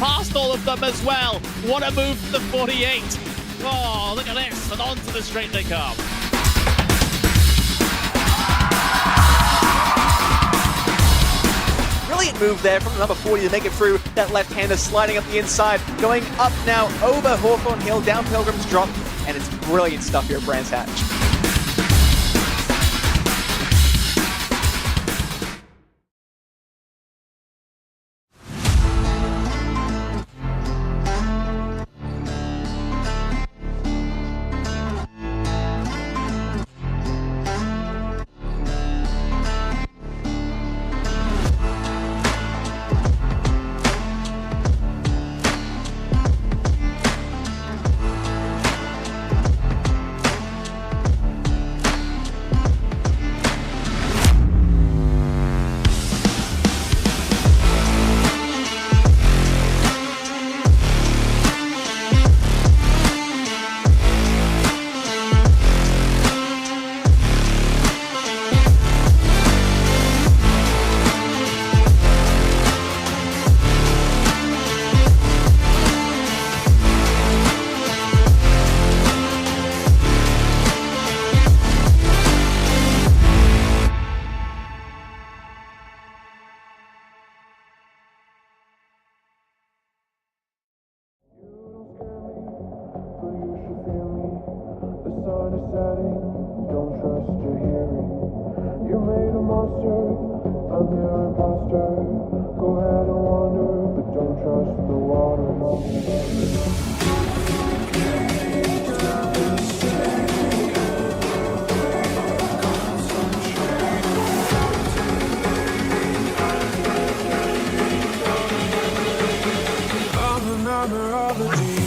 past all of them as well. What a move for the 48. Oh, look at this, and onto the straight they come. Brilliant move there from the number 40 to make it through. That left-hander sliding up the inside, going up now over Hawthorne Hill, down Pilgrim's Drop, and it's brilliant stuff here at Brands Hatch. Don't trust your hearing. You made a monster, I'm your imposter. Go ahead and wander, but don't trust the water. I'm a member of the deep.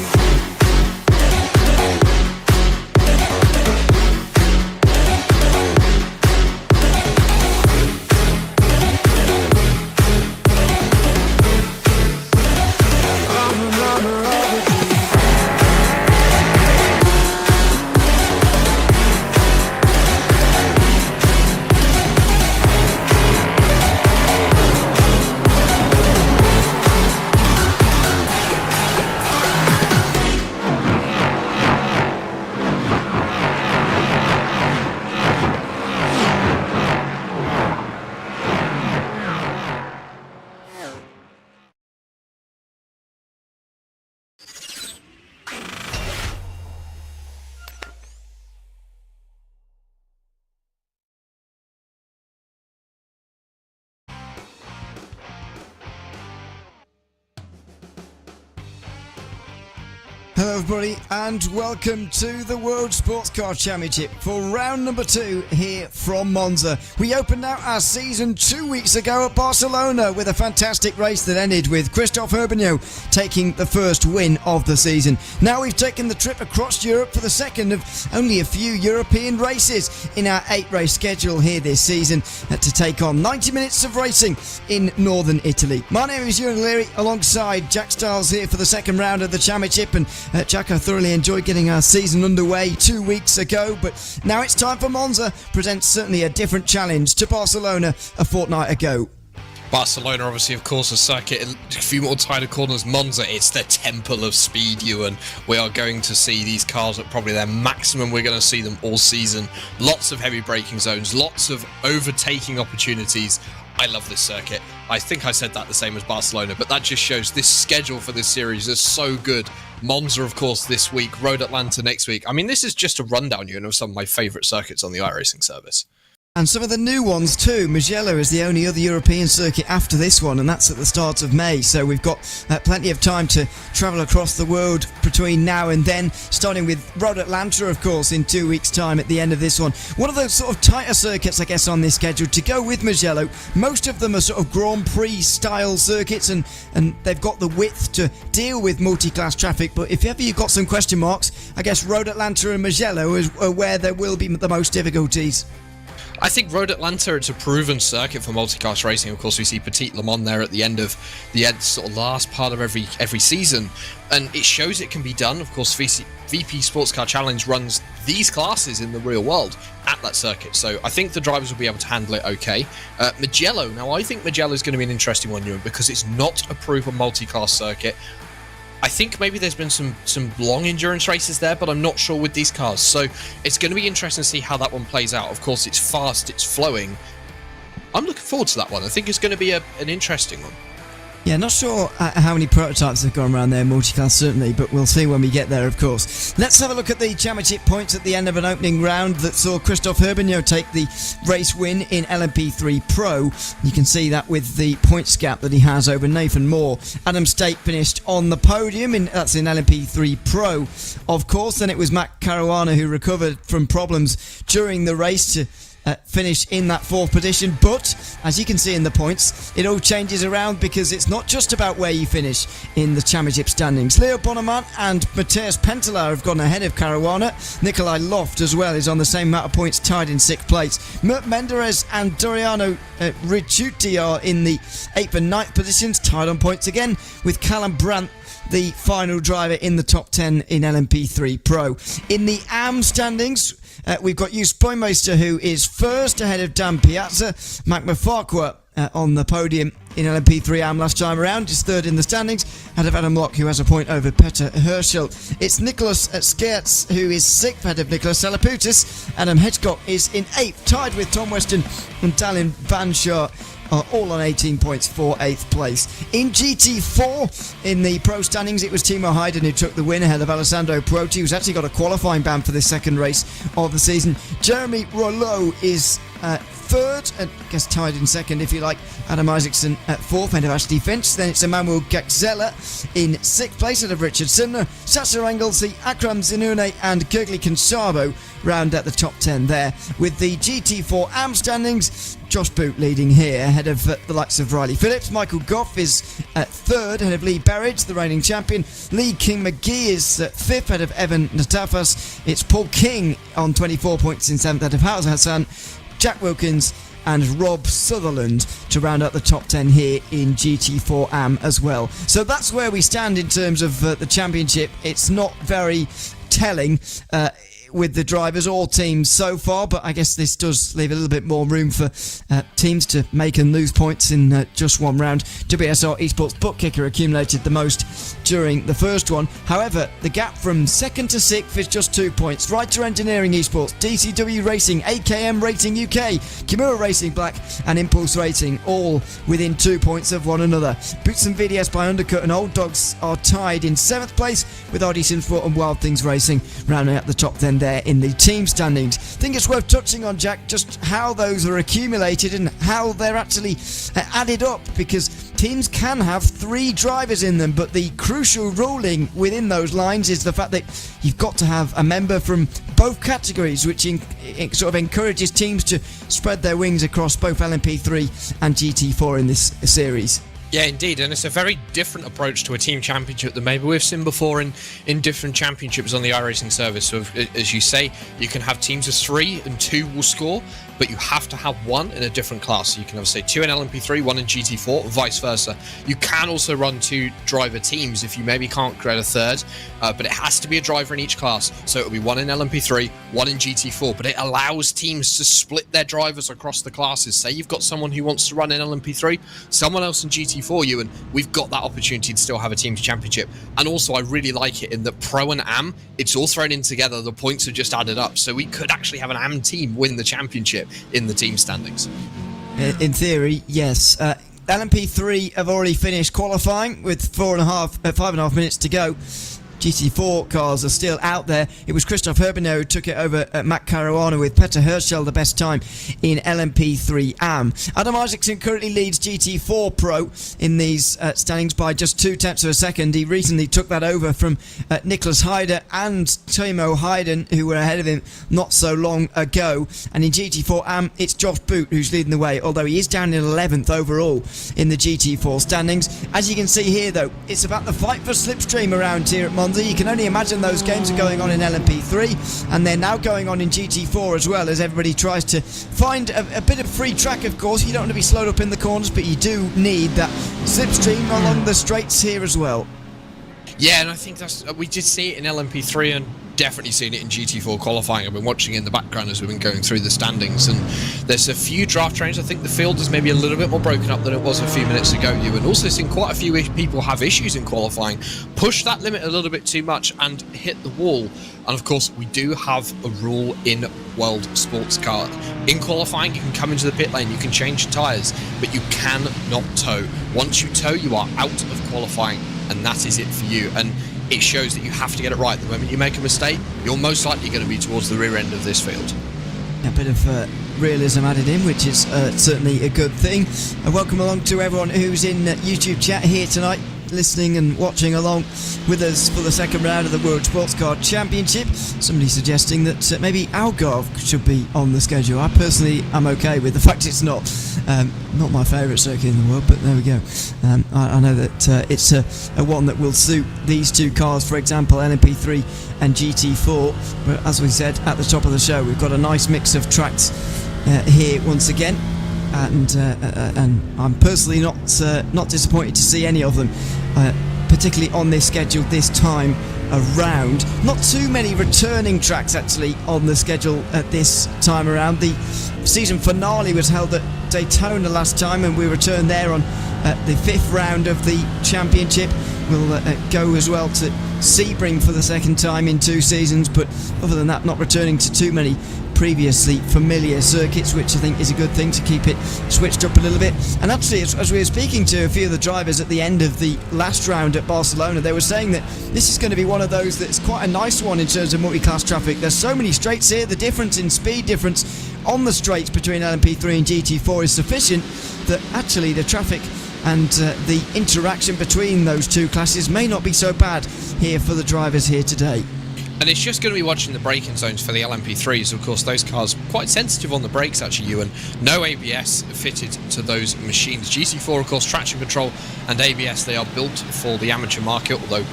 Hello everybody and welcome to the World Sportscar Championship for round number 2 here from Monza. We opened out our season 2 weeks ago at Barcelona with a fantastic race that ended with Christophe Herbigno taking the first win of the season. Now we've taken the trip across Europe for the second of only a few European races in our 8-race schedule here this season to take on 90 minutes of racing in northern Italy. My name is Ewan Leary alongside Jack Stiles here for the second round of the championship, and Jack, I thoroughly enjoyed getting our season underway 2 weeks ago, but now it's time for Monza. Presents certainly a different challenge to Barcelona a fortnight ago. Barcelona, obviously, of course, a circuit, a few more tighter corners. Monza, it's the temple of speed, Ewan. We are going to see these cars at probably their maximum. We're going to see them all season. Lots of heavy braking zones, lots of overtaking opportunities. I love this circuit. I think I said that the same as Barcelona, but that just shows this schedule for this series is so good. Monza, of course, this week, Road Atlanta next week. I mean, this is just a rundown, Ewan, of some of my favourite circuits on the iRacing service. And some of the new ones too. Mugello is the only other European circuit after this one, and that's at the start of May, so we've got plenty of time to travel across the world between now and then, starting with Road Atlanta, of course, in 2 weeks' time at the end of this one. One of those sort of tighter circuits, I guess, on this schedule to go with Mugello. Most of them are sort of Grand Prix style circuits, and they've got the width to deal with multi-class traffic, but if ever you've got some question marks, I guess Road Atlanta and Mugello are where there will be the most difficulties. I think Road Atlanta, it's a proven circuit for multiclass racing. Of course, we see Petit Le Mans there at the end of the sort of last part of every season, and it shows it can be done. Of course, VP Sports Car Challenge runs these classes in the real world at that circuit, so I think the drivers will be able to handle it okay. Mugello, now I think Mugello is going to be an interesting one, Ewan, because it's not a proven multi-class circuit. I think maybe there's been some long endurance races there, but I'm not sure with these cars. So it's going to be interesting to see how that one plays out. Of course, it's fast, it's flowing. I'm looking forward to that one. I think it's going to be an interesting one. Yeah, not sure how many prototypes have gone around there, multiclass certainly, but we'll see when we get there, of course. Let's have a look at the championship points at the end of an opening round that saw Christophe Herbigno take the race win in LMP3 Pro. You can see that with the points gap that he has over Nathan Moore. Adam State finished on the podium, that's in LMP3 Pro, of course. Then it was Matt Caruana who recovered from problems during the race to finish in that 4th position, but as you can see in the points, it all changes around because it's not just about where you finish in the championship standings. Leo Bonamant and Matthias Pentelar have gone ahead of Caruana. Nikolai Loft as well is on the same amount of points, tied in 6th place. Mert Menderes and Doriano Ricciuti are in the 8th and 9th positions, tied on points again, with Callum Brandt the final driver in the top 10 in LMP3 Pro. In the AM standings, we've got Jus Poimeister, who is first ahead of Dan Piazza. Mac Mafarqua on the podium in LMP3 AM last time around, is third in the standings, ahead of Adam Locke, who has a point over Petter Herschel. It's Nicholas Skertz, who is 6th ahead of Nicholas Salaputis. Adam Hedgecock is in 8th, tied with Tom Weston and Dallin Van Schaar, are all on 18 points for 8th place. In GT4, in the pro standings, it was Timo Hayden who took the win ahead of Alessandro Protti, who's actually got a qualifying ban for this second race of the season. Jeremy Rollo is third, and I guess tied in 2nd if you like. Adam Isaacson at 4th, ahead of Ashley Finch. Then it's Emmanuel Gaxella in 6th place, ahead of Richard Simner. Sasha Engelsey, Akram Zinune and Gergely Consabo round at the top 10 there. With the GT4 AM standings, Josh Boot leading here, ahead of the likes of Riley Phillips. Michael Goff is at 3rd, ahead of Lee Berridge, the reigning champion. Lee King McGee is at 5th, ahead of Evan Natafas. It's Paul King on 24 points in 7th, ahead of Hauser Hassan, Jack Wilkins and Rob Sutherland to round out the top 10 here in GT4 AM as well. So that's where we stand in terms of the championship. It's not very telling with the drivers or teams so far, but I guess this does leave a little bit more room for teams to make and lose points in just one round. WSR Esports Bookkicker accumulated the most during the first one. However, the gap from 2nd to 6th is just 2 points. Writer Engineering Esports, DCW Racing, AKM Racing UK, Kimura Racing Black and Impulse Racing all within 2 points of one another. Boots and VDS by Undercut and Old Dogs are tied in 7th place, with RD Simsport and Wild Things Racing rounding out the top 10 there in the team standings. I think it's worth touching on, Jack, just how those are accumulated and how they're actually added up, because teams can have 3 drivers in them, but the crucial ruling within those lines is the fact that you've got to have a member from both categories, which sort of encourages teams to spread their wings across both LMP3 and GT4 in this series. Yeah, indeed, and it's a very different approach to a team championship than maybe we've seen before in different championships on the iRacing service. So, as you say, you can have teams of 3 and 2 will score, but you have to have 1 in a different class. So you can have, say, 2 in LMP3, 1 in GT4, or vice versa. You can also run 2 driver teams if you maybe can't create a 3rd, but it has to be a driver in each class. So it'll be 1 in LMP3, 1 in GT4, but it allows teams to split their drivers across the classes. Say you've got someone who wants to run in LMP3, someone else in GT4, and we've got that opportunity to still have a team's championship. And also, I really like it in the Pro and AM, it's all thrown in together. The points are just added up, so we could actually have an AM team win the championship in the team standings. In theory, yes. LMP3 have already finished qualifying with 5.5 minutes to go. GT4 cars are still out there. It was Christophe Herbigno who took it over at Matt Caruana, with Petter Herschel the best time in LMP3 AM. Adam Isaacson currently leads GT4 Pro in these standings by just 0.2 of a second. He recently took that over from Nicholas Hyder and Timo Hayden, who were ahead of him not so long ago. And in GT4 AM, it's Josh Boot who's leading the way, although he is down in 11th overall in the GT4 standings. As you can see here, though, it's about the fight for slipstream around here at Monza. Monza. You can only imagine those games are going on in LMP3, and they're now going on in GT4 as well, as everybody tries to find a bit of free track. Of course, you don't want to be slowed up in the corners, but you do need that slipstream along the straights here as well. Yeah, and I think we did see it in LMP3 and definitely seen it in GT4 qualifying. I've been watching in the background as we've been going through the standings, and there's a few draft trains. I think the field is maybe a little bit more broken up than it was a few minutes ago. You and also seen quite a few people have issues in qualifying, push that limit a little bit too much and hit the wall. And of course, we do have a rule in World Sports Car. In qualifying, you can come into the pit lane, you can change tyres, but you cannot tow. Once you tow, you are out of qualifying, and that is it for you. And it shows that you have to get it right. The moment you make a mistake, you're most likely going to be towards the rear end of this field. A bit of realism added in, which is certainly a good thing. And welcome along to everyone who's in YouTube chat here tonight, listening and watching along with us for the second round of the World Sports Car Championship. Somebody suggesting that maybe Algarve should be on the schedule. I personally am okay with the fact it's not my favourite circuit in the world, but there we go. I know that it's a one that will suit these two cars, for example LMP3 and GT4, but as we said at the top of the show, we've got a nice mix of tracks here once again. And I'm personally not disappointed to see any of them, particularly on this schedule this time around. Not too many returning tracks actually on the schedule at this time around. The season finale was held at Daytona last time, and we returned there on the fifth round of the championship. We'll go as well to Sebring for the second time in 2 seasons, but other than that, not returning to too many previously familiar circuits, which I think is a good thing to keep it switched up a little bit. And actually, as we were speaking to a few of the drivers at the end of the last round at Barcelona, they were saying that this is going to be one of those that's quite a nice one in terms of multi-class traffic. There's so many straights here, the difference in speed difference on the straights between LMP3 and GT4 is sufficient that actually the traffic and the interaction between those two classes may not be so bad here for the drivers here today. And it's just going to be watching the braking zones for the LMP3s. Of course, those cars quite sensitive on the brakes, actually, Ewan. No ABS fitted to those machines. GT4, of course, traction control and ABS, they are built for the amateur market, although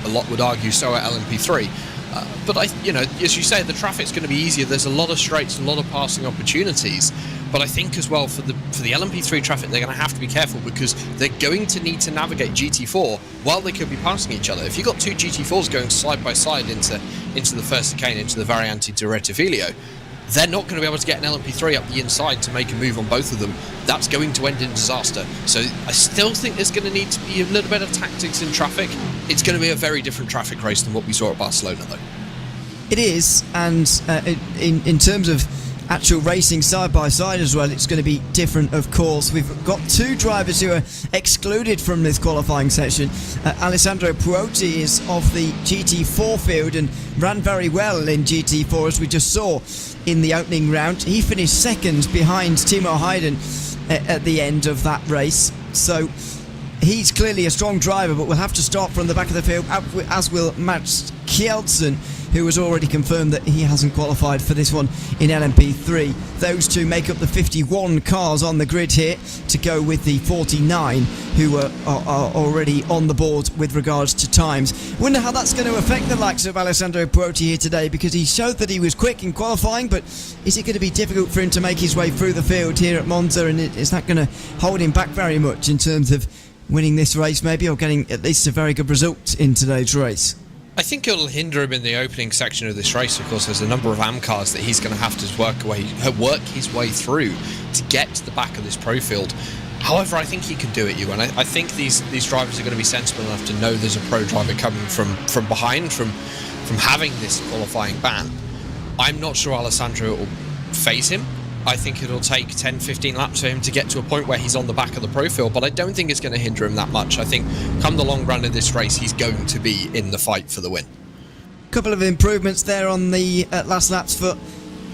a lot would argue so at LMP3. But as you say, the traffic's going to be easier. There's a lot of straights, a lot of passing opportunities. But I think as well for the LMP3 traffic, they're going to have to be careful because they're going to need to navigate GT4 while they could be passing each other. If you've got 2 GT4s going side by side into the first chicane, into the Variante di Rettifiglio, they're not going to be able to get an LMP3 up the inside to make a move on both of them. That's going to end in disaster. So I still think there's going to need to be a little bit of tactics in traffic. It's going to be a very different traffic race than what we saw at Barcelona, though. It is, and in terms of actual racing side by side as well, it's going to be different, of course. We've got 2 drivers who are excluded from this qualifying session. Alessandro Puotti is of the GT4 field and ran very well in GT4, as we just saw in the opening round. He finished second behind Timo Hayden at the end of that race, so he's clearly a strong driver, but will have to start from the back of the field, as will Mats Kjeldsen, who has already confirmed that he hasn't qualified for this one in LMP3. Those two make up the 51 cars on the grid here to go with the 49 who are already on the board with regards to times. Wonder how that's going to affect the likes of Alessandro Puotti here today, because he showed that he was quick in qualifying, but is it going to be difficult for him to make his way through the field here at Monza, and is that going to hold him back very much in terms of winning this race maybe, or getting at least a very good result in today's race? I think it'll hinder him in the opening section of this race. Of course, there's a number of AM cars that he's going to have to work his way through to get to the back of this pro field. However, I think he can do it, Ewan. I think these drivers are going to be sensible enough to know there's a pro driver coming from behind, from having this qualifying ban. I'm not sure Alessandro will phase him. I think it'll take 10-15 laps for him to get to a point where he's on the back of the pro field, but I don't think it's going to hinder him that much. I think come the long run of this race, he's going to be in the fight for the win. Couple of improvements there on the last laps for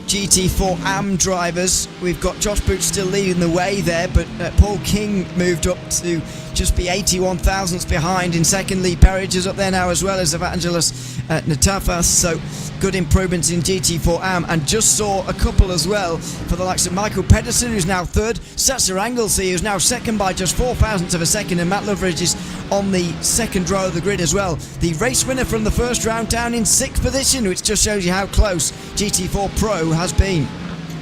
GT4 AM drivers. We've got Josh Boots still leading the way there, but Paul King moved up to just be 81 thousandths behind in second. Lee Berridge is up there now, as well as Evangelos Natafas, so good improvements in GT4 AM. And just saw a couple as well for the likes of Michael Pedersen, who's now third, Sasha Anglesey, who's now second by just 4 thousandths of a second, and Matt Loveridge is on the second row of the grid as well. The race winner from the first round down in 6th position, which just shows you how close GT4 Pro has been.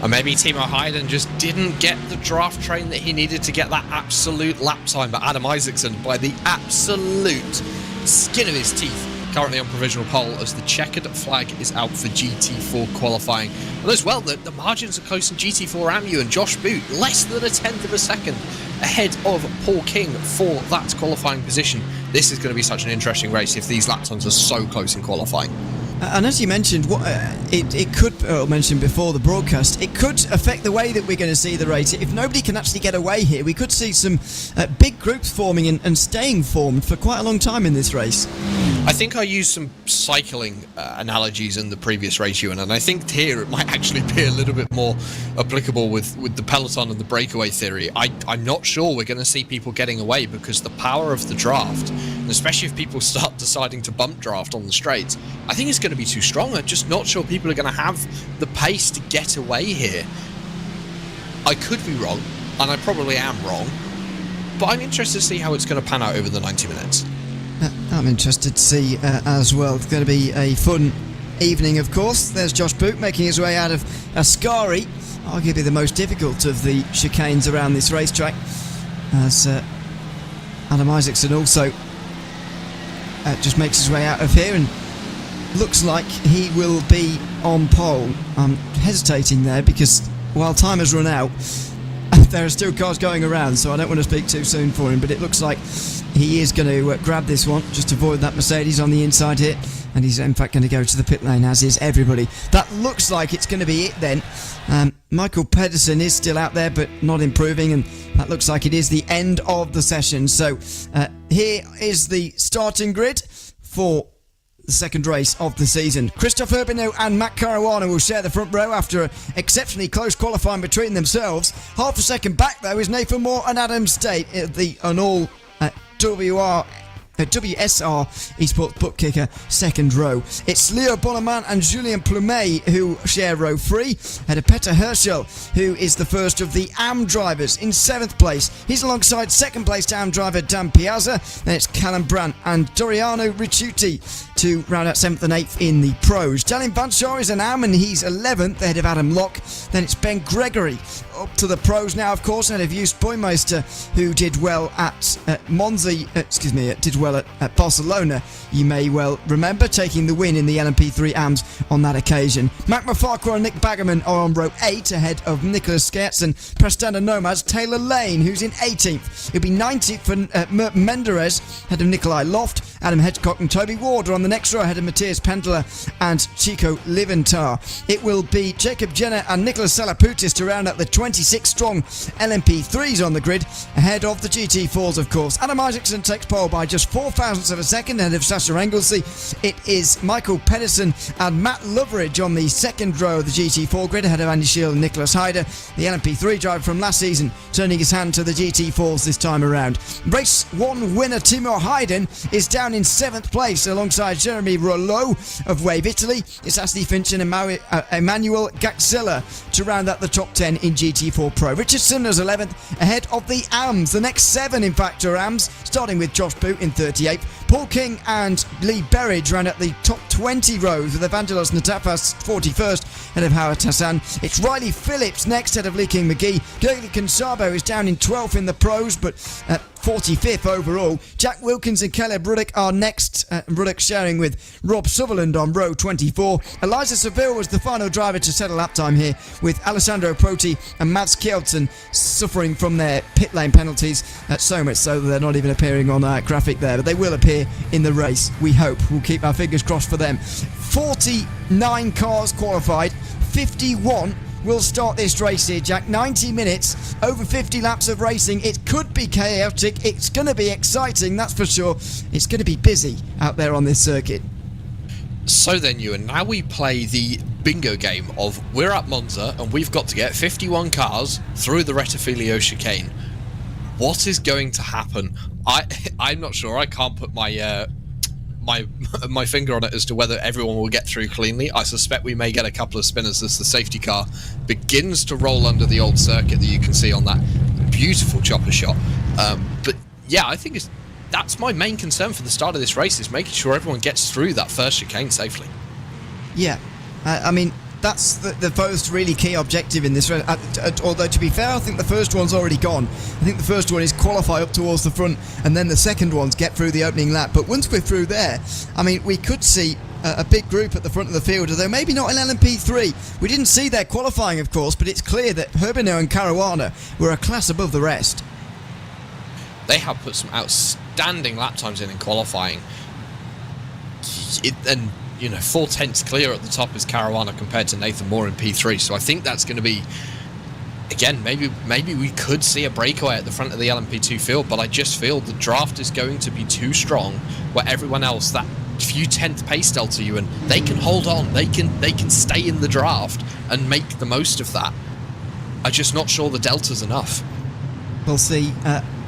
Or maybe Timo Hayden just didn't get the draft train that he needed to get that absolute lap time. But Adam Isaacson, by the absolute skin of his teeth, currently on provisional pole as the checkered flag is out for GT4 qualifying. And as well, the margins are close in GT4 AMU, and Josh Boot less than 1/10 of a second ahead of Paul King for that qualifying position. This is going to be such an interesting race if these lap times are so close in qualifying. And as you mentioned, it could, mentioned before the broadcast, it could affect the way that we're going to see the race. If nobody can actually get away here, we could see some big groups forming and staying formed for quite a long time in this race. I think I used some cycling analogies in the previous race, Ewan, and I think here it might actually be a little bit more applicable with the peloton and the breakaway theory. I'm not sure we're going to see people getting away because the power of the draft, and especially if people start deciding to bump draft on the straights, I think it's going to be too strong. I'm just not sure people are going to have the pace to get away here. I could be wrong, and I probably am wrong, but I'm interested to see how it's going to pan out over the 90 minutes. I'm interested to see as well. It's going to be a fun evening, of course. There's Josh Boot making his way out of Ascari, arguably the most difficult of the chicanes around this racetrack, as Adam Isaacson also just makes his way out of here and looks like he will be on pole. I'm hesitating there because while time has run out, there are still cars going around, so I don't want to speak too soon for him, but it looks like he is going to grab this one, just avoid that Mercedes on the inside here, and he's in fact going to go to the pit lane, as is everybody. That looks like it's going to be it then. Michael Pedersen is still out there, but not improving, and that looks like it is the end of the session. So here is the starting grid for the second race of the season. Christophe Urbaneau and Matt Caruana will share the front row after an exceptionally close qualifying between themselves. Half a second back, though, is Nathan Moore and Adam State, the all WSR eSports bookkicker second row. It's Leo Bonneman and Julien Plumet who share row 3, ahead of Petter Herschel, who is the first of the AM drivers in 7th place. He's alongside second place AM driver Dan Piazza. Then it's Callum Brandt and Doriano Ricciuti to round out 7th and 8th in the pros. Dallin Van Shaw is an AM and he's 11th, ahead of Adam Locke. Then it's Ben Gregory up to the pros now, of course, ahead of Joost Boymeister, who did well at Monza, did well at Barcelona, you may well remember, taking the win in the LMP3 AMS on that occasion. Mac Farquhar and Nick Baggerman are on row 8, ahead of Nicholas Skertz and Prestanda Nomad's Taylor Lane, who's in 18th. It'll be 19th for Mert Menderes, ahead of Nikolai Loft. Adam Hedgecock and Toby Ward are on the next row, ahead of Matthias Pendler and Chico Liventar. It will be Jacob Jenner and Nicholas Salaputis to round up the 26-strong LMP3s on the grid, ahead of the GT4s, of course. Adam Isaacson takes pole by just 4 thousandths of a second, ahead of Sasha Engelsey. It is Michael Pedersen and Matt Loveridge on the second row of the GT4 grid, ahead of Andy Shield and Nicholas Hyder, the LMP3 driver from last season, turning his hand to the GT4s this time around. Race 1 winner Timo Hayden is down in 7th place alongside Jeremy Rollo of Wave Italy. It's Ashley Finch and Emmanuel Gaxilla to round out the top 10 in GT4 Pro. Richard Sunders 11th, ahead of the AMS. The next 7, in fact, are AMS, starting with Josh Boot in 38th. Paul King and Lee Berridge round out the top 20 rows, with Evangelos Natafas 41st, ahead of Howard Hassan. It's Riley Phillips next, ahead of Lee King McGee. Gergely Consabo is down in 12th in the pros, but 45th overall. Jack Wilkins and Caleb Ruddock are next. Ruddock sharing with Rob Sutherland on row 24. Eliza Seville was the final driver to settle lap time here, with Alessandro Proti and Mads Kjeldsen suffering from their pit lane penalties, so much so that they're not even appearing on our graphic there, but they will appear in the race, we hope. We'll keep our fingers crossed for them. 49 cars qualified, 51 will start this race here, Jack. 90 minutes, over 50 laps of racing. It could be chaotic. It's going to be exciting, that's for sure. It's going to be busy out there on this circuit. So then, Ewan, now we play the bingo game of we're at Monza and we've got to get 51 cars through the Rettifilio chicane. What is going to happen? I'm not sure. I can't put my my finger on it as to whether everyone will get through cleanly. I suspect we may get a couple of spinners as the safety car begins to roll under the old circuit that you can see on that beautiful chopper shot. But yeah, I think that's my main concern for the start of this race, is making sure everyone gets through that first chicane safely. Yeah, I mean, that's the first really key objective in this race. Although, to be fair, I think the first one's already gone. I think the first one is qualify up towards the front, and then the second one's get through the opening lap. But once we're through there, I mean, we could see a big group at the front of the field, although maybe not in LMP3. We didn't see their qualifying, of course, but it's clear that Herbino and Caruana were a class above the rest. They have put some outstanding lap times in qualifying. And, you know, 4 tenths clear at the top is Caruana compared to Nathan Moore in P3. So I think that's going to be, again, maybe we could see a breakaway at the front of the LMP2 field, but I just feel the draft is going to be too strong, where everyone else, that few tenth pace delta, you, and they can hold on, they can stay in the draft and make the most of that. I'm just not sure the delta's enough. We'll see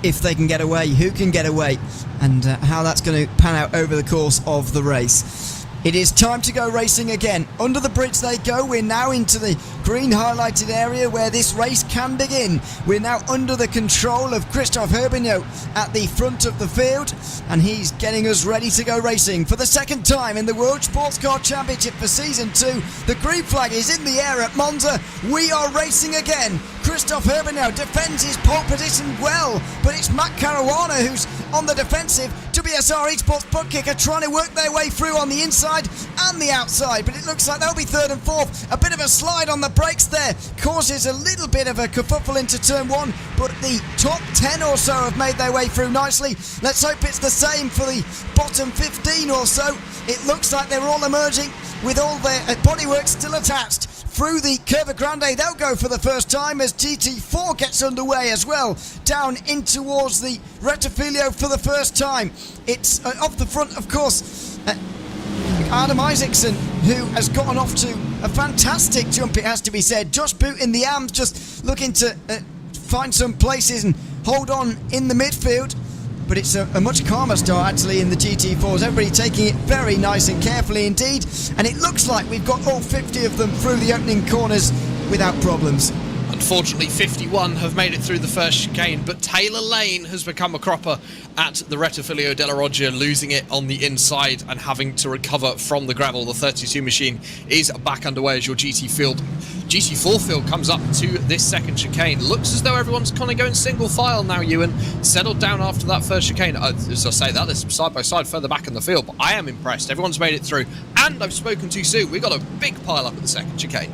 if they can get away, who can get away, and how that's going to pan out over the course of the race. It is time to go racing again. Under the bridge they go. We're now into the green highlighted area where this race can begin. We're now under the control of Christophe Herbino at the front of the field, and he's getting us ready to go racing for the second time in the World Sports Car Championship for Season 2. The green flag is in the air at Monza. We are racing again. Christophe Herbino defends his pole position well, but it's Matt Caruana who's on the defensive. WSR Esports Butt Kicker trying to work their way through on the inside and the outside, but it looks like they'll be third and fourth. A bit of a slide on the brakes there causes a little bit of a kerfuffle into turn 1, but the top 10 or so have made their way through nicely. Let's hope it's the same for the bottom 15 or so. It looks like they're all emerging with all their bodywork still attached. Through the Curva Grande they'll go for the first time as GT4 gets underway as well, down in towards the Rettifilio for the first time. It's off the front, of course, Adam Isaacson, who has gotten off to a fantastic jump, it has to be said. Josh Boot in the AMs just looking to find some places and hold on in the midfield. But it's a much calmer start actually in the GT4s. Everybody taking it very nice and carefully indeed. And it looks like we've got all 50 of them through the opening corners without problems. Unfortunately, 51 have made it through the first chicane, but Taylor Lane has become a cropper at the Rettifilio della Roggia, losing it on the inside and having to recover from the gravel. The 32 machine is back underway as your GT4 field comes up to this second chicane. Looks as though everyone's kind of going single file now, Ewan. Settled down after that first chicane. As I say that, there's some side by side further back in the field, but I am impressed. Everyone's made it through, and I've spoken too soon. We've got a big pile up at the second chicane.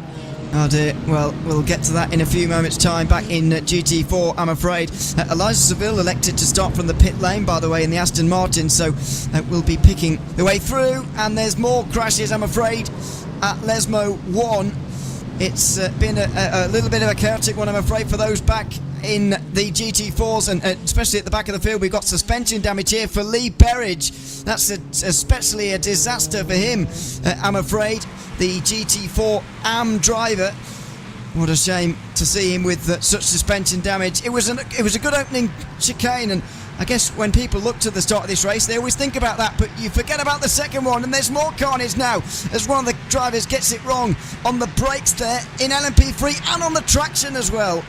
Oh dear, well, we'll get to that in a few moments' time. Back in GT4, I'm afraid. Eliza Seville elected to start from the pit lane, by the way, in the Aston Martin, so we'll be picking the way through. And there's more crashes, I'm afraid, at Lesmo 1. It's been a little bit of a chaotic one, I'm afraid, for those back in the GT4s, and especially at the back of the field. We've got suspension damage here for Lee Berridge. That's especially a disaster for him, I'm afraid. The GT4 AM driver. What a shame to see him with such suspension damage. It was a good opening chicane, and I guess when people look to the start of this race, they always think about that, but you forget about the second one, and there's more carnage now as one of the drivers gets it wrong on the brakes there in LMP3 and on the traction as well.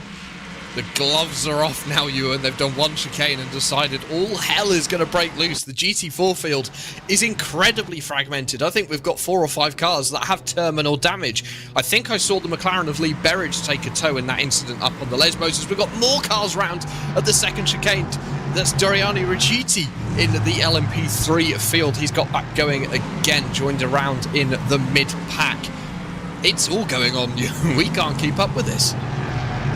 The gloves are off now, Ewan. They've done one chicane and decided all hell is going to break loose. The GT4 field is incredibly fragmented. I think we've got 4 or 5 cars that have terminal damage. I think I saw the McLaren of Lee Berridge take a tow in that incident up on the Lesmos, as we've got more cars round at the second chicane. That's Doriani Ricciti in the LMP3 field. He's got back going again, joined around in the mid-pack. It's all going on. We can't keep up with this.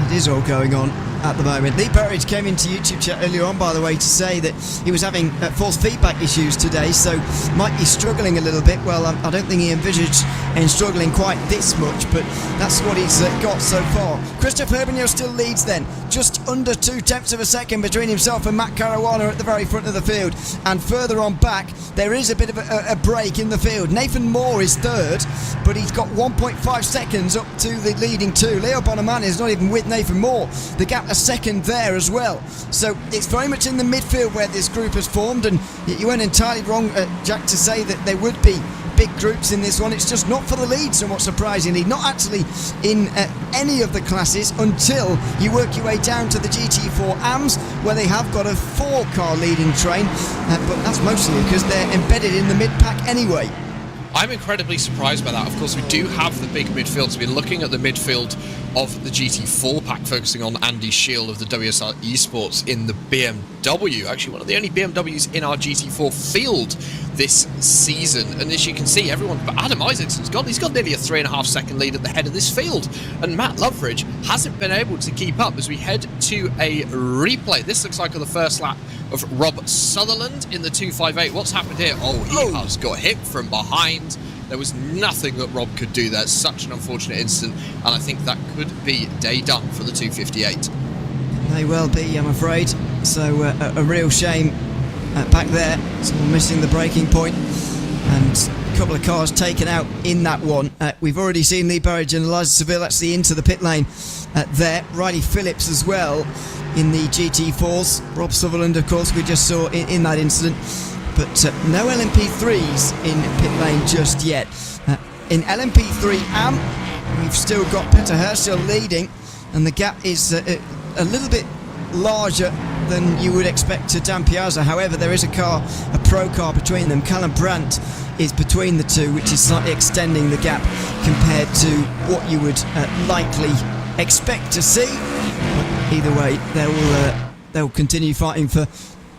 It is all going on at the moment. Lee Berridge came into YouTube chat earlier on, by the way, to say that he was having false feedback issues today, so might be struggling a little bit. Well, I don't think he envisaged him struggling quite this much, but that's what he's got so far. Christophe Herbino still leads then, just under 2 tenths of a second between himself and Matt Caruana at the very front of the field. And further on back, there is a bit of a break in the field. Nathan Moore is third, but he's got 1.5 seconds up to the leading 2. Leo Bonamani is not even with Nathan Moore. The gap a second there as well. So it's very much in the midfield where this group has formed, and you weren't entirely wrong, Jack, to say that there would be big groups in this one. It's just not for the lead, somewhat surprisingly. Not actually in any of the classes until you work your way down to the GT4 AMs, where they have got a 4-car leading train, but that's mostly because they're embedded in the mid-pack anyway. I'm incredibly surprised by that. Of course, we do have the big midfield. So we're looking at the midfield of the GT4 pack, focusing on Andy Shield of the WSR Esports in the BMW. Actually, one of the only BMWs in our GT4 field this season. And as you can see, everyone, but Adam Isaacson's gone. He's got nearly a 3.5-second lead at the head of this field. And Matt Loveridge hasn't been able to keep up as we head to a replay. This looks like on the first lap of Rob Sutherland in the 258. What's happened here? Oh, he has got hit from behind. There was nothing that Rob could do there. Such an unfortunate incident, and I think that could be day done for the 258. May well be, I'm afraid. So a real shame back there. Someone missing the braking point, and a couple of cars taken out in that one. We've already seen Lee Burridge and Eliza Seville actually into the pit lane there. Riley Phillips as well in the GT4s. Rob Sutherland, of course, we just saw in that incident. But no LMP3s in pit lane just yet. In LMP3 AM, we've still got Peter Herschel leading, and the gap is a little bit larger than you would expect to Dan Piazza. However, there is a pro car between them. Callum Brandt is between the two, which is slightly extending the gap compared to what you would likely expect to see. But either way, they'll continue fighting for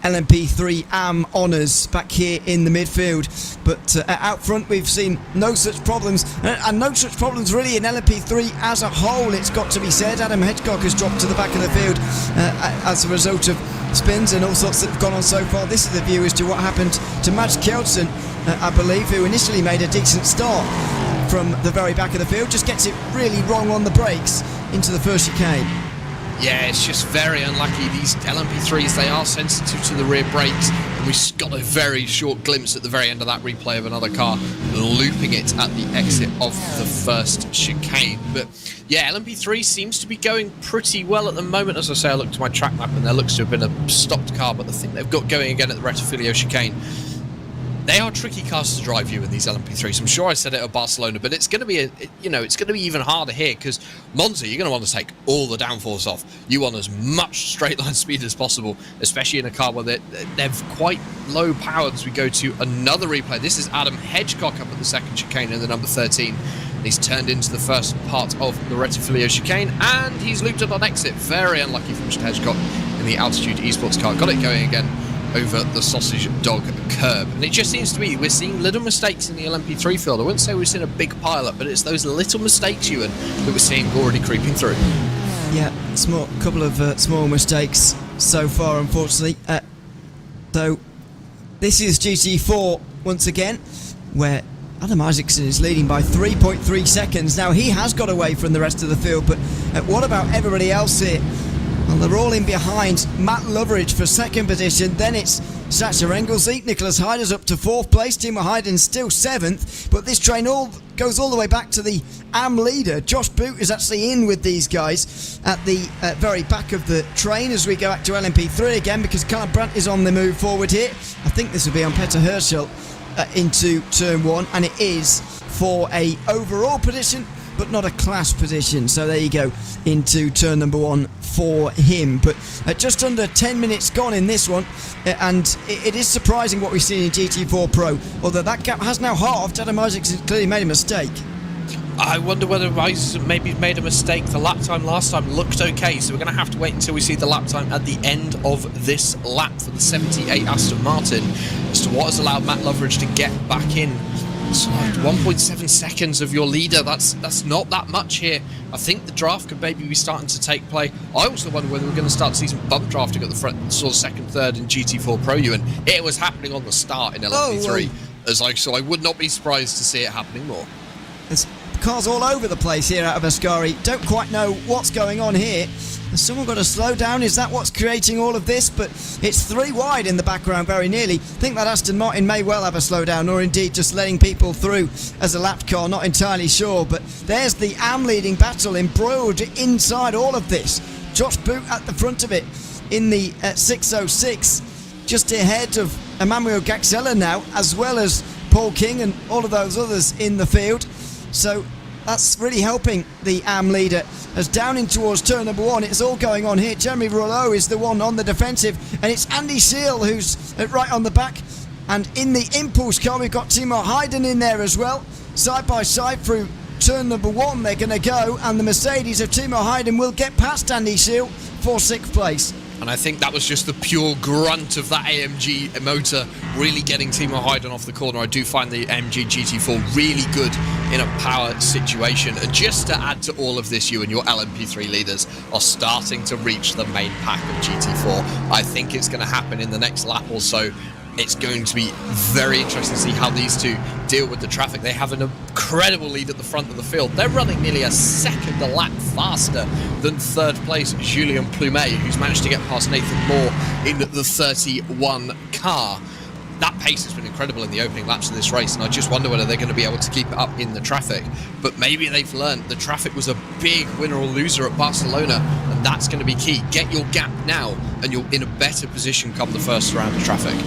LMP3 AM honours back here in the midfield. But out front we've seen no such problems, and no such problems really in LMP3 as a whole, it's got to be said. Adam Hedgecock has dropped to the back of the field as a result of spins and all sorts that have gone on so far. This is the view as to what happened to Mads Kjeldsen, I believe, who initially made a decent start from the very back of the field, just gets it really wrong on the brakes into the first chicane. Yeah, it's just very unlucky. These LMP3s, they are sensitive to the rear brakes, and we got a very short glimpse at the very end of that replay of another car looping it at the exit of the first chicane. But yeah, LMP3 seems to be going pretty well at the moment. As I say, I looked at my track map and there looks to have been a stopped car, but the thing they've got going again at the Rettifilio chicane, they are tricky cars to drive you in these LMP3s. I'm sure I said it at Barcelona, but it's going to be it's going to be even harder here, because Monza, you're going to want to take all the downforce off. You want as much straight line speed as possible, especially in a car where they're quite low powered. As we go to another replay, this is Adam Hedgecock up at the second chicane in the number 13. He's turned into the first part of the Rettifilio chicane, and he's looped up on exit. Very unlucky for Mr. Hedgecock in the Altitude Esports car. Got it going again over the Sausage Dog curb. And it just seems to be we're seeing little mistakes in the LMP3 field. I wouldn't say we've seen a big pileup, but it's those little mistakes, Ewan, that we're seeing already creeping through. Yeah, couple of small mistakes so far, unfortunately. So this is GT4 once again, where Adam Isaacson is leading by 3.3 seconds. Now, he has got away from the rest of the field, but what about everybody else here? Well, they're all in behind. Matt Loveridge for second position. Then it's Sacha Engelseek. Nicholas Heider's up to fourth place. Timo Heiden's still seventh. But this train goes all the way back to the AM leader. Josh Boot is actually in with these guys at the very back of the train as we go back to LMP3 again, because Callum Brandt is on the move forward here. I think this will be on Peter Herschel into turn one, and it is for a overall position, but not a class position. So there you go, into turn number one for him. But just under 10 minutes gone in this one, and it is surprising what we've seen in GT4 Pro, although that gap has now halved. Adam Isaacson clearly made a mistake. I wonder whether Isaacson maybe made a mistake. The lap time last time looked okay, so we're going to have to wait until we see the lap time at the end of this lap for the 78 Aston Martin as to what has allowed Matt Loveridge to get back in. So 1.7 seconds of your leader, that's not that much here. I think the draft could maybe be starting to take play. I also wonder whether we're going to start to see some bump drafting at the front, sort of second, third in GT4 Pro, and it was happening on the start in LMP3. So I would not be surprised to see it happening more. There's cars all over the place here out of Ascari. Don't quite know what's going on here. Has someone got to slow down? Is that what's creating all of this? But it's three wide in the background very nearly. I think that Aston Martin may well have a slowdown, or indeed just letting people through as a lapped car, not entirely sure. But there's the AM leading battle embroiled inside all of this. Josh Boot at the front of it in the 606, just ahead of Emmanuel Gaxella now, as well as Paul King and all of those others in the field. So that's really helping the AM leader as down in towards turn number 1. It's all going on here. Jeremy Rouleau is the one on the defensive, and it's Andy Seal who's right on the back. And in the impulse car, we've got Timo Hayden in there as well. Side by side through turn number 1 they're going to go, and the Mercedes of Timo Hayden will get past Andy Seal for 6th place. And I think that was just the pure grunt of that AMG motor really getting Timo Hayden off the corner. I do find the AMG GT4 really good in a power situation. And just to add to all of this, you and your LMP3 leaders are starting to reach the main pack of GT4. I think it's going to happen in the next lap or so. It's going to be very interesting to see how these two deal with the traffic. They have an incredible lead at the front of the field. They're running nearly a second a lap faster than 3rd place Julien Plumet, who's managed to get past Nathan Moore in the 31 car. That pace has been incredible in the opening laps of this race, and I just wonder whether they're going to be able to keep it up in the traffic. But maybe they've learned the traffic was a big winner or loser at Barcelona, and that's going to be key. Get your gap now, and you're in a better position come the first round of traffic.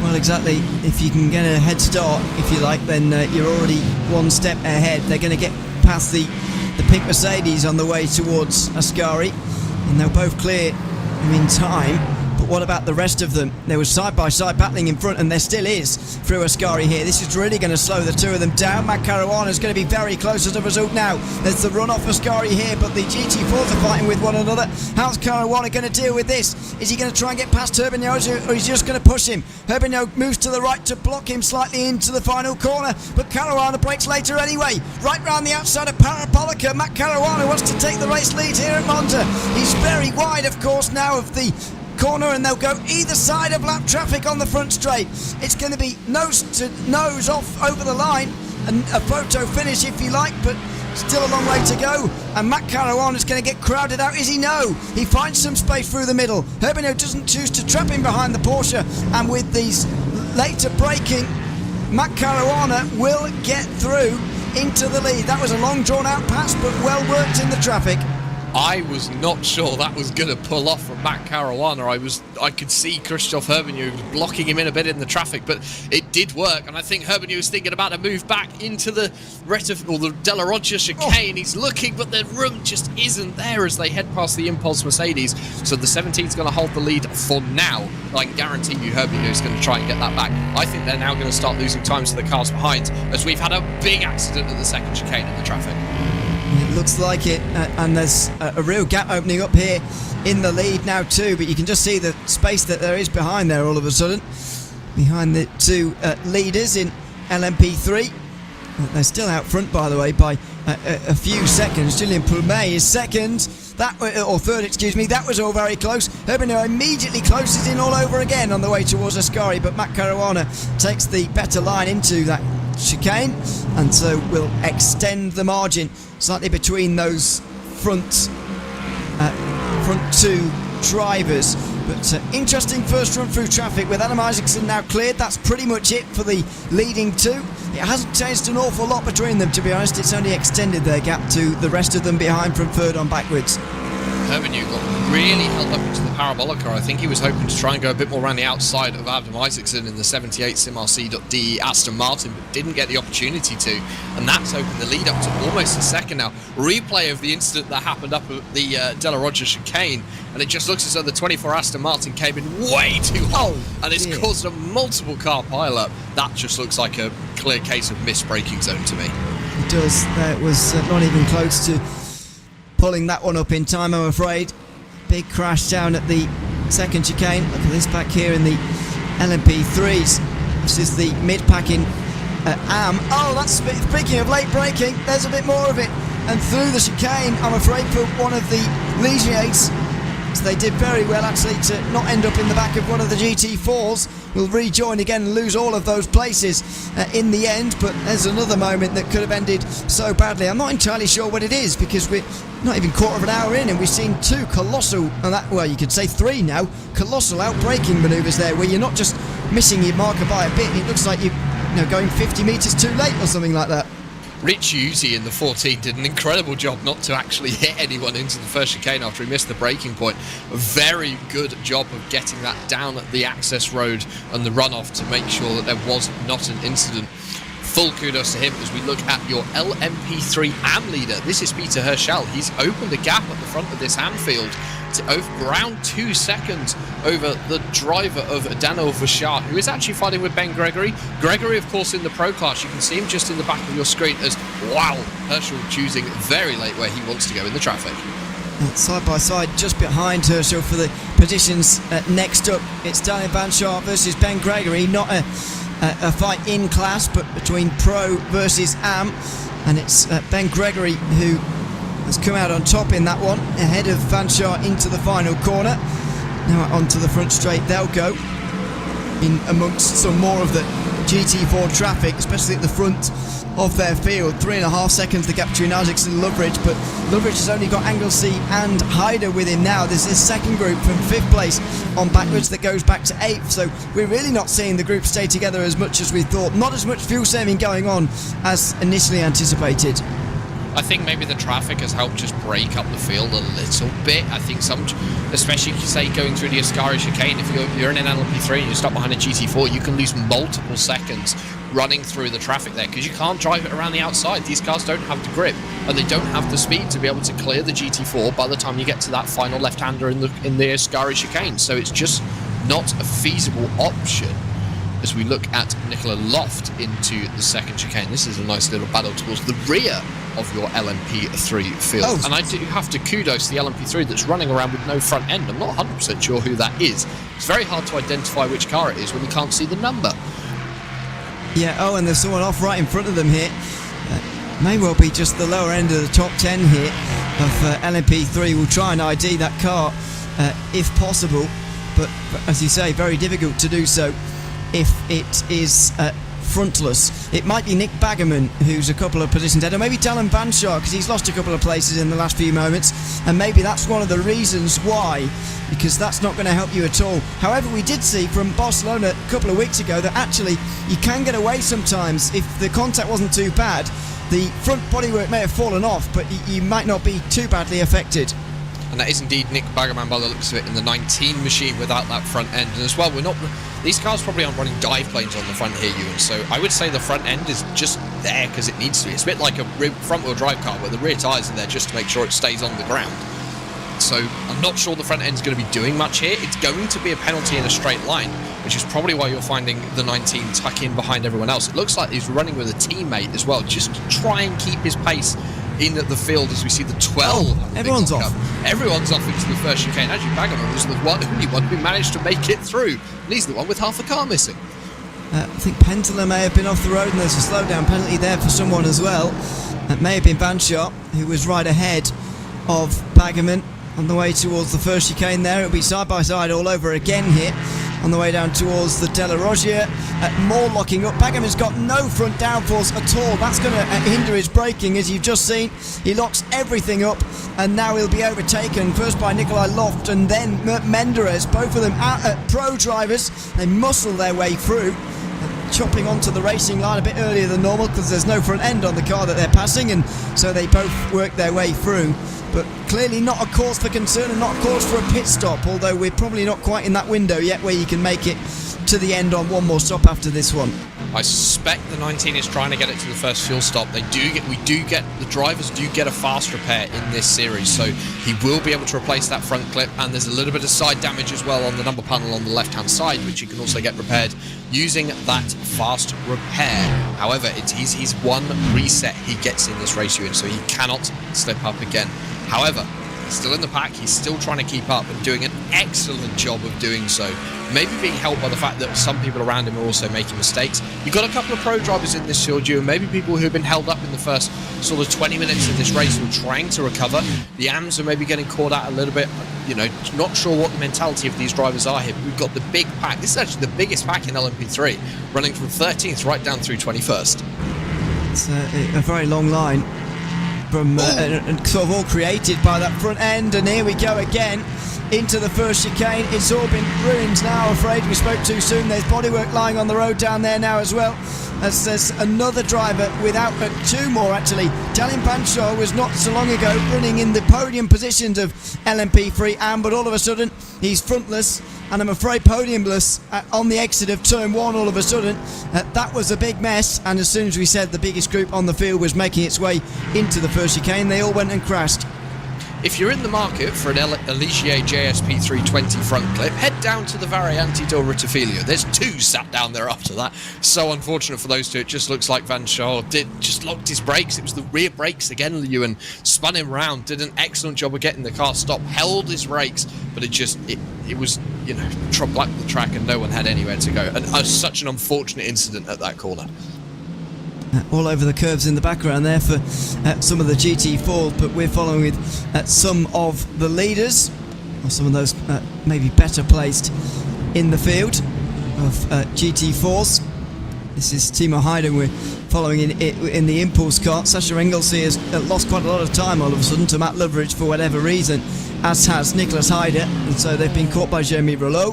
Well, exactly. If you can get a head start, if you like, then you're already one step ahead. They're going to get past the pink Mercedes on the way towards Ascari, and they'll both clear in time. But what about the rest of them? There was side-by-side battling in front, and there still is through Ascari here. This is really going to slow the two of them down. Matt Caruana is going to be very close as a result now. There's the run off Ascari here, but the GT4s are fighting with one another. How's Caruana going to deal with this? Is he going to try and get past Herbignoz, or is he just going to push him? Herbignoz moves to the right to block him slightly into the final corner, but Caruana breaks later anyway. Right round the outside of Parapolica, Matt Caruana wants to take the race lead here at Monza. He's very wide, of course, now of the corner, and they'll go either side of lap traffic on the front straight. It's going to be nose to nose off over the line, and a photo finish if you like, but still a long way to go. And Matt Caruana is going to get crowded out. Is he? No. He finds some space through the middle. Herbignoz doesn't choose to trap him behind the Porsche, and with these later braking, Matt Caruana will get through into the lead. That was a long drawn out pass, but well worked in the traffic. I was not sure that was going to pull off from Matt Caruana. I could see Christophe Herbignoz blocking him in a bit in the traffic, but it did work. And I think Herbignoz was thinking about a move back into the De La Rocha chicane. He's looking, but the room just isn't there as they head past the Impulse Mercedes. So the 17's going to hold the lead for now. I can guarantee you Herbignoz is going to try and get that back. I think they're now going to start losing time to the cars behind, as we've had a big accident at the second chicane in the traffic. It looks like it, and there's a real gap opening up here in the lead now too, but you can just see the space that there is behind there all of a sudden, behind the two leaders in LMP3. They're still out front, by the way, by a few seconds. Julien Plumet is second, or third, excuse me. That was all very close. Herbignoz immediately closes in all over again on the way towards Ascari, but Matt Caruana takes the better line into that chicane, and so will extend the margin slightly between those front two drivers. But interesting first run through traffic with Adam Isaacson now cleared. That's pretty much it for the leading two. It hasn't changed an awful lot between them, to be honest. It's only extended their gap to the rest of them behind from third on backwards. Herbignoz got really held up into the Parabolica. I think he was hoping to try and go a bit more around the outside of Adam Isaacson in the 78 SimRC.de Aston Martin, but didn't get the opportunity to, and that's opened the lead up to almost a second now. Replay of the incident that happened up at the De La Rocha chicane, and it just looks as though the 24 Aston Martin came in way too hot, and it's caused a multiple car pile-up. That just looks like a clear case of missed braking zone to me. It does. It was not even close to pulling that one up in time, I'm afraid. Big crash down at the second chicane. Look at this back here in the LMP3s. This is the mid-pack in AM. Oh, that's speaking of late braking, there's a bit more of it. And through the chicane, I'm afraid, for one of the Ligiers. So they did very well, actually, to not end up in the back of one of the GT4s. We'll rejoin again and lose all of those places in the end, but there's another moment that could have ended so badly. I'm not entirely sure what it is, because we're not even quarter of an hour in and we've seen two colossal, well, you could say three now, colossal out-braking manoeuvres there, where you're not just missing your marker by a bit, it looks like you're going 50 metres too late or something like that. Rich Uzi in the 14 did an incredible job not to actually hit anyone into the first chicane after he missed the braking point. A very good job of getting that down at the access road and the runoff to make sure that there was not an incident. Full kudos to him as we look at your LMP3 AM leader. This is Peter Herschel. He's opened a gap at the front of this AM field to around 2 seconds over the driver of Daniel Vachard, who is actually fighting with Ben Gregory. Gregory, of course, in the pro class. You can see him just in the back of your screen as, wow, Herschel choosing very late where he wants to go in the traffic. Side by side, just behind Herschel for the positions next up. It's Daniel Vachard versus Ben Gregory. Not a fight in class, but between pro versus AM. And it's Ben Gregory who has come out on top in that one, ahead of Vachard into the final corner. Now onto the front straight they'll go, in amongst some more of the GT4 traffic, especially at the front of their field. 3.5 seconds the gap between Isaacs and Loveridge, but Loveridge has only got Anglesey and Hyder with him now. There's this second group from 5th place on backwards that goes back to 8th, so we're really not seeing the group stay together as much as we thought. Not as much fuel saving going on as initially anticipated. I think maybe the traffic has helped just break up the field a little bit. I think some, especially if you say going through the Ascari chicane, if you're in an LMP3 and you stop behind a GT4, you can lose multiple seconds running through the traffic there because you can't drive it around the outside. These cars don't have the grip and they don't have the speed to be able to clear the GT4 by the time you get to that final left-hander in the Ascari chicane. So it's just not a feasible option. As we look at Nicola Loft into the second chicane, this is a nice little battle towards the rear of your LMP3 field. Oh. And I do have to kudos the LMP3 that's running around with no front end. I'm not 100% sure who that is. It's very hard to identify which car it is when you can't see the number. Yeah, oh, and there's someone off right in front of them here. May well be just the lower end of the top 10 here of LMP3. We'll try and ID that car if possible, but as you say, very difficult to do so if it is frontless. It might be Nick Baggerman who's a couple of positions ahead, or maybe Daniel Vachard, because he's lost a couple of places in the last few moments, and maybe that's one of the reasons why, because that's not going to help you at all. However, we did see from Barcelona a couple of weeks ago that actually you can get away sometimes if the contact wasn't too bad. The front bodywork may have fallen off, but you might not be too badly affected. And that is indeed Nick Baggerman by the looks of it in the 19 machine without that front end. And as well, these cars probably aren't running dive planes on the front here, Ewan. So I would say the front end is just there because it needs to be. It's a bit like a front wheel drive car where the rear tyres are there just to make sure it stays on the ground. So I'm not sure the front end is going to be doing much here. It's going to be a penalty in a straight line, which is probably why you're finding the 19 tuck in behind everyone else. It looks like he's running with a teammate as well, just to try and keep his pace in the field as we see the 12. Oh, everyone's off. Everyone's off into the first chicane. Actually, Baggerman was the only one who managed to make it through. And he's the one with half a car missing. I think Pentela may have been off the road, and there's a slowdown penalty there for someone as well. It may have been Vachard, who was right ahead of Baggerman on the way towards the first chicane there. It'll be side by side all over again here on the way down towards the De La Rogier. More locking up. Baggerman's got no front downforce at all. That's going to hinder his braking, as you've just seen. He locks everything up, and now he'll be overtaken first by Nikolai Loft and then Menderes. Both of them pro drivers. They muscle their way through, chopping onto the racing line a bit earlier than normal because there's no front end on the car that they're passing, and so they both work their way through. But clearly not a cause for concern and not a cause for a pit stop, although we're probably not quite in that window yet where you can make it to the end on one more stop after this one. I suspect the 19 is trying to get it to the first fuel stop. The drivers do get a fast repair in this series, so he will be able to replace that front clip, and there's a little bit of side damage as well on the number panel on the left-hand side, which you can also get repaired using that fast repair. However, it's his one reset he gets in this race, so he cannot slip up again. However, he's still in the pack, he's still trying to keep up and doing an excellent job of doing so. Maybe being helped by the fact that some people around him are also making mistakes. You've got a couple of pro drivers in this field, and maybe people who have been held up in the first sort of 20 minutes of this race who are trying to recover. The AMs are maybe getting caught out a little bit, not sure what the mentality of these drivers are here. But we've got the big pack. This is actually the biggest pack in LMP3, running from 13th right down through 21st. It's a very long line from and sort of all created by that front end, and here we go again. into the first chicane. It's all been ruined now, afraid. We spoke too soon. There's bodywork lying on the road down there now as well. As there's another driver without two more actually. Dalin Banshaw was not so long ago running in the podium positions of LMP3, but all of a sudden he's frontless, and I'm afraid podiumless on the exit of turn 1 all of a sudden. That was a big mess, and as soon as we said the biggest group on the field was making its way into the first chicane, they all went and crashed. If you're in the market for an Eligier JSP 320 front clip, head down to the Variante del Ritafiglio. There's 2 sat down there after that. So unfortunate for those two. It just looks like Van Shaw just locked his brakes. It was the rear brakes again, Ewan. Spun him round, did an excellent job of getting the car stopped, held his brakes, but it was, you know, black the track and no one had anywhere to go. And such an unfortunate incident at that corner. All over the curves in the background there for some of the GT4s, but we're following with some of the leaders, or some of those maybe better placed in the field of GT4s. This is Timo Heiden we're following in the Impulse car. Sasha Engelsey has lost quite a lot of time all of a sudden to Matt Loveridge for whatever reason, as has Nicholas Heider, and so they've been caught by Jeremy Rouleau,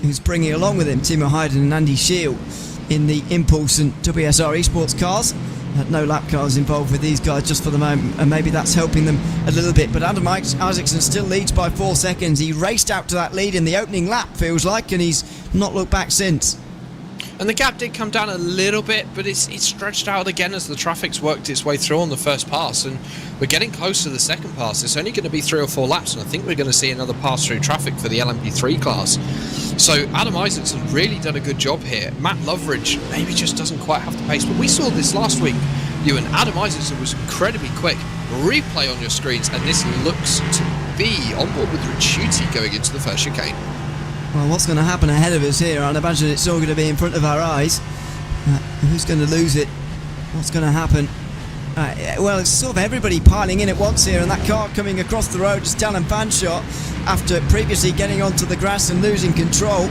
who's bringing along with him Timo Heiden and Andy Shield in the Impulse and WSR esports cars. No lap cars involved with these guys just for the moment, and maybe that's helping them a little bit. But Adam Isaacson still leads by 4 seconds. He raced out to that lead in the opening lap, feels like, and he's not looked back since. And the gap did come down a little bit, but it's stretched out again as the traffic's worked its way through on the first pass, and we're getting close to the second pass. It's only going to be 3 or 4 laps, and I think we're going to see another pass through traffic for the LMP3 class. So Adam Isaacson really done a good job here. Matt Loveridge maybe just doesn't quite have the pace, but we saw this last week. Ewan, Adam Isaacson was incredibly quick. Replay on your screens, and this looks to be on board with Ricciuti going into the first chicane. Well, what's going to happen ahead of us here? I'd imagine it's all going to be in front of our eyes. Who's going to lose it? What's going to happen? Well, it's sort of everybody piling in at once here, and that car coming across the road is Dalin Banshaw after previously getting onto the grass and losing control.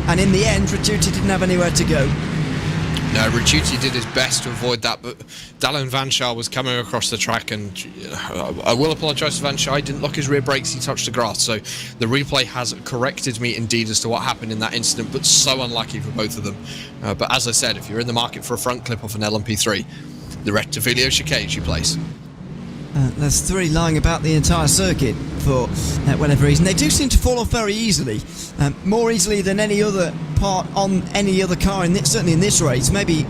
And in the end, Ricciuti didn't have anywhere to go. No, Ricciuti did his best to avoid that, but Dalin Van Shaw was coming across the track, and I will apologise to Van Shaw. He didn't lock his rear brakes, he touched the grass, so the replay has corrected me indeed as to what happened in that incident, but so unlucky for both of them. But as I said, if you're in the market for a front clip off an LMP3, the Ritafiglio chicane you place. There's 3 lying about the entire circuit for whatever reason. They do seem to fall off very easily, more easily than any other part on any other car, certainly in this race, maybe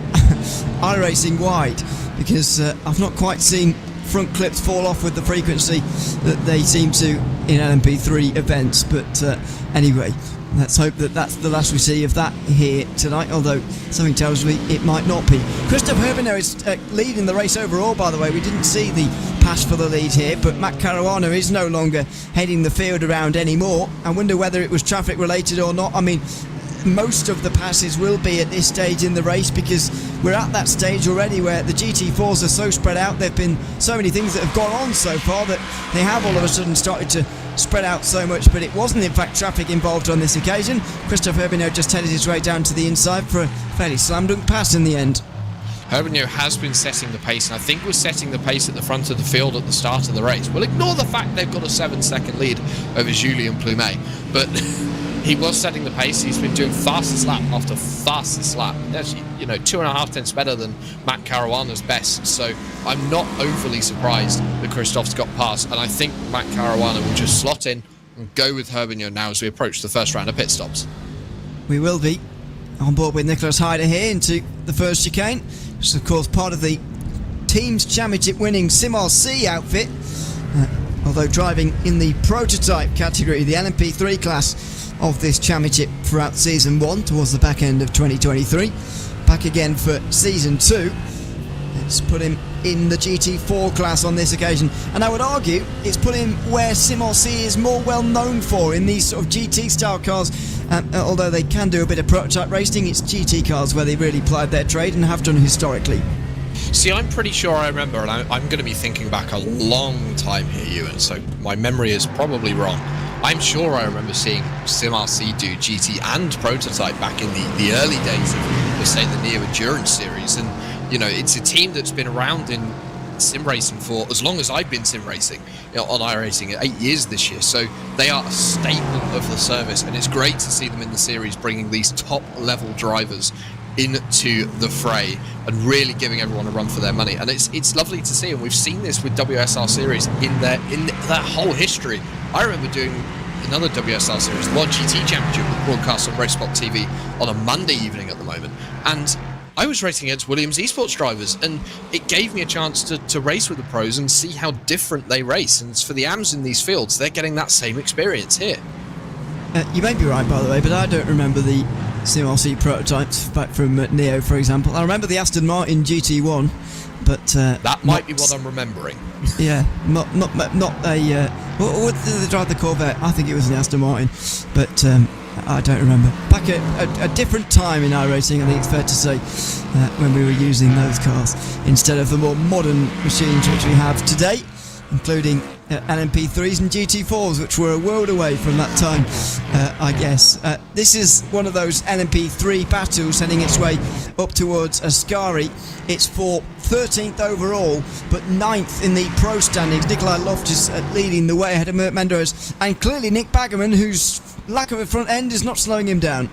iRacing wide, because I've not quite seen front clips fall off with the frequency that they seem to in LMP3 events. But anyway, let's hope that that's the last we see of that here tonight, although something tells me it might not be. Christophe Herbiner is leading the race overall, by the way. We didn't see the pass for the lead here, but Matt Caruana is no longer heading the field around anymore. I wonder whether it was traffic related or not. I mean, most of the passes will be at this stage in the race, because we're at that stage already where the GT4s are so spread out. There have been so many things that have gone on so far that they have all of a sudden started to spread out so much, but it wasn't in fact traffic involved on this occasion. Christophe Herbiner just headed his way down to the inside for a fairly slam dunk pass in the end. Herbiner has been setting the pace, and I think was setting the pace at the front of the field at the start of the race. Well, ignore the fact they've got a 7-second lead over Julien Plumet, but he was setting the pace. He's been doing fastest lap after fastest lap. Actually, 2.5 tenths better than Matt Caruana's best, so I'm not overly surprised that Christophe's got past, and I think Matt Caruana will just slot in and go with Herbiner now as we approach the first round of pit stops. We will be on board with Nicholas Heider here into the first chicane, which is of course part of the Teams Championship winning SimRC outfit, although driving in the prototype category, the LMP3 class of this championship throughout Season 1 towards the back end of 2023. Back again for Season 2. It's put him in the GT4 class on this occasion, and I would argue it's put him where SimRC is more well known for in these sort of GT style cars. Although they can do a bit of prototype racing, it's GT cars where they really plied their trade and have done historically. See, I'm pretty sure I remember, and I'm going to be thinking back a long time here, Ewan, so my memory is probably wrong. I'm sure I remember seeing SimRC do GT and prototype back in the early days of, let's say, the Neo Endurance series, and it's a team that's been around in sim racing for as long as I've been sim racing, on iRacing, 8 years this year. So they are a staple of the service, and it's great to see them in the series bringing these top level drivers into the fray and really giving everyone a run for their money. And it's lovely to see, and we've seen this with WSR series in their whole history. I remember doing another WSR series, the World GT Championship, broadcast on RaceSpotTV on a Monday evening at the moment, and I was racing against Williams esports drivers, and it gave me a chance to race with the pros and see how different they race. And for the AMs in these fields, they're getting that same experience here. You may be right, by the way, but I don't remember the SimRC prototypes back from Neo, for example. I remember the Aston Martin GT1, but that might be what I'm remembering. Yeah, not a. What did they drive the Corvette? I think it was the Aston Martin, but I don't remember. Back at a different time in iRacing, I think it's fair to say, when we were using those cars instead of the more modern machines which we have today, including LMP3s and GT4s, which were a world away from that time, I guess. This is one of those LMP3 battles heading its way up towards Ascari. It's for 13th overall, but 9th in the pro standings. Nikolai Loftus leading the way ahead of Mert Menderes, and clearly Nick Baggerman, whose lack of a front end is not slowing him down.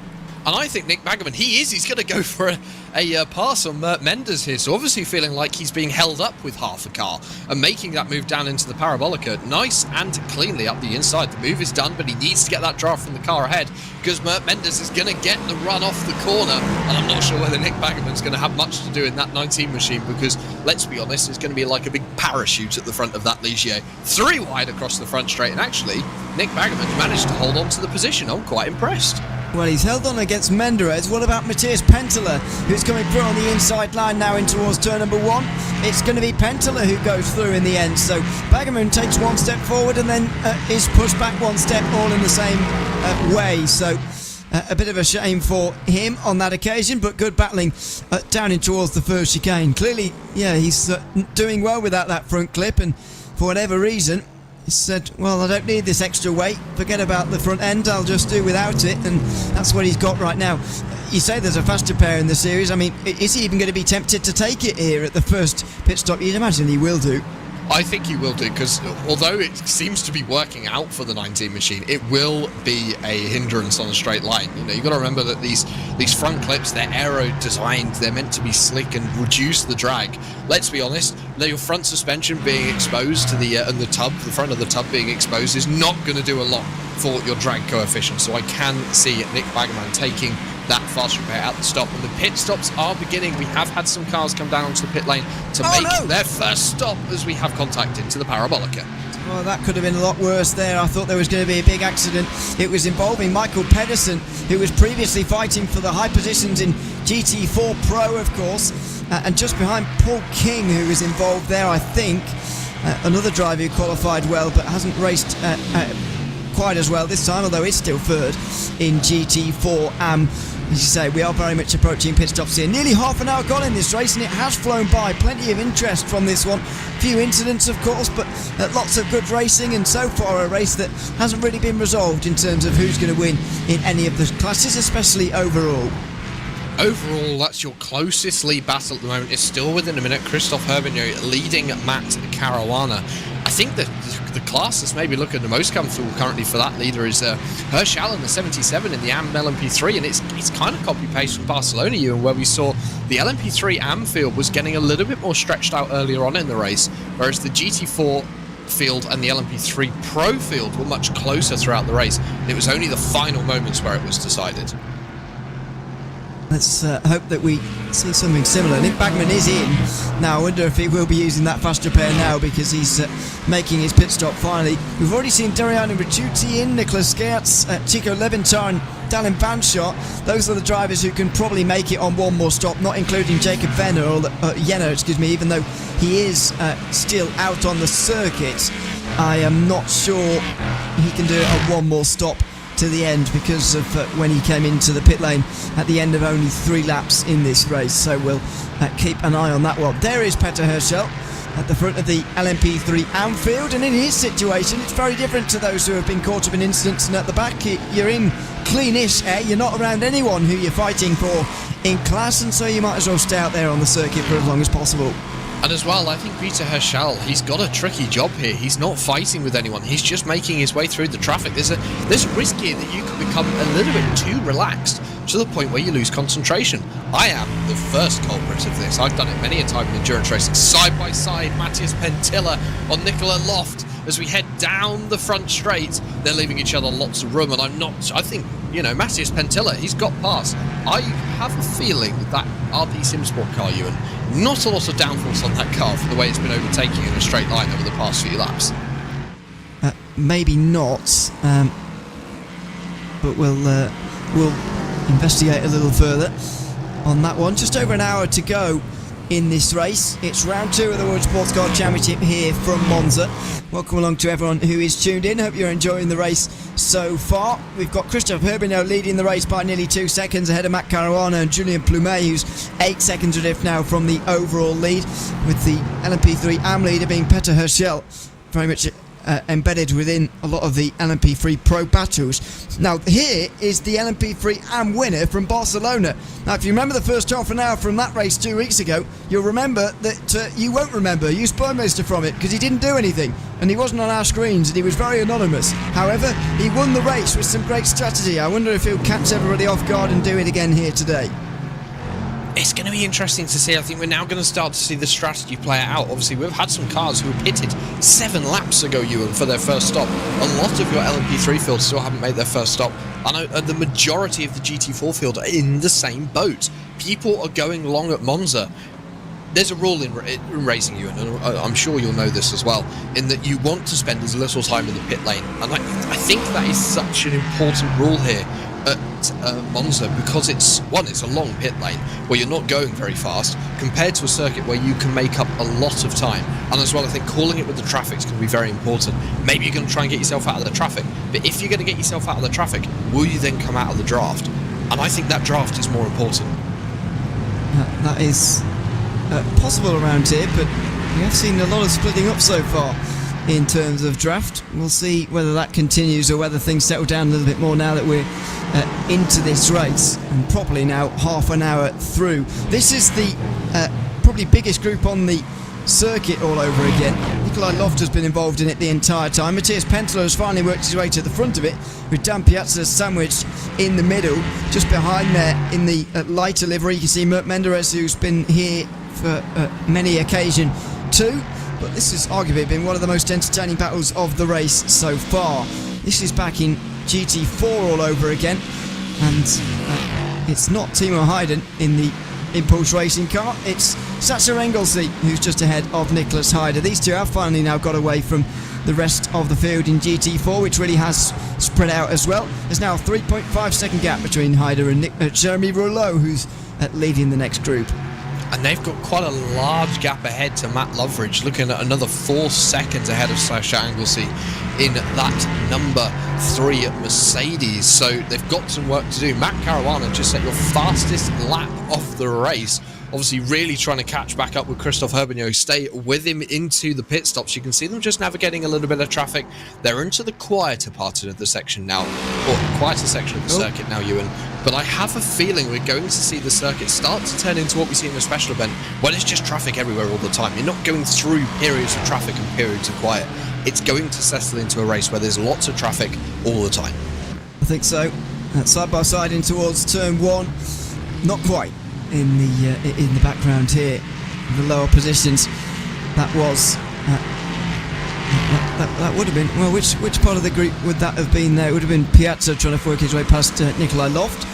And I think Nick Baggerman, he's going to go for a pass on Mert Mendes here. So obviously feeling like he's being held up with half a car and making that move down into the Parabolica nice and cleanly up the inside. The move is done, but he needs to get that draft from the car ahead, because Mert Mendes is going to get the run off the corner. And I'm not sure whether Nick Baggerman's going to have much to do in that 19 machine, because let's be honest, it's going to be like a big parachute at the front of that Ligier. 3 wide across the front straight, and actually Nick Baggerman's managed to hold on to the position. I'm quite impressed. Well, he's held on against Menderes. What about Matthias Penteler, who's coming through on the inside line now in towards turn number 1? It's going to be Penteler who goes through in the end. So Baggerman takes 1 step forward and then is pushed back 1 step, all in the same way. So a bit of a shame for him on that occasion, but good battling down in towards the first chicane. Clearly, yeah, he's doing well without that front clip, and for whatever reason, he said, well, I don't need this extra weight, forget about the front end, I'll just do without it, and that's what he's got right now. You say there's a faster pair in the series. I mean, is he even going to be tempted to take it here at the first pit stop? You'd imagine he will do. I think he will do, because although it seems to be working out for the 19 machine, it will be a hindrance on a straight line. You've got to remember that these front clips, they're aero designed, they're meant to be slick and reduce the drag. Let's be honest, your front suspension being exposed to the and the tub, the front of the tub being exposed, is not going to do a lot for your drag coefficient. So I can see Nick Baggerman taking that fast repair at the stop, and the pit stops are beginning. We have had some cars come down onto the pit lane to make their first stop as we have contact into the Parabolica. Well, that could have been a lot worse there. I thought there was going to be a big accident. It was involving Michael Pedersen, who was previously fighting for the high positions in GT4 Pro, of course, and just behind Paul King, who was involved there, I think. Another driver who qualified well but hasn't raced quite as well this time, although it's still third in GT4 As you say, we are very much approaching pit stops here. Nearly half an hour gone in this race, and it has flown by. Plenty of interest from this one. Few incidents, of course, but lots of good racing, and so far a race that hasn't really been resolved in terms of who's going to win in any of the classes, especially overall. Overall, that's your closest lead battle at the moment. It's still within a minute. Christophe Herbigno leading Matt Caruana. I think that the class that's maybe looking the most comfortable currently for that leader is Herschel in the 77 in the AM LMP3, and it's kind of copy-paste from Barcelona, Ewan, where we saw the LMP3 AM field was getting a little bit more stretched out earlier on in the race, whereas the GT4 field and the LMP3 Pro field were much closer throughout the race, and it was only the final moments where it was decided. Let's hope that we see something similar. Nick Baggerman is in. Now, I wonder if he will be using that fast repair now, because he's making his pit stop finally. We've already seen Doriano Ricciuti in, Nicholas Geertz, Chico Leventhal and Dallin Vanshot. Those are the drivers who can probably make it on one more stop, not including Jacob Venner, or Jenner, excuse me, even though he is still out on the circuit. I am not sure he can do it on one more stop to the end, because of when he came into the pit lane at the end of only 3 laps in this race. So we'll keep an eye on that one. There is Petter Herschel at the front of the LMP3 Anfield, and in his situation it's very different to those who have been caught up in incidents, and at the back you're in cleanish air, you're not around anyone who you're fighting for in class, and so you might as well stay out there on the circuit for as long as possible. And as well, I think Peter Herschel, he's got a tricky job here. He's not fighting with anyone. He's just making his way through the traffic. There's a risk here that you could become a little bit too relaxed to the point where you lose concentration. I am the first culprit of this. I've done it many a time in endurance racing. Side by side, Matthias Pentilla on Nicola Loft. As we head down the front straight, they're leaving each other lots of room, and I think, Matthias Pentilla, he's got past. I have a feeling that RD Sim Sport car, Ewan, not a lot of downforce on that car for the way it's been overtaking in a straight line over the past few laps. Maybe not, but we'll investigate a little further on that one. Just over an hour to go in this race. It's round 2 of the World Sports Car Championship here from Monza. Welcome along to everyone who is tuned in. Hope you're enjoying the race so far. We've got Christophe Herbinot leading the race by nearly 2 seconds ahead of Matt Caruana and Julien Plumet, who's 8 seconds adrift now from the overall lead, with the LMP3 AM leader being Peter Herschel, very much embedded within a lot of the LMP3 Pro battles. Now here is the LMP3 AM winner from Barcelona. Now if you remember the first half an hour from that race 2 weeks ago, you'll remember that you won't remember Hugh Spurmeister from it, because he didn't do anything and he wasn't on our screens and he was very anonymous. However, he won the race with some great strategy. I wonder if he'll catch everybody off guard and do it again here today. It's going to be interesting to see. I think we're now going to start to see the strategy play out. Obviously, we've had some cars who were pitted 7 laps ago, Ewan, for their first stop. A lot of your LMP3 field still haven't made their first stop. I know the majority of the GT4 field are in the same boat. People are going long at Monza. There's a rule in racing, Ewan, and I'm sure you'll know this as well, in that you want to spend as little time in the pit lane. And I think that is such an important rule here at Monza, because it's a long pit lane where you're not going very fast compared to a circuit where you can make up a lot of time. And as well, I think calling it with the traffic is going to be very important. Maybe you're going to try and get yourself out of the traffic, but if you're going to get yourself out of the traffic, will you then come out of the draft? And I think that draft is more important. That is possible around here, but we have seen a lot of splitting up so far in terms of draft. We'll see whether that continues or whether things settle down a little bit more now that we're into this race, and probably now half an hour through. This is the probably biggest group on the circuit all over again. Nikolai Loft has been involved in it the entire time. Matthias Pentler has finally worked his way to the front of it, with Dan Piazza sandwiched in the middle. Just behind there in the lighter livery, you can see Mert Menderes, who's been here for many occasion too. But this has arguably been one of the most entertaining battles of the race so far. This is back in GT4 all over again, and it's not Timo Hayden in the Impulse Racing car, it's Sasha Engelsey who's just ahead of Nicholas Hyder. These two have finally now got away from the rest of the field in GT4, which really has spread out as well. There's now a 3.5 second gap between Hyder and Jeremy Rouleau, who's leading the next group. And they've got quite a large gap ahead to Matt Loveridge, looking at another 4 seconds ahead of Sasha Anglesey in that number 3 Mercedes. So they've got some work to do. Matt Caruana just set your fastest lap of the race. Obviously really trying to catch back up with Christophe Herbinot, stay with him into the pit stops. You can see them just navigating a little bit of traffic. They're into the quieter part of the section now, or quieter section of the circuit now, Ewan. But I have a feeling we're going to see the circuit start to turn into what we see in a special event, when it's just traffic everywhere all the time. You're not going through periods of traffic and periods of quiet. It's going to settle into a race where there's lots of traffic all the time. I think so. Side by side in towards turn 1. Not quite in the background here, the lower positions. That was that would have been, well, which part of the group would that have been there? It would have been Piazza trying to work his way past Nikolai Loft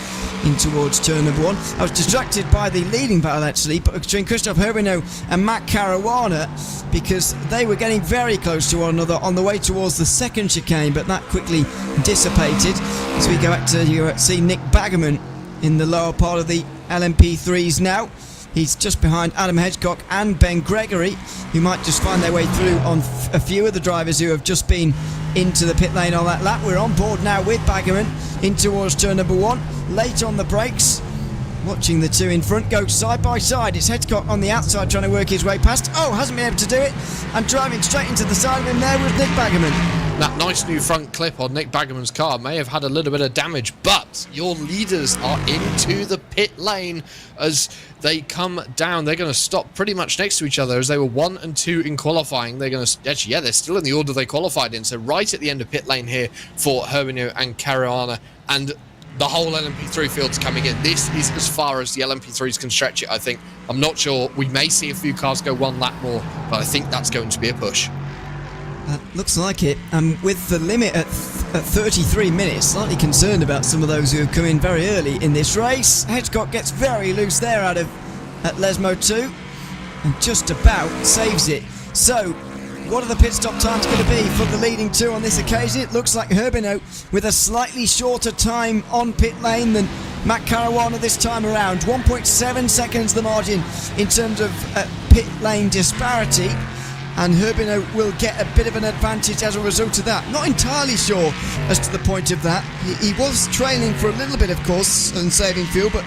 in towards turn of 1. I was distracted by the leading battle actually, but between Christophe Herbinot and Matt Caruana, because they were getting very close to one another on the way towards the second chicane, but that quickly dissipated as we go back to see Nick Baggerman in the lower part of the LMP3s now. He's just behind Adam Hedgecock and Ben Gregory, who might just find their way through on a few of the drivers who have just been into the pit lane on that lap. We're on board now with Baggerman in towards turn number 1, late on the brakes, watching the two in front go side by side. It's Hedgecock on the outside trying to work his way past. Oh, hasn't been able to do it, and driving straight into the side of him there was Nick Baggerman. That nice new front clip on Nick Baggerman's car may have had a little bit of damage, but your leaders are into the pit lane as they come down. They're going to stop pretty much next to each other as they were 1 and 2 in qualifying. They're going to, actually, yeah, they're still in the order they qualified in. So right at the end of pit lane here for Herbino and Caruana, and the whole LMP3 field's coming in. This is as far as the LMP3s can stretch it, I think. I'm not sure. We may see a few cars go one lap more, but I think that's going to be a push. Looks like it. With the limit at 33 minutes, slightly concerned about some of those who have come in very early in this race. Hedgecock gets very loose there out of Lesmo 2 and just about saves it. So, what are the pit stop times going to be for the leading two on this occasion? It looks like Herbino with a slightly shorter time on pit lane than Matt Caruana this time around. 1.7 seconds the margin in terms of pit lane disparity. And Herbino will get a bit of an advantage as a result of that. Not entirely sure as to the point of that. He was trailing for a little bit, of course, and saving fuel, but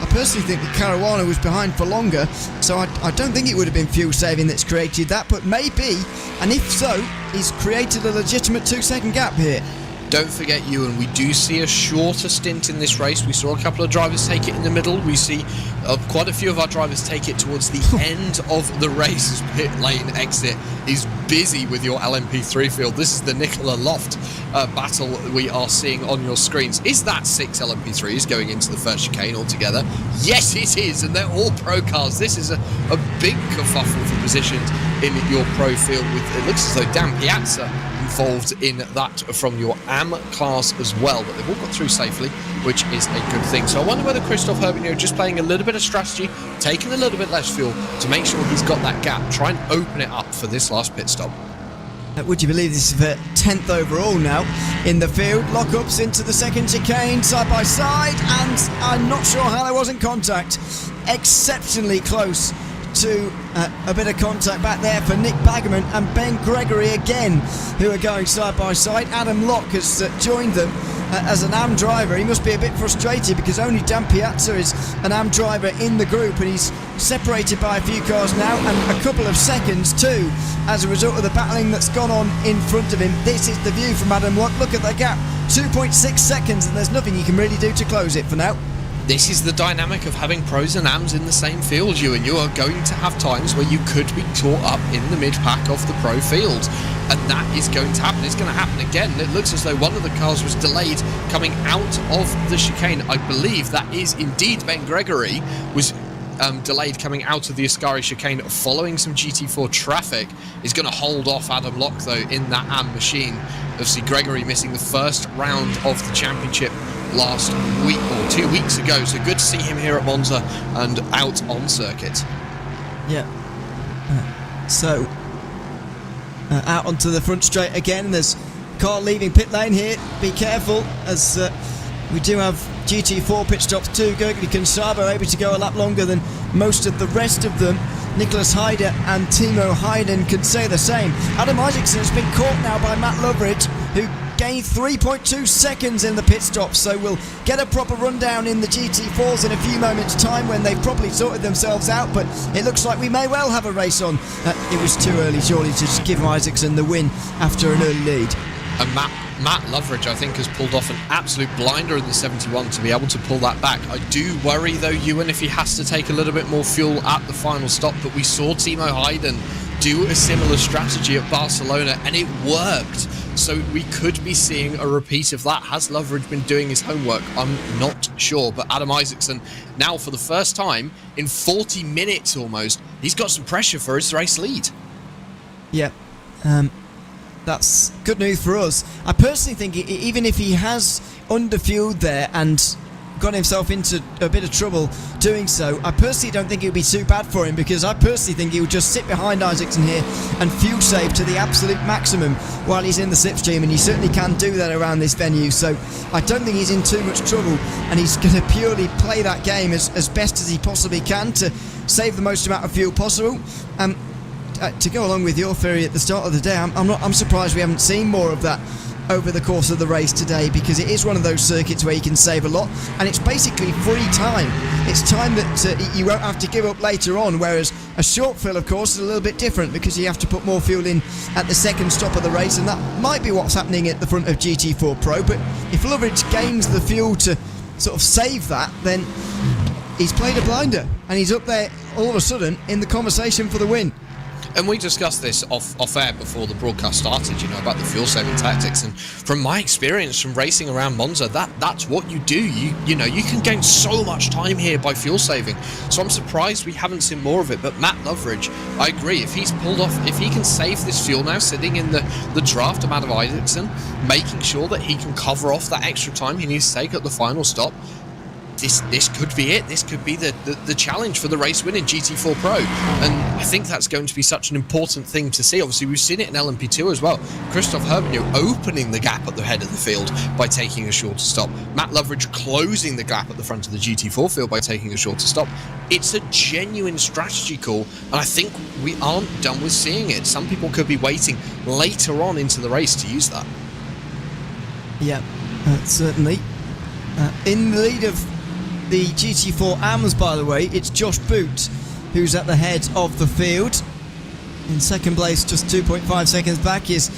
I personally think that Caruana was behind for longer, so I don't think it would have been fuel saving that's created that, but maybe, and if so, he's created a legitimate 2-second gap here. Don't forget, Ewan, we do see a shorter stint in this race. We saw a couple of drivers take it in the middle. We see quite a few of our drivers take it towards the end of the race as pit lane exit is busy with your LMP3 field. This is the Nicola Loft battle we are seeing on your screens. Is that 6 LMP3s going into the first chicane altogether? Yes, it is, and they're all pro cars. This is a big kerfuffle for positions in your pro field. With it looks as though Dan Piazza involved in that from your AM class as well, but they've all got through safely, which is a good thing. So I wonder whether Christoph Herbino just playing a little bit of strategy, taking a little bit less fuel to make sure he's got that gap, try and open it up for this last pit stop. Would you believe this is the 10th overall now in the field? Lockups into the second chicane, side by side, and I'm not sure how there wasn't contact. Exceptionally close to a bit of contact back there for Nick Baggerman and Ben Gregory again, who are going side by side. Adam Locke has joined them as an AM driver. He must be a bit frustrated because only Dan Piazza is an AM driver in the group, and he's separated by a few cars now and a couple of seconds too as a result of the battling that's gone on in front of him. This is the view from Adam Locke. Look at the gap, 2.6 seconds, and there's nothing he can really do to close it for now. This is the dynamic of having pros and AMs in the same field, and you are going to have times where you could be caught up in the mid-pack of the pro field, and that is going to happen. It's going to happen again. It looks as though one of the cars was delayed coming out of the chicane. I believe that is indeed Ben Gregory was delayed coming out of the Ascari chicane following some GT4 traffic. Is going to hold off Adam Locke though in that AM machine. Obviously Gregory missing the first round of the championship last week or 2 weeks ago, so good to see him here at Monza and out on circuit. Yeah. Out onto the front straight again. There's a car leaving pit lane here. Be careful, as we do have GT4 pit stops too. Gergely Kinsaba able to go a lap longer than most of the rest of them. Nicholas Hyder and Timo Hayden can say the same. Adam Isaacson has been caught now by Matt Loveridge, who gained 3.2 seconds in the pit stop, so we'll get a proper rundown in the GT4s in a few moments time when they've probably sorted themselves out, but it looks like we may well have a race on. It was too early surely to just give Isaacson the win after an early lead. And Matt Loveridge, I think, has pulled off an absolute blinder in the 71 to be able to pull that back. I do worry, though, Ewan, if he has to take a little bit more fuel at the final stop, but we saw Timo Hayden do a similar strategy at Barcelona, and it worked. So we could be seeing a repeat of that. Has Loveridge been doing his homework? I'm not sure, but Adam Isaacson, now for the first time in 40 minutes almost, he's got some pressure for his race lead. Yeah. That's good news for us. I personally think even if he has underfueled there and got himself into a bit of trouble doing so, I personally don't think it would be too bad for him, because I personally think he would just sit behind Isaacson here and fuel save to the absolute maximum while he's in the slipstream, and he certainly can do that around this venue, so I don't think he's in too much trouble, and he's going to purely play that game as best as he possibly can to save the most amount of fuel possible. To go along with your theory at the start of the day, I'm surprised we haven't seen more of that over the course of the race today, because it is one of those circuits where you can save a lot, and it's basically free time. It's time that you won't have to give up later on, whereas a short fill, of course, is a little bit different because you have to put more fuel in at the second stop of the race, and that might be what's happening at the front of GT4 Pro. But if Loveridge gains the fuel to sort of save that, then he's played a blinder, and he's up there all of a sudden in the conversation for the win. And we discussed this off air before the broadcast started, about the fuel saving tactics. And from my experience from racing around Monza, that's what you do. You can gain so much time here by fuel saving. So I'm surprised we haven't seen more of it. But Matt Loveridge, I agree. If he's pulled off, if he can save this fuel now, sitting in the draft of Adam Isaacson, making sure that he can cover off that extra time he needs to take at the final stop, this could be it. This could be the challenge for the race win in GT4 Pro, and I think that's going to be such an important thing to see. Obviously, we've seen it in LMP2 as well. Christoph Herbigno opening the gap at the head of the field by taking a shorter stop. Matt Loveridge closing the gap at the front of the GT4 field by taking a shorter stop. It's a genuine strategy call, and I think we aren't done with seeing it. Some people could be waiting later on into the race to use that. Yeah, certainly. In the lead of the GT4 AMS, by the way, it's Josh Boot who's at the head of the field. In second place, just 2.5 seconds back, is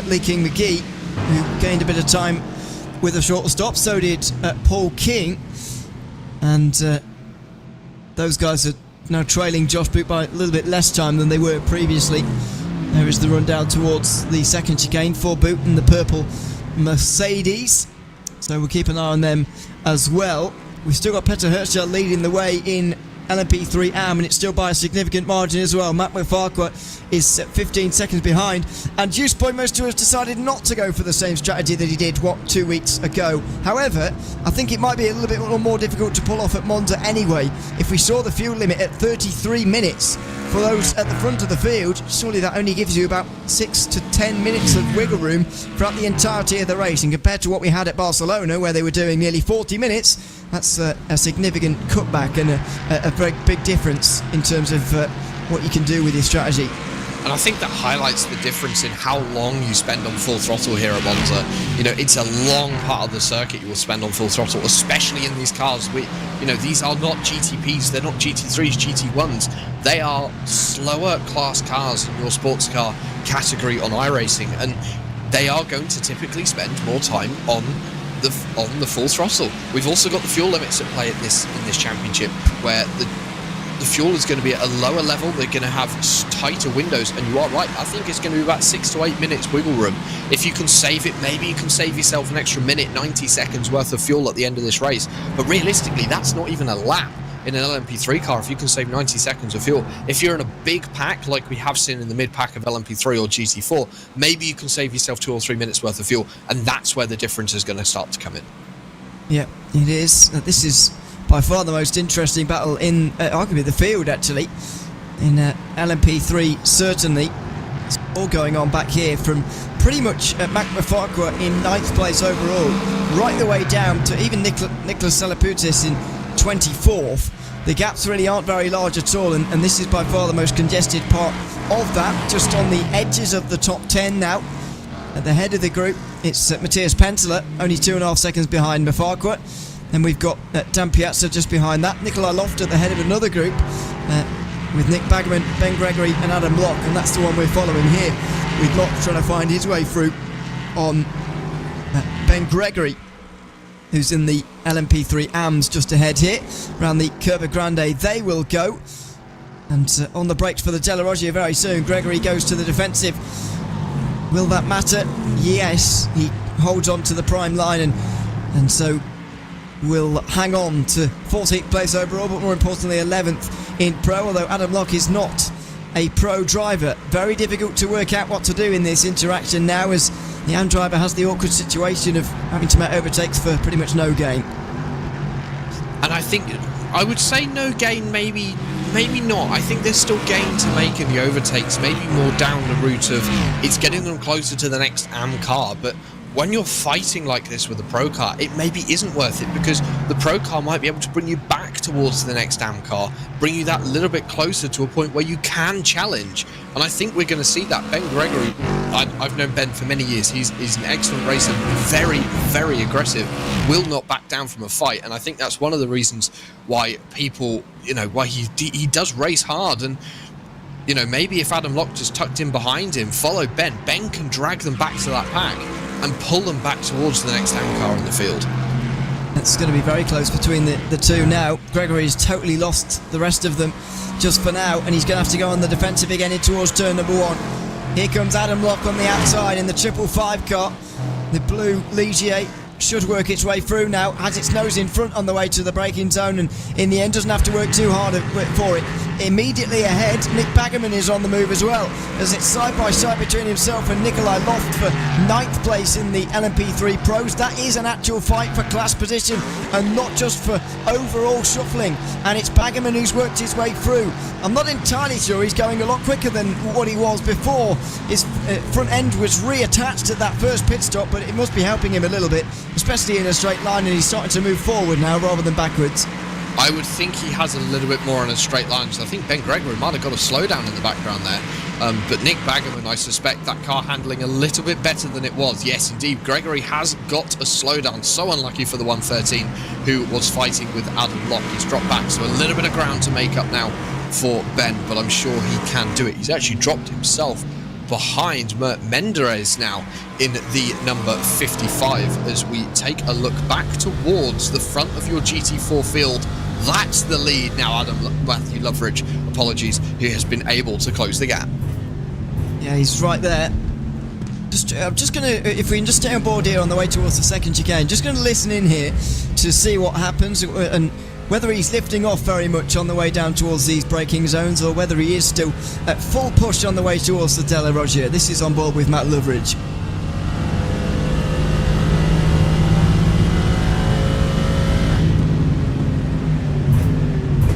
Lee King McGee, who gained a bit of time with a shorter stop. So did Paul King, and those guys are now trailing Josh Boot by a little bit less time than they were previously. There is the run down towards the second chicane for Boot in the purple Mercedes, so we'll keep an eye on them as well. We've still got Petter Herschel leading the way in LMP3 AM, and it's still by a significant margin as well. Matt McFarquhar is 15 seconds behind, and Juice Poinmoster has decided not to go for the same strategy that he did, 2 weeks ago. However, I think it might be a little bit more difficult to pull off at Monza anyway. If we saw the fuel limit at 33 minutes for those at the front of the field, surely that only gives you about 6 to 10 minutes of wiggle room throughout the entirety of the race, and compared to what we had at Barcelona, where they were doing nearly 40 minutes, that's a significant cutback and a very big difference in terms of what you can do with your strategy. And I think that highlights the difference in how long you spend on full throttle here at Monza. It's a long part of the circuit you will spend on full throttle, especially in these cars. These are not GTPs, they're not GT3s, GT1s. They are slower class cars in your sports car category on iRacing, and they are going to typically spend more time on the full throttle. We've also got the fuel limits at play in this championship, where the fuel is going to be at a lower level. They're going to have tighter windows, and you are right, I think it's going to be about 6 to 8 minutes wiggle room. If you can save it, maybe you can save yourself an extra minute, 90 seconds worth of fuel at the end of this race, but realistically that's not even a lap in an LMP3 car if you can save 90 seconds of fuel. If you're in a big pack like we have seen in the mid pack of LMP3 or GT4, maybe you can save yourself 2 or 3 minutes worth of fuel, and that's where the difference is going to start to come in. Yeah, it is. This is by far the most interesting battle in arguably the field, actually, in LMP3 certainly. It's all going on back here from pretty much Matt McFarquhar in 9th place overall, right the way down to even Nicholas Salaputis in 24th. The gaps really aren't very large at all, and this is by far the most congested part of that, just on the edges of the top 10 now. At the head of the group, it's Matthias Penteler, only 2.5 seconds behind Mafakwa. Then we've got Dan Piazza just behind that. Nikolai Loft at the head of another group, with Nick Bagman, Ben Gregory and Adam Locke, and that's the one we're following here, with Locke trying to find his way through on Ben Gregory, who's in the LMP3 AMS just ahead here. Around the Curva Grande they will go, and on the brakes for the Della Roggia very soon. Gregory goes to the defensive. Will that matter? Yes, he holds on to the prime line, and so will hang on to 14th place overall, but more importantly 11th in Pro, although Adam Locke is not a Pro driver. Very difficult to work out what to do in this interaction now, as the AM driver has the awkward situation of having to make overtakes for pretty much no gain. And I would say no gain, maybe not. I think there's still gain to make in the overtakes, maybe more down the route of it's getting them closer to the next AM car, but when you're fighting like this with a Pro car, it maybe isn't worth it, because the Pro car might be able to bring you back towards the next AM car, bring you that little bit closer to a point where you can challenge. And I think we're going to see that. Ben Gregory I've known Ben for many years. He's an excellent racer, very, very aggressive, will not back down from a fight, and I think that's one of the reasons why people, why he does race hard. And maybe if Adam Locke just tucked in behind him, followed Ben can drag them back to that pack and pull them back towards the next down car in the field. It's going to be very close between the two now. Gregory's totally lost the rest of them just for now, and he's going to have to go on the defensive again in towards turn number 1. Here comes Adam Locke on the outside in the 555 car. The blue Ligier should work its way through now, has its nose in front on the way to the braking zone, and in the end doesn't have to work too hard for it. Immediately ahead, Nick Baggerman is on the move as well, as it's side by side between himself and Nikolai Loft for 9th place in the LMP3 Pros. That is an actual fight for class position and not just for overall shuffling, and it's Baggerman who's worked his way through. I'm not entirely sure he's going a lot quicker than what he was before. His front end was reattached at that first pit stop, but it must be helping him a little bit, especially in a straight line, and he's starting to move forward now rather than backwards. I would think he has a little bit more on a straight line, so I think Ben Gregory might have got a slowdown in the background there. But Nick Baggerman, I suspect that car handling a little bit better than it was. Yes, indeed, Gregory has got a slowdown. So unlucky for the 113 who was fighting with Adam Locke. He's dropped back, so a little bit of ground to make up now for Ben, but I'm sure he can do it. He's actually dropped himself behind Mert Menderes now in the number 55 as we take a look back towards the front of your GT4 field. That's the lead now. Matthew Loveridge, apologies, who has been able to close the gap. Yeah, he's right there. I'm just going to, if we can just stay on board here on the way towards the second chicane, just going to listen in here to see what happens and whether he's lifting off very much on the way down towards these braking zones or whether he is still at full push on the way towards the Della Roger. This is on board with Matt Loveridge.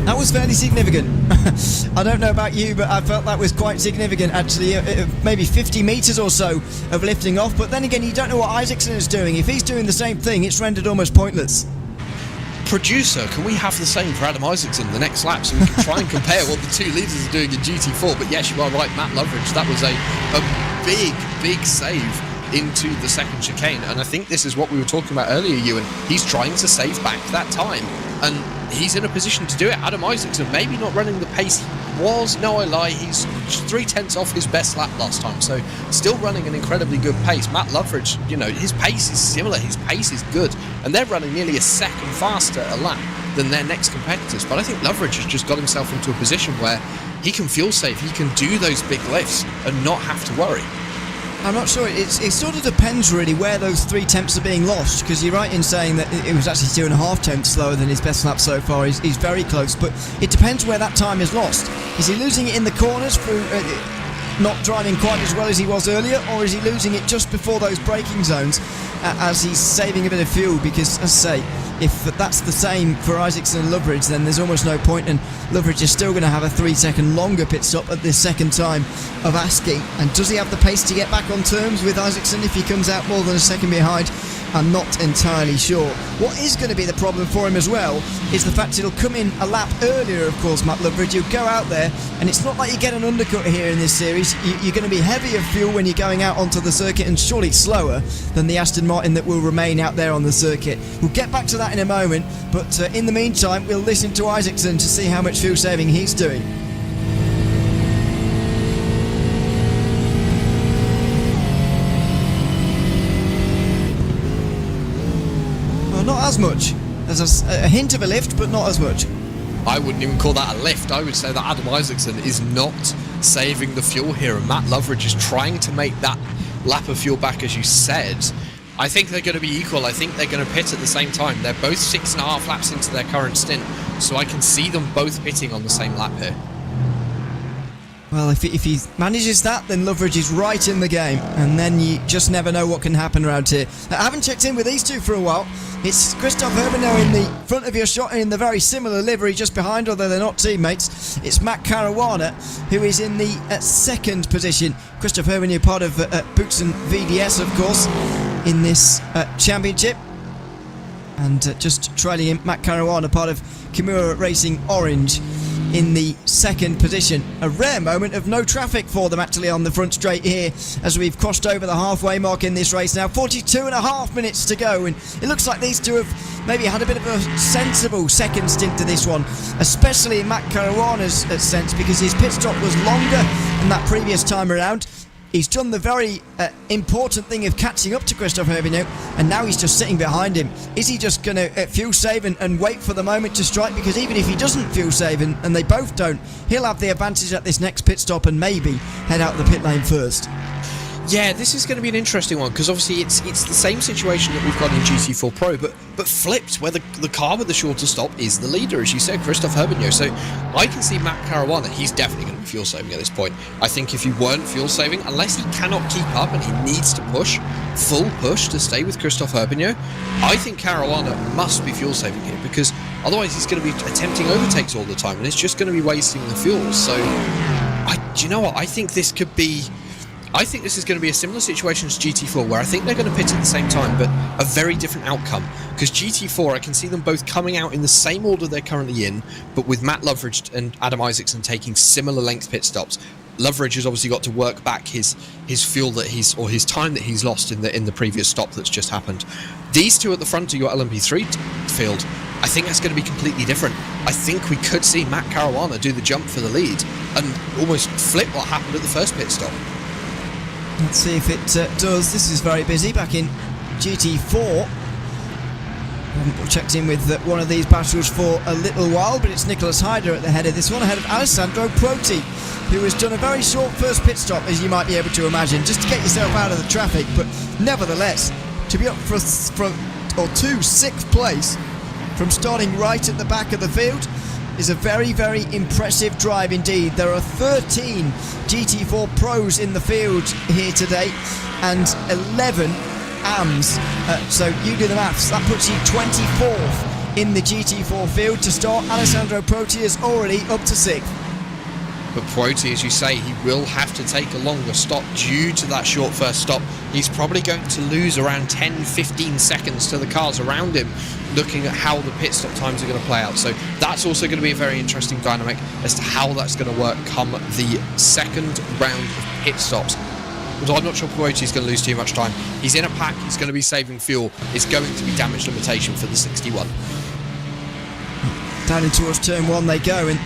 That was fairly significant. I don't know about you, but I felt that was quite significant actually. Maybe 50 metres or so of lifting off, but then again you don't know what Isaacson is doing. If he's doing the same thing, it's rendered almost pointless. Producer, can we have the same for Adam Isaacson the next lap so we can try and compare what the two leaders are doing in GT4? But yes, you are right, Matt Loveridge, that was a big save into the second chicane, and I think this is what we were talking about earlier, Ewan. He's trying to save back that time, and he's in a position to do it. Adam Isaacson maybe not running the pace he was, no I lie, he's 0.3 off his best lap last time, so still running an incredibly good pace. Matt Loveridge, his pace is similar, his pace is good, and they're running nearly a second faster a lap than their next competitors, but I think Loveridge has just got himself into a position where he can fuel save, he can do those big lifts and not have to worry. I'm not sure. It sort of depends really where those 3 tenths are being lost, because you're right in saying that it was actually 2.5 tenths slower than his best lap so far. He's very close, but it depends where that time is lost. Is he losing it in the corners through not driving quite as well as he was earlier, or is he losing it just before those braking zones as he's saving a bit of fuel? Because, as I say, if that's the same for Isaacson and Loveridge, then there's almost no point, and Loveridge is still going to have a 3-second longer pit stop at this second time of asking. And does he have the pace to get back on terms with Isaacson if he comes out more than a second behind? I'm not entirely sure. What is going to be the problem for him as well is the fact he'll come in a lap earlier, of course, Matt Loveridge. He'll go out there, and it's not like you get an undercut here in this series. You're going to be heavy of fuel when you're going out onto the circuit, and surely slower than the Aston Martin that will remain out there on the circuit. We'll get back to that in a moment, but in the meantime, we'll listen to Isaacson to see how much fuel saving he's doing. Not as much. There's a hint of a lift, but not as much. I wouldn't even call that a lift. I would say that Adam Isaacson is not saving the fuel here, and Matt Loveridge is trying to make that lap of fuel back, as you said. I think they're going to be equal. I think they're going to pit at the same time. They're both 6.5 laps into their current stint, so I can see them both pitting on the same lap here. Well, if he manages that, then Loveridge is right in the game, and then you just never know what can happen around here. I haven't checked in with these two for a while. It's Christoph Herbenau in the front of your shot in the very similar livery just behind, although they're not teammates. It's Matt Caruana who is in the second position. Christoph Herbenau, part of Boots and VDS, of course, in this championship. And just trailing him, Matt Caruana, part of Kimura Racing Orange. in the second position. A rare moment of no traffic for them actually on the front straight here as we've crossed over the halfway mark in this race now. 42.5 minutes to go, and it looks like these two have maybe had a bit of a sensible second stint to this one, especially in Matt Caruana's sense, because his pit stop was longer than that previous time around. He's done the very important thing of catching up to Christophe Herbigno, and now he's just sitting behind him. Is he just going to fuel save and wait for the moment to strike? Because even if he doesn't fuel save, and they both don't, he'll have the advantage at this next pit stop and maybe head out the pit lane first. Yeah, this is going to be an interesting one, because obviously it's the same situation that we've got in GT4 Pro, but flipped, where the car with the shorter stop is the leader, as you said, Christophe Herbigno. So I can see Matt Caruana, he's definitely going to be fuel saving at this point. I think if he weren't fuel saving, unless he cannot keep up and he needs to push, full push to stay with Christophe Herbigno, I think Caruana must be fuel saving here, because otherwise he's going to be attempting overtakes all the time, and it's just going to be wasting the fuel. So, do you know what? I think this is going to be a similar situation as GT4, where I think they're going to pit at the same time, but a very different outcome. Because GT4, I can see them both coming out in the same order they're currently in, but with Matt Loveridge and Adam Isaacson taking similar length pit stops. Loveridge has obviously got to work back his fuel that his time that he's lost in the previous stop that's just happened. These two at the front of your LMP3 field, I think that's going to be completely different. I think we could see Matt Caruana do the jump for the lead and almost flip what happened at the first pit stop. Let's see if it does. This is very busy back in GT4. Haven't checked in with one of these battles for a little while, but it's Nicholas Hyder at the head of this one, ahead of Alessandro Proti, who has done a very short first pit stop, as you might be able to imagine, just to get yourself out of the traffic. But nevertheless, to be up to sixth place from starting right at the back of the field is a very, very impressive drive indeed. There are 13 GT4 pros in the field here today and 11 AMs. So you do the maths. That puts you 24th in the GT4 field to start. Alessandro Proti is already up to 6th. But Proti, as you say, he will have to take a longer stop due to that short first stop. He's probably going to lose around 10-15 seconds to the cars around him, looking at how the pit stop times are going to play out. So that's also going to be a very interesting dynamic as to how that's going to work come the second round of pit stops. So I'm not sure Proti going to lose too much time. He's in a pack, he's going to be saving fuel. It's going to be damage limitation for the 61. Down in towards turn 1 they go, and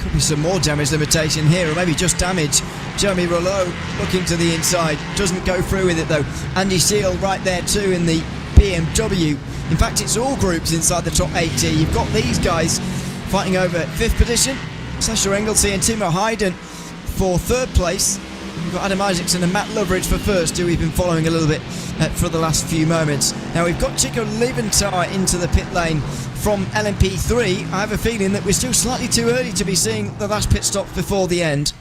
could be some more damage limitation here, or maybe just damage. Jeremy Rouleau looking to the inside, doesn't go through with it though. Andy Seal right there too in the BMW. In fact, it's all groups inside the top 8 here. You've got these guys fighting over 5th position, Sasha Engelsey and Timo Hayden for 3rd place. We've got Adam Isaacson and Matt Loveridge for first, who we've been following a little bit for the last few moments. Now we've got Chico Leventhal into the pit lane from LMP3. I have a feeling that we're still slightly too early to be seeing the last pit stop before the end.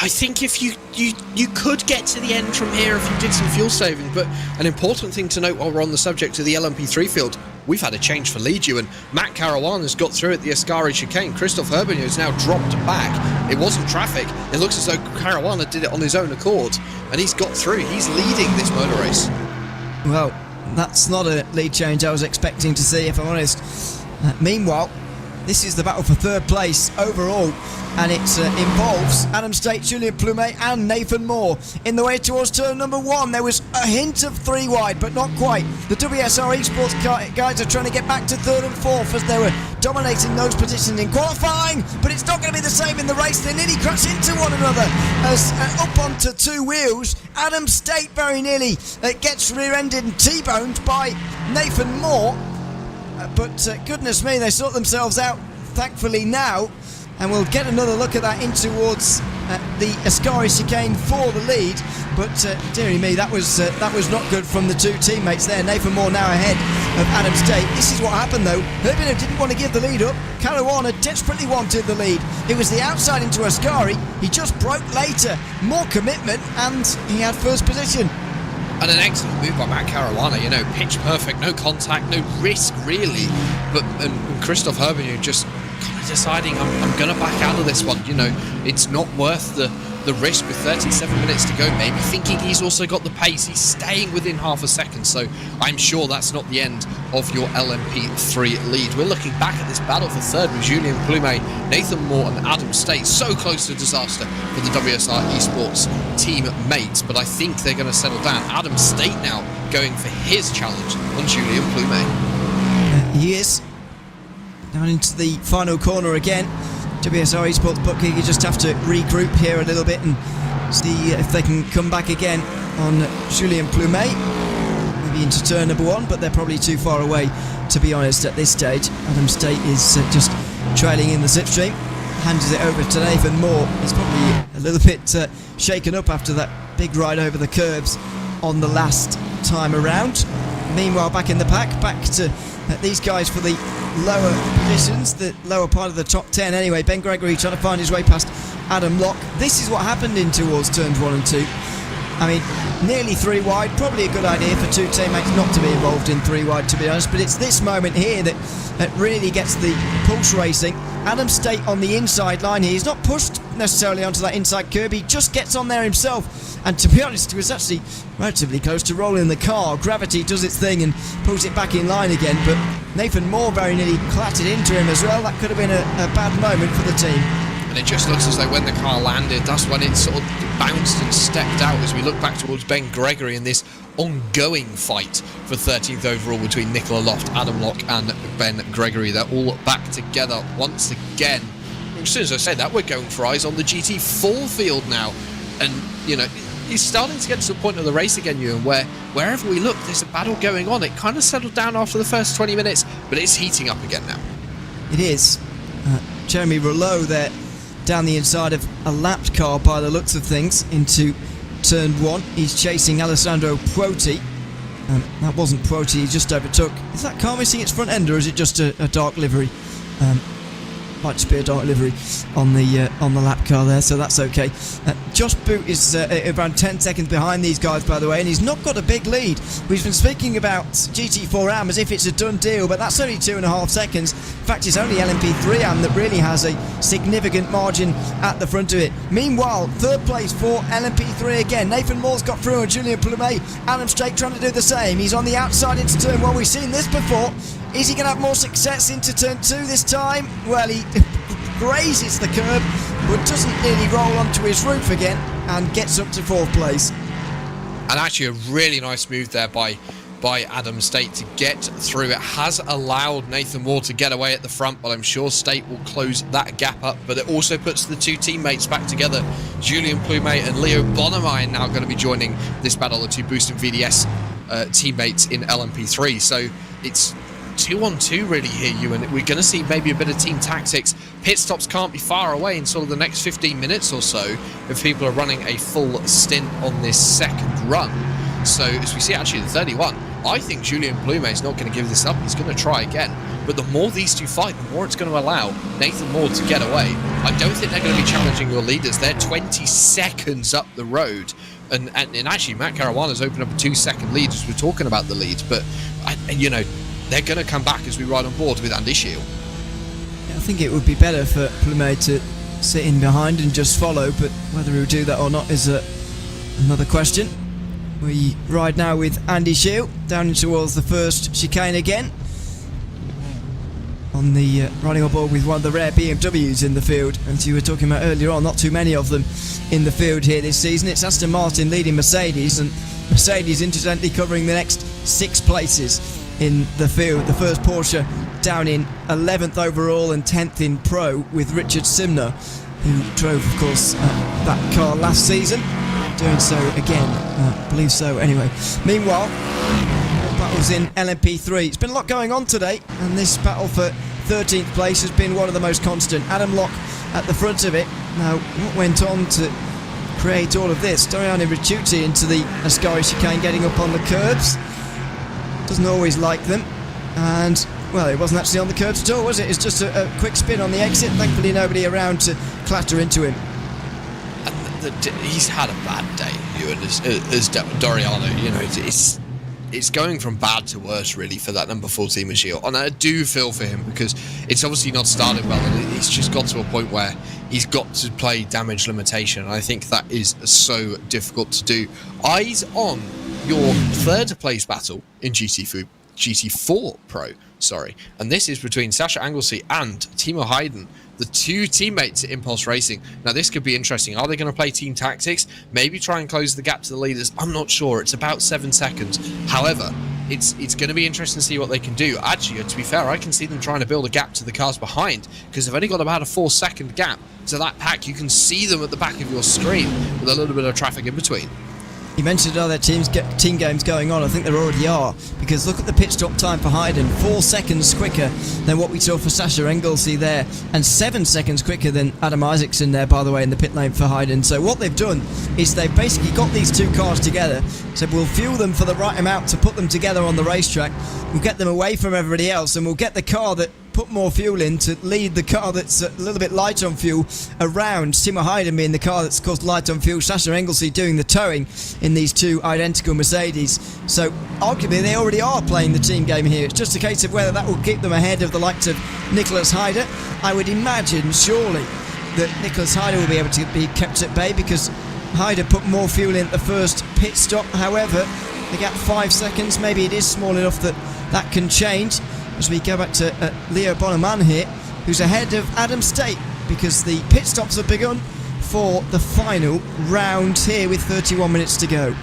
I think if you could get to the end from here if you did some fuel saving, but an important thing to note while we're on the subject of the LMP3 field, we've had a change for lead you, and Matt Caruana's got through at the Ascari chicane. Christophe Herbigno has now dropped back. It wasn't traffic. It looks as though Caruana did it on his own accord, and he's got through. He's leading this motor race. Well, that's not a lead change I was expecting to see, if I'm honest. Meanwhile, this is the battle for 3rd place overall, and it involves Adam State, Julien Plumet and Nathan Moore. In the way towards turn number 1, there was a hint of 3 wide, but not quite. The WSR Sportscar guys are trying to get back to 3rd and 4th as they were dominating those positions in qualifying, but it's not going to be the same in the race. They nearly crash into one another as up onto 2 wheels. Adam State very nearly gets rear-ended and T-boned by Nathan Moore. But goodness me, they sort themselves out, thankfully, now. And we'll get another look at that in towards the Ascari chicane for the lead. But dearie me, that was not good from the 2 teammates there. Nathan Moore now ahead of Adam State. This is what happened though. Herbigno didn't want to give the lead up. Caruana desperately wanted the lead. It was the outside into Ascari. He just broke later. More commitment, and he had 1st position. And an excellent move by Matt Caruana, pitch perfect, no contact, no risk really. But Christophe Herbigno just kind of deciding I'm going to back out of this one. You know, it's not worth the risk with 37 minutes to go, maybe thinking he's also got the pace. He's staying within half a second, so I'm sure that's not the end of your LMP3 lead. We're looking back at this battle for third with Julien Plumet, Nathan Moore and Adam State. So close to disaster for the WSR Esports teammates, but I think they're going to settle down. Adam State now going for his challenge on Julien Plumet. He is down into the final corner again. WSR Esports bookkeeper just have to regroup here a little bit and see if they can come back again on Julien Plumet. Maybe into turn number 1, but they're probably too far away, to be honest, at this stage. Adam State is just trailing in the slipstream. Hands it over to Nathan Moore. He's probably a little bit shaken up after that big ride over the curbs on the last time around. Meanwhile, back in the pack, back to these guys for the lower positions, the lower part of the top 10 anyway. Ben Gregory trying to find his way past Adam Locke. This is what happened in towards turns 1 and 2. I mean, nearly 3 wide, probably a good idea for 2 teammates not to be involved in 3 wide, to be honest, but it's this moment here that really gets the pulse racing. Adam State on the inside line here. He's not pushed necessarily onto that inside curb, he just gets on there himself, and to be honest, he was actually relatively close to rolling the car. Gravity does its thing and pulls it back in line again, but Nathan Moore very nearly clattered into him as well. That could have been a bad moment for the team. And it just looks as though when the car landed, that's when it sort of bounced and stepped out as we look back towards Ben Gregory in this ongoing fight for 13th overall between Nicola Loft, Adam Locke and Ben Gregory. They're all back together once again. As soon as I say that, we're going for eyes on the GT4 field now. And, you know, it's starting to get to the point of the race again, Ewan, where wherever we look, there's a battle going on. It kind of settled down after the first 20 minutes, but it's heating up again now. It is. Jeremy Rouleau there down the inside of a lapped car by the looks of things into turn 1. He's chasing Alessandro Puoti. That wasn't Puoti, he just overtook. Is that car missing its front end, or is it just a dark livery? Might just be a dark livery on the lap car there, so that's okay. Josh Boot is around 10 seconds behind these guys, by the way, and he's not got a big lead. We've been speaking about GT4 AM as if it's a done deal, but that's only 2.5 seconds. In fact, it's only LMP3 AM that really has a significant margin at the front of it. Meanwhile, third place for LMP3 again. Nathan Moore's got through on Julien Plumet. Adam Stake trying to do the same. He's on the outside into turn 1. We've seen this before. Is he going to have more success into turn 2 this time? Well, he grazes the curb, but doesn't nearly roll onto his roof again and gets up to 4th place. And actually a really nice move there by Adam State to get through. It has allowed Nathan Moore to get away at the front, but I'm sure State will close that gap up. But it also puts the 2 teammates back together. Julien Plumet and Leo Bonamine now going to be joining this battle, the 2 Boost and VDS teammates in LMP3. So it's 2-on-2 really here, Ewan. We're going to see maybe a bit of team tactics. Pit stops can't be far away in sort of the next 15 minutes or so if people are running a full stint on this second run. So as we see actually the 31, I think Julien Plumet is not going to give this up. He's going to try again. But the more these 2 fight, the more it's going to allow Nathan Moore to get away. I don't think they're going to be challenging your leaders. They're 20 seconds up the road. And actually, Matt Caruana's opened up a 2-second lead as we're talking about the lead. But, you know, they're going to come back as we ride on board with Andy Shield. Yeah, I think it would be better for Plumet to sit in behind and just follow, but whether he'll do that or not is another question. We ride now with Andy Shield down towards the first chicane again. On the riding on board with one of the rare BMWs in the field, as you were talking about earlier on, not too many of them in the field here this season. It's Aston Martin leading Mercedes, and Mercedes incidentally covering the next 6 places in the field. The first Porsche down in 11th overall and 10th in Pro with Richard Simner, who drove, of course, that car last season. Doing so again, I believe so anyway. Meanwhile, battles in LMP3. It's been a lot going on today, and this battle for 13th place has been one of the most constant. Adam Locke at the front of it. Now, what went on to create all of this? Doriani Ricciuti into the Ascari chicane, getting up on the curbs. Doesn't always like them, and well, it wasn't actually on the curbs at all, was it? It's just a quick spin on the exit. Thankfully nobody around to clatter into him. He's had a bad day, Ewan, as Doriano. You know, it's it's going from bad to worse really for that number 14 Michiel, and I do feel for him because it's obviously not started well, and it's just got to a point where he's got to play damage limitation, and I think that is so difficult to do. Eyes on your third place battle in GT4 Pro, and this is between Sasha Anglesey and Timo Hayden, the two teammates at Impulse Racing. Now this could be interesting. Are they going to play team tactics? Maybe try and close the gap to the leaders? I'm not sure. It's about 7 seconds. However, it's going to be interesting to see what they can do. Actually, to be fair, I can see them trying to build a gap to the cars behind, because they've only got about a 4-second gap to that pack. You can see them at the back of your screen with a little bit of traffic in between. You mentioned other team games going on. I think there already are, because look at the pit stop time for Hayden, 4 seconds quicker than what we saw for Sasha Anglesey there, and 7 seconds quicker than Adam Isaacson there, by the way, in the pit lane for Hayden. So what they've done is they've basically got these two cars together, so we'll fuel them for the right amount to put them together on the racetrack. We'll get them away from everybody else, and we'll get the car that put more fuel in to lead the car that's a little bit light on fuel around. Timo Hayden being the car that's caused light on fuel, Sasha Anglesey doing the towing in these two identical Mercedes. So arguably they already are playing the team game here. It's just a case of whether that will keep them ahead of the likes of Nicholas Heider. I would imagine surely that Nicholas Heider will be able to be kept at bay, because Heider put more fuel in at the first pit stop. However, the gap 5 seconds, maybe it is small enough that that can change. As we go back to Leo Bonneman here, who's ahead of Adam State, because the pit stops have begun for the final round here with 31 minutes to go.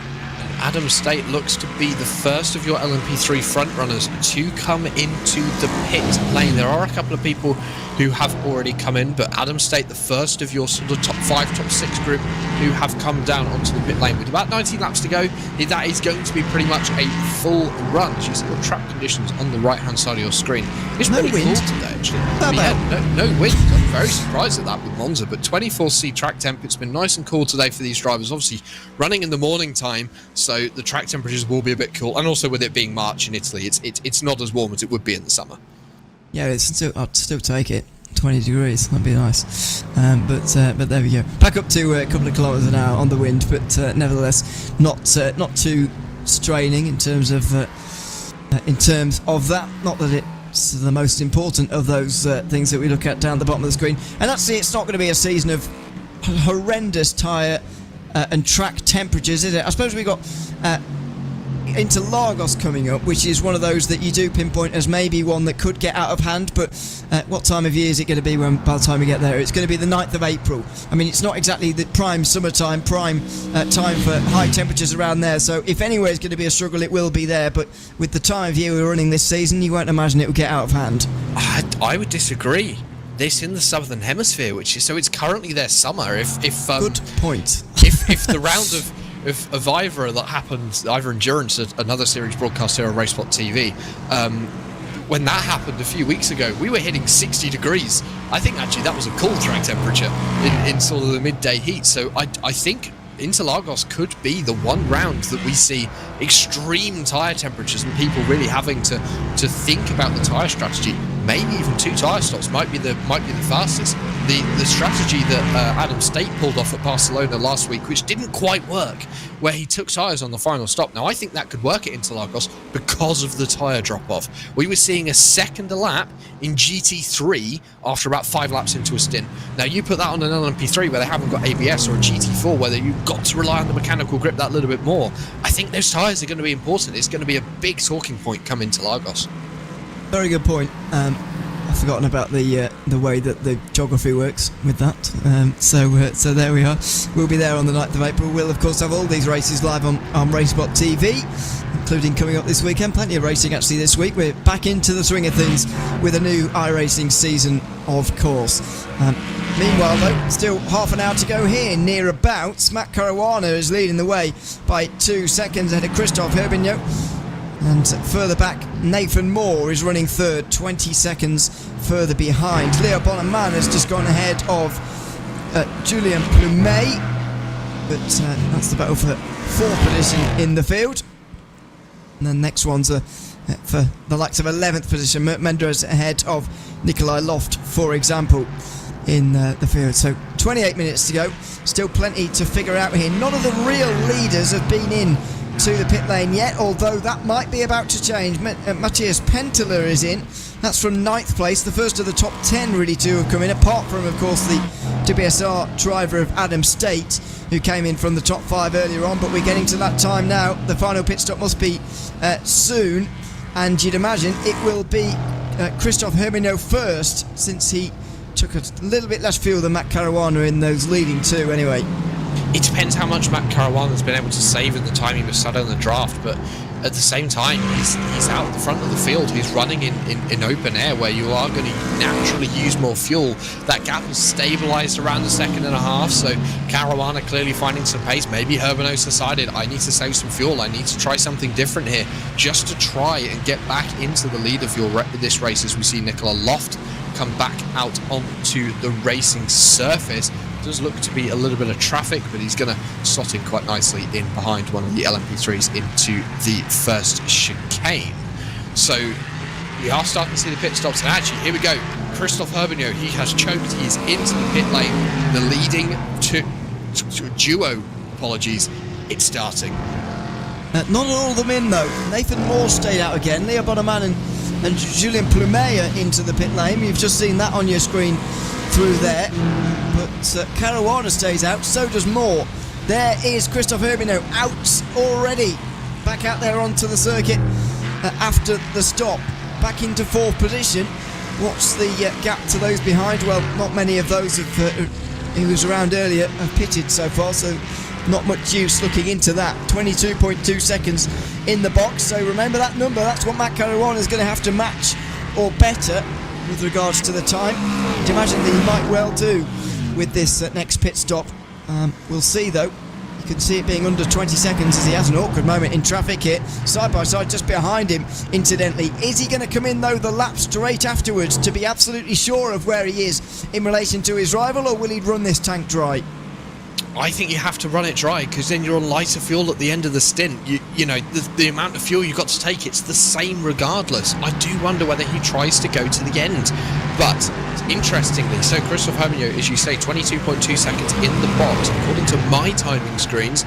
Adam State looks to be the first of your LMP3 frontrunners to come into the pit lane. There are a couple of people who have already come in, but Adam State, the first of your sort of top 5, top 6 group who have come down onto the pit lane. With about 19 laps to go, that is going to be pretty much a full run. As you see your track conditions on the right-hand side of your screen. It's no pretty wind cool today, actually. No wind. I'm very surprised at that with Monza, but 24C track temp. It's been nice and cool today for these drivers. Obviously, running in the morning time, so the track temperatures will be a bit cool, and also with it being March in Italy, it's not as warm as it would be in the summer. Yeah, I'd still take it. 20 degrees, that'd be nice. But there we go. Back up to a couple of kilometres an hour on the wind, but nevertheless, not too straining in terms of that. Not that it's the most important of those things that we look at down the bottom of the screen. And actually, it's not going to be a season of horrendous tyre and track temperatures, is it? I suppose we got Interlagos coming up, which is one of those that you do pinpoint as maybe one that could get out of hand, but what time of year is it going to be when by the time we get there? It's going to be the 9th of April. I mean, it's not exactly the prime summertime, time for high temperatures around there, so if anywhere is going to be a struggle, it will be there, but with the time of year we're running this season, you won't imagine it will get out of hand. I would disagree. This in the southern hemisphere, which is, so it's currently their summer. Good point. if the round of Ivor that happened, Ivor Endurance, another series broadcast here on RaceSpotTV, when that happened a few weeks ago, we were hitting 60 degrees. I think actually that was a cool track temperature in sort of the midday heat. So I think Interlagos could be the one round that we see extreme tyre temperatures and people really having to think about the tyre strategy. Maybe even 2 tyre stops might be the fastest. The strategy that Adam State pulled off at Barcelona last week, which didn't quite work, where he took tyres on the final stop. Now I think that could work at Interlagos because of the tyre drop-off. We were seeing a second a lap in GT3 after about 5 laps into a stint. Now you put that on an LMP3 where they haven't got ABS, or a GT4 where you've got to rely on the mechanical grip that little bit more. I think those tyres are going to be important. It's going to be a big talking point come Interlagos. Very good point. I've forgotten about the way that the geography works with that. So there we are. We'll be there on the 9th of April. We'll of course have all these races live on RaceSpotTV, including coming up this weekend. Plenty of racing actually this week. We're back into the swing of things with a new iRacing season, of course. Meanwhile though, still half an hour to go here, near about. Matt Caruana is leading the way by 2 seconds ahead of Christophe Herbigno. And further back, Nathan Moore is running third, 20 seconds further behind. Leo Bonneman has just gone ahead of Julien Plumet, but that's the battle for 4th position in the field. And then next one's for the likes of 11th position, Mendes ahead of Nikolai Loft, for example, in the field. So 28 minutes to go, still plenty to figure out here. None of the real leaders have been in to the pit lane yet, although that might be about to change. Matthias Penteler is in. That's from 9th place, the first of the top 10 really to have come in, apart from, of course, the WSR driver of Adam State, who came in from the top 5 earlier on. But we're getting to that time now. The final pit stop must be soon, and you'd imagine it will be Christophe Hermignaud first, since he took a little bit less fuel than Matt Caruana in those leading two anyway. It depends how much Matt Caruana's been able to save in the time he was sat on the draft, but at the same time, he's out the front of the field. He's running in open air where you are going to naturally use more fuel. That gap has stabilised around the 2.5 seconds, so Caruana clearly finding some pace. Maybe Hermignaud's decided, I need to save some fuel, I need to try something different here, just to try and get back into the lead of this race, as we see Nicola Loft come back out onto the racing surface. Does look to be a little bit of traffic, but he's going to slot in quite nicely in behind one of the LMP3s into the first chicane. So we are starting to see the pit stops, and actually here we go. Christophe Hermignaud, he has choked, he's into the pit lane. The leading duo, apologies, it's starting. Not all of them in though. Nathan Moore stayed out again. Leo Bonneman and Julien Plumet are into the pit lane. You've just seen that on your screen through there. But Caruana stays out, so does Moore. There is Christophe Hermignaud out already. Back out there onto the circuit after the stop. Back into 4th position. What's the gap to those behind? Well, not many of those who was around earlier have pitted so far, so not much use looking into that. 22.2 seconds in the box, so remember that number. That's what Matt Caruana is going to have to match or better with regards to the time. I'd imagine that he might well do with this next pit stop. We'll see though. You can see it being under 20 seconds as he has an awkward moment in traffic here, side by side just behind him, incidentally. Is he going to come in though the lap straight afterwards to be absolutely sure of where he is in relation to his rival, or will he run this tank dry? I think you have to run it dry, because then you're on lighter fuel at the end of the stint. You know, the amount of fuel you've got to take, it's the same regardless. I do wonder whether he tries to go to the end. But interestingly, so Christophe Hermignaud, as you say, 22.2 seconds in the box. According to my timing screens,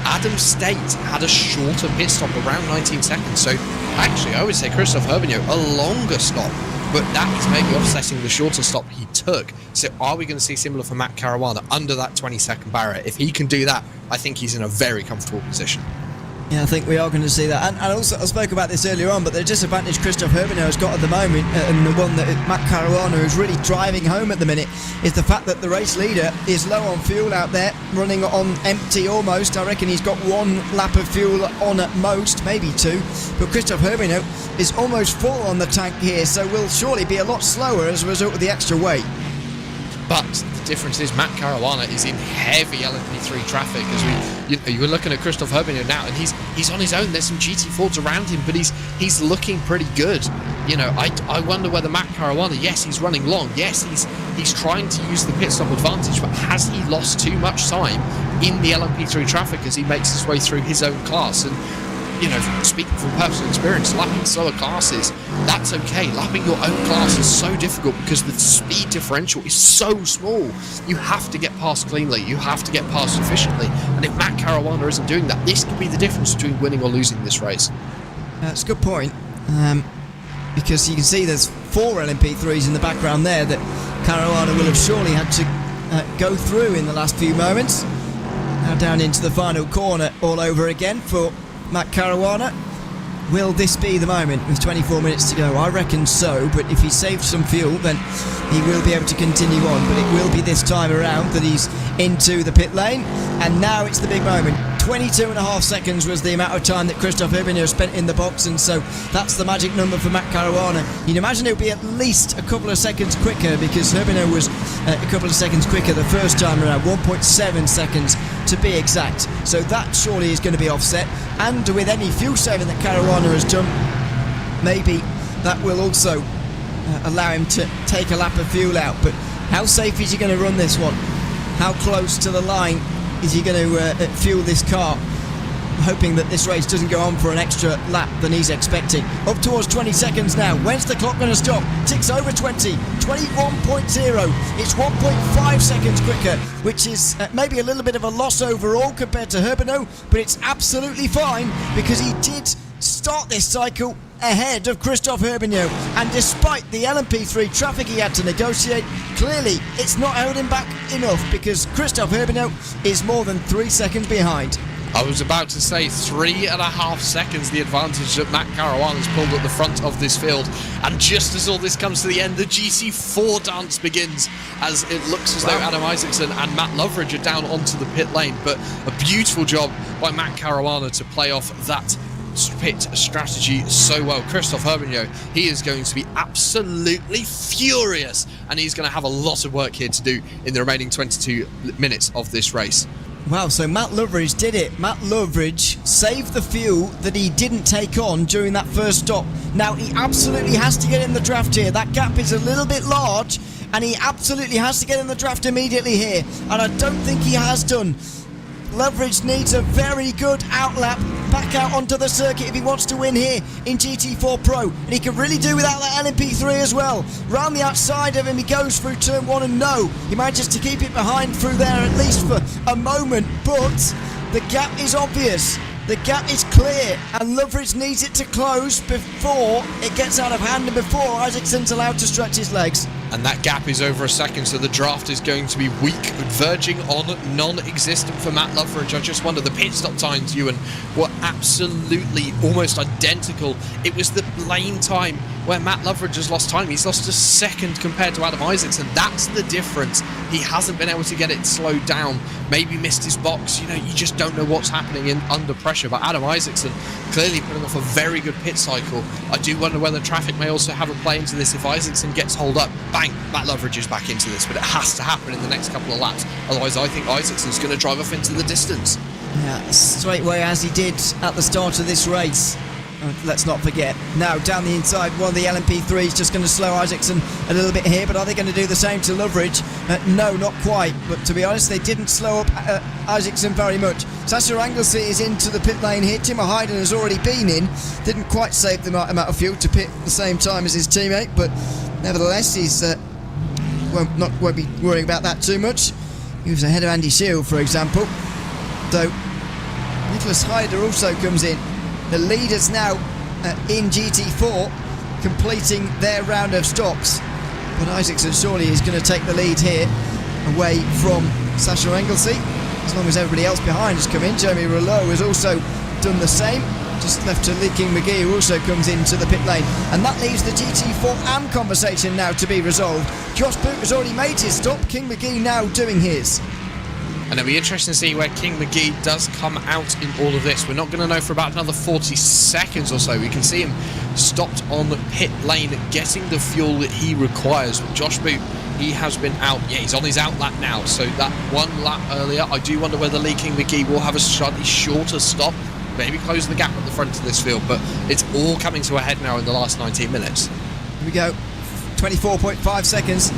Adam State had a shorter pit stop, around 19 seconds. So actually, I would say Christophe Hermignaud a longer stop, but that is maybe offsetting the shorter stop he took. So are we going to see similar for Matt Caruana under that 20-second barrier? If he can do that, I think he's in a very comfortable position. Yeah, I think we are going to see that. And also, I spoke about this earlier on, but the disadvantage Christophe Hermignaud has got at the moment, and the one that Matt Caruana is really driving home at the minute, is the fact that the race leader is low on fuel out there, running on empty almost. I reckon he's got 1 lap of fuel on at most, maybe 2. But Christophe Hermignaud is almost full on the tank here, so will surely be a lot slower as a result of the extra weight. But the difference is Matt Caruana is in heavy LMP3 traffic. As you're looking at Christophe Hermignaud now, and he's on his own. There's some GT4s around him, but he's looking pretty good. You know, I wonder whether Matt Caruana, yes, he's running long, yes, he's trying to use the pit stop advantage, but has he lost too much time in the LMP3 traffic as he makes his way through his own class? And you know, speaking from personal experience, lapping slower classes, that's okay. Lapping your own class is so difficult because the speed differential is so small. You have to get past cleanly, you have to get past efficiently, and if Matt Caruana isn't doing that, this could be the difference between winning or losing this race. That's a good point, because you can see there's 4 LMP3s in the background there that Caruana will have surely had to go through in the last few moments. Now down into the final corner all over again for Matt Caruana. Will this be the moment with 24 minutes to go? I reckon so, but if he saved some fuel, then he will be able to continue on. But it will be this time around that he's into the pit lane, and now it's the big moment. 22.5 seconds was the amount of time that Christophe Hermignaud spent in the box, and so that's the magic number for Matt Caruana. You'd imagine it would be at least a couple of seconds quicker, because Hermignaud was a couple of seconds quicker the first time around, 1.7 seconds to be exact. So that surely is going to be offset, and with any fuel saving that Caruana has done, maybe that will also allow him to take a lap of fuel out. But how safe is he going to run this one? How close to the line is he going to fuel this car? hoping that this race doesn't go on for an extra lap than he's expecting. Up towards 20 seconds now. When's the clock going to stop? Ticks over 20, 21.0. It's 1.5 seconds quicker, which is maybe a little bit of a loss overall compared to Herbino, but it's absolutely fine because he did start this cycle ahead of Christophe Herbino, and despite the LMP3 traffic he had to negotiate, clearly it's not held him back enough because Christophe Herbino is more than 3 seconds behind. I was about to say 3.5 seconds the advantage that Matt Caruana has pulled at the front of this field, and just as all this comes to the end, the GC4 dance begins as it looks as though Adam Isaacson and Matt Loveridge are down onto the pit lane, but a beautiful job by Matt Caruana to play off that pit strategy so well. Christophe Herbino, he is going to be absolutely furious, and he's going to have a lot of work here to do in the remaining 22 minutes of this race. Wow, so Matt Loveridge did it. Matt Loveridge saved the fuel that he didn't take on during that first stop. Now, he absolutely has to get in the draft here. That gap is a little bit large, and he absolutely has to get in the draft immediately here, and I don't think he has done. Loveridge needs a very good outlap back out onto the circuit if he wants to win here in GT4 Pro, and he can really do without that LMP3 as well. Round the outside of him he goes through turn 1, and no, he manages to keep it behind through there at least for a moment, but the gap is obvious. The gap is clear, and Loveridge needs it to close before it gets out of hand and before Isaacson's allowed to stretch his legs. And that gap is over a second, so the draft is going to be weak, verging on non-existent for Matt Loveridge. I just wonder, the pit stop times, Ewan, were absolutely almost identical. It was the lane time where Matt Loveridge has lost time. He's lost a second compared to Adam Isaacson. That's the difference. He hasn't been able to get it slowed down. Maybe missed his box. You know, you just don't know what's happening under pressure. But Adam Isaacson clearly putting off a very good pit cycle. I do wonder whether traffic may also have a play into this. If Isaacson gets holed up, bang, Matt Loveridge is back into this. But it has to happen in the next couple of laps. Otherwise, I think Isaacson's going to drive off into the distance. Yeah, straight away as he did at the start of this race. Let's not forget. Now down the inside, one of the LMP3 is just going to slow Isaacson a little bit here, but are they going to do the same to Loveridge? No, not quite. But to be honest, they didn't slow up Isaacson very much. Sasha Anglesey is into the pit lane here. Timo Hayden has already been in. Didn't quite save the amount of fuel to pit at the same time as his teammate, but nevertheless, he's won't be worrying about that too much. He was ahead of Andy Shield, for example. Though Nicholas Hyder also comes in. The leaders now in GT4 completing their round of stops, but Isaacson surely is going to take the lead here away from Sasha Anglesey, as long as everybody else behind has come in. Jeremy Rouleau has also done the same, just left to Lee King McGee, who also comes into the pit lane, and that leaves the GT4 AM conversation now to be resolved. Josh Boot has already made his stop, King McGee now doing his. And it'll be interesting to see where King McGee does come out in all of this. We're not going to know for about another 40 seconds or so. We can see him stopped on the pit lane, getting the fuel that he requires. With Josh Boot, he has been out. Yeah, he's on his out lap now. So that one lap earlier, I do wonder whether Lee King McGee will have a slightly shorter stop. Maybe close the gap at the front of this field. But it's all coming to a head now in the last 19 minutes. Here we go. 24.5 seconds.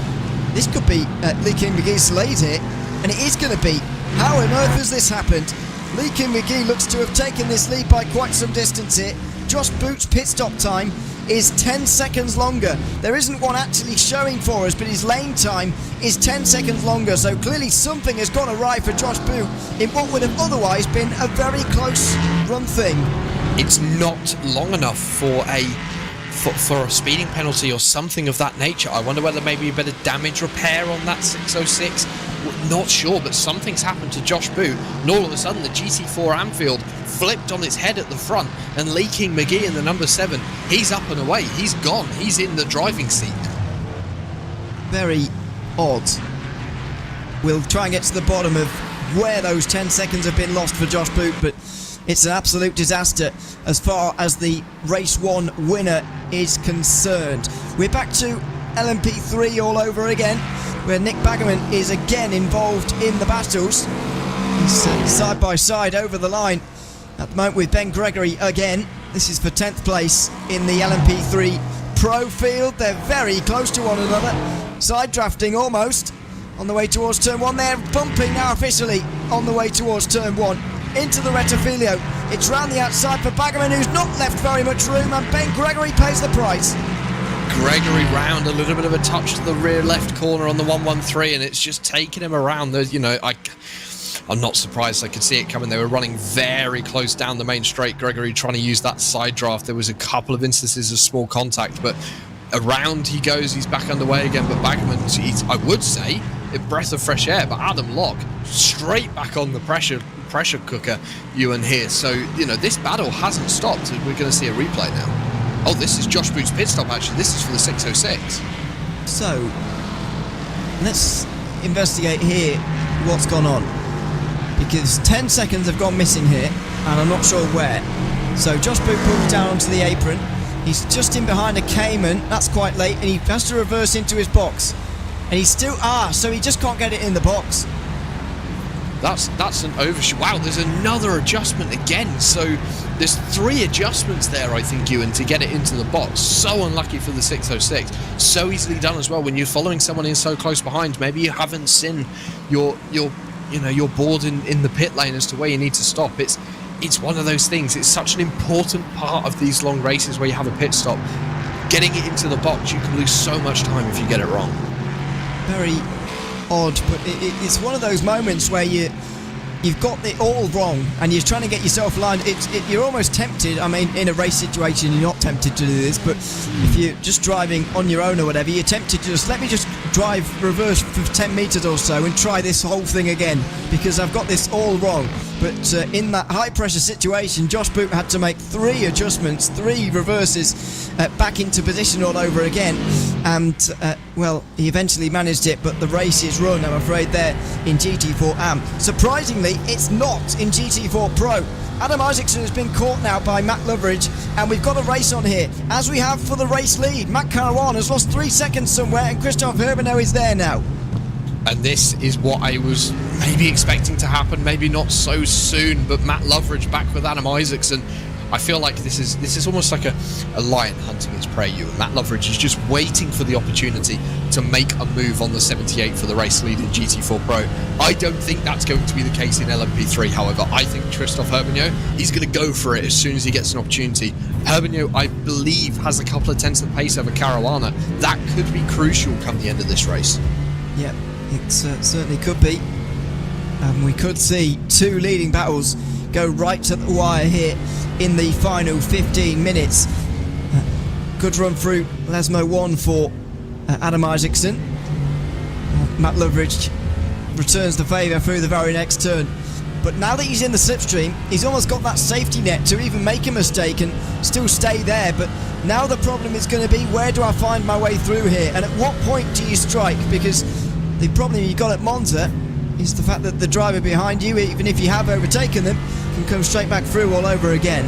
This could be Lee King McGee's lead here. And it is going to be. How on earth has this happened? Lee King McGee looks to have taken this lead by quite some distance here. Josh Boot's pit stop time is 10 seconds longer. There isn't one actually showing for us, but his lane time is 10 seconds longer. So clearly something has gone awry for Josh Boot in what would have otherwise been a very close run thing. It's not long enough for a speeding penalty or something of that nature. I wonder whether maybe a bit of damage repair on that 606. Not sure, but something's happened to Josh Boot, and all of a sudden the GT4 Anfield flipped on its head at the front, and Lee King McGee in the number 7, he's up and away, he's gone, he's in the driving seat. Very odd. We'll try and get to the bottom of where those 10 seconds have been lost for Josh Boot, but it's an absolute disaster as far as the race 1 winner is concerned. We're back to LMP3 all over again, where Nick Baggerman is again involved in the battles. He's side by side over the line at the moment with Ben Gregory again. This is for 10th place in the LMP3 Pro field. They're very close to one another, side drafting almost on the way towards turn 1. They're bumping now officially on the way towards turn 1 into the Rettifilio. It's round the outside for Baggerman, who's not left very much room, and Ben Gregory pays the price. Gregory round, a little bit of a touch to the rear left corner on the 113, and it's just taking him around. You know, I'm not surprised. I could see it coming. They were running very close down the main straight. Gregory trying to use that side draft. There was a couple of instances of small contact, but around he goes. He's back underway again. But Baggerman, I would say, a breath of fresh air. But Adam Locke straight back on the pressure cooker, Ewan here. So, you know, this battle hasn't stopped. We're going to see a replay now. Oh, this is Josh Booth's pit stop, actually. This is for the 606. So, let's investigate here what's gone on. Because 10 seconds have gone missing here, and I'm not sure where. So, Josh Booth pulls down onto the apron. He's just in behind a Cayman. That's quite late, and he has to reverse into his box. And he's still... so he just can't get it in the box. That's an overshoot. Wow, there's another adjustment again. So there's 3 adjustments there, I think, Ewan, to get it into the box. So unlucky for the 606. So easily done as well. When you're following someone in so close behind, maybe you haven't seen your board in the pit lane as to where you need to stop. It's one of those things. It's such an important part of these long races where you have a pit stop. Getting it into the box, you can lose so much time if you get it wrong. Very odd, but it's one of those moments where you've got it all wrong and you're trying to get yourself lined. You're almost tempted. I mean, in a race situation you're not tempted to do this, but if you're just driving on your own or whatever, you're tempted to just let me just drive reverse for 10 metres or so and try this whole thing again because I've got this all wrong. But in that high pressure situation, Josh Boot had to make 3 adjustments, 3 reverses back into position all over again, and well, he eventually managed it, but the race is run, I'm afraid, there in GT4 AM. Surprisingly, it's not in GT4 Pro. Adam Isaacson has been caught now by Matt Loveridge, and we've got a race on here, as we have for the race lead. Matt Caruana has lost 3 seconds somewhere, and Christophe Herbeno is there now. And this is what I was maybe expecting to happen, maybe not so soon, but Matt Loveridge back with Adam Isaacson. I feel like this is almost like a lion hunting its prey. Matt Loveridge is just waiting for the opportunity to make a move on the 78 for the race lead in GT4 Pro. I don't think that's going to be the case in LMP3, however. I think Christophe Herbeno, he's going to go for it as soon as he gets an opportunity. Herbeno, I believe, has a couple of tenths of pace over Caruana. That could be crucial come the end of this race. Yeah, it certainly could be. We could see 2 leading battles go right to the wire here in the final 15 minutes. Good run through Lesmo 1 for Adam Isaacson. Matt Loveridge returns the favour through the very next turn. But now that he's in the slipstream, he's almost got that safety net to even make a mistake and still stay there. But now the problem is going to be, where do I find my way through here? And at what point do you strike? Because the problem you got at Monza is the fact that the driver behind you, even if you have overtaken them, can come straight back through all over again.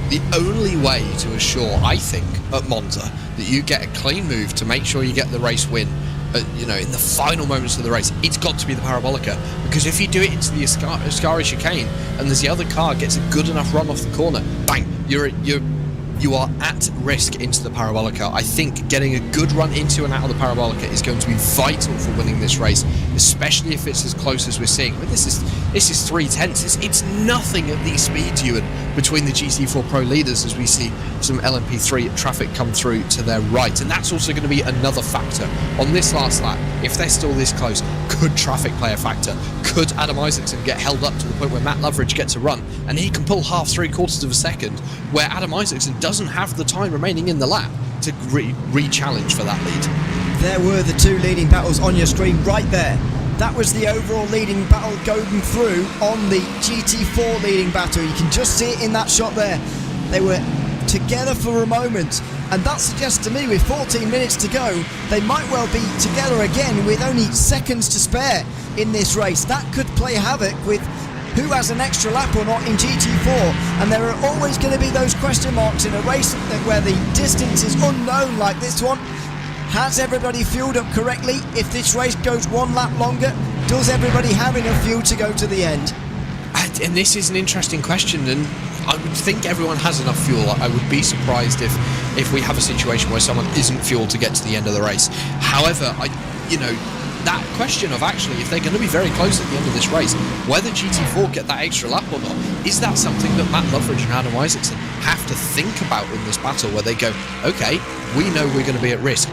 The only way to assure, I think, at Monza, that you get a clean move to make sure you get the race win, in the final moments of the race, it's got to be the Parabolica. Because if you do it into the Ascari chicane and there's the other car gets a good enough run off the corner, bang, you are at risk into the Parabolica. I think getting a good run into and out of the Parabolica is going to be vital for winning this race, especially if it's as close as we're seeing. But this is 3 tenths. It's nothing at these speeds, Ewan, between the GT4 Pro leaders as we see some LMP3 traffic come through to their right. And that's also going to be another factor. On this last lap, if they're still this close, could traffic play a factor? Could Adam Isaacson get held up to the point where Matt Loveridge gets a run and he can pull half, 3/4 of a second, where Adam Isaacson doesn't have the time remaining in the lap to re-challenge for that lead? There were the 2 leading battles on your screen right there. That was the overall leading battle going through on the GT4 leading battle. You can just see it in that shot there. They were together for a moment, and that suggests to me, with 14 minutes to go, they might well be together again with only seconds to spare in this race. That could play havoc with who has an extra lap or not in GT4, and there are always going to be those question marks in a race where the distance is unknown like this one. Has everybody fueled up correctly? If this race goes 1 lap longer, does everybody have enough fuel to go to the end? And this is an interesting question, and I would think everyone has enough fuel. I would be surprised if we have a situation where someone isn't fueled to get to the end of the race. However, that question of actually, if they're going to be very close at the end of this race, whether GT4 get that extra lap or not, is that something that Matt Loveridge and Adam Isaacson have to think about in this battle, where they go, okay, we know we're going to be at risk.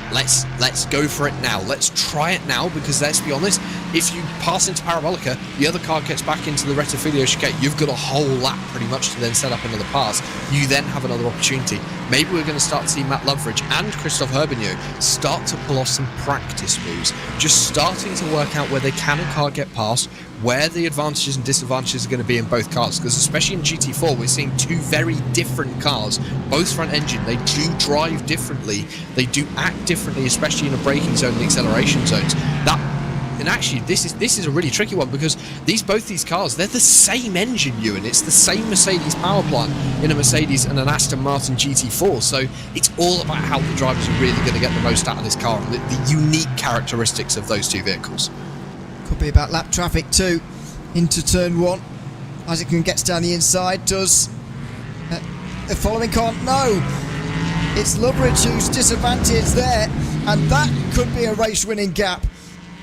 Let's go for it now. Let's try it now, because let's be honest, if you pass into Parabolica, the other car gets back into the Rettifilio chicane, you've got a whole lap pretty much to then set up another pass. You then have another opportunity. Maybe we're going to start to see Matt Loveridge and Christophe Herbigno start to pull off some practice moves, just starting to work out where they can and can't get past, where the advantages and disadvantages are going to be in both cars, because especially in GT4 we're seeing two very different cars, both front engine. They do drive differently, they do act differently, especially in a braking zone and acceleration zones. And actually this is a really tricky one, because both these cars, they're the same engine, Ewan. It's the same Mercedes power plant in a Mercedes and an Aston Martin GT4, so it's all about how the drivers are really going to get the most out of this car and the unique characteristics of those two vehicles. Could be about lap traffic too, into turn 1. Isaacson gets down the inside, does the following car? No! It's Loveridge who's disadvantaged there, and that could be a race-winning gap.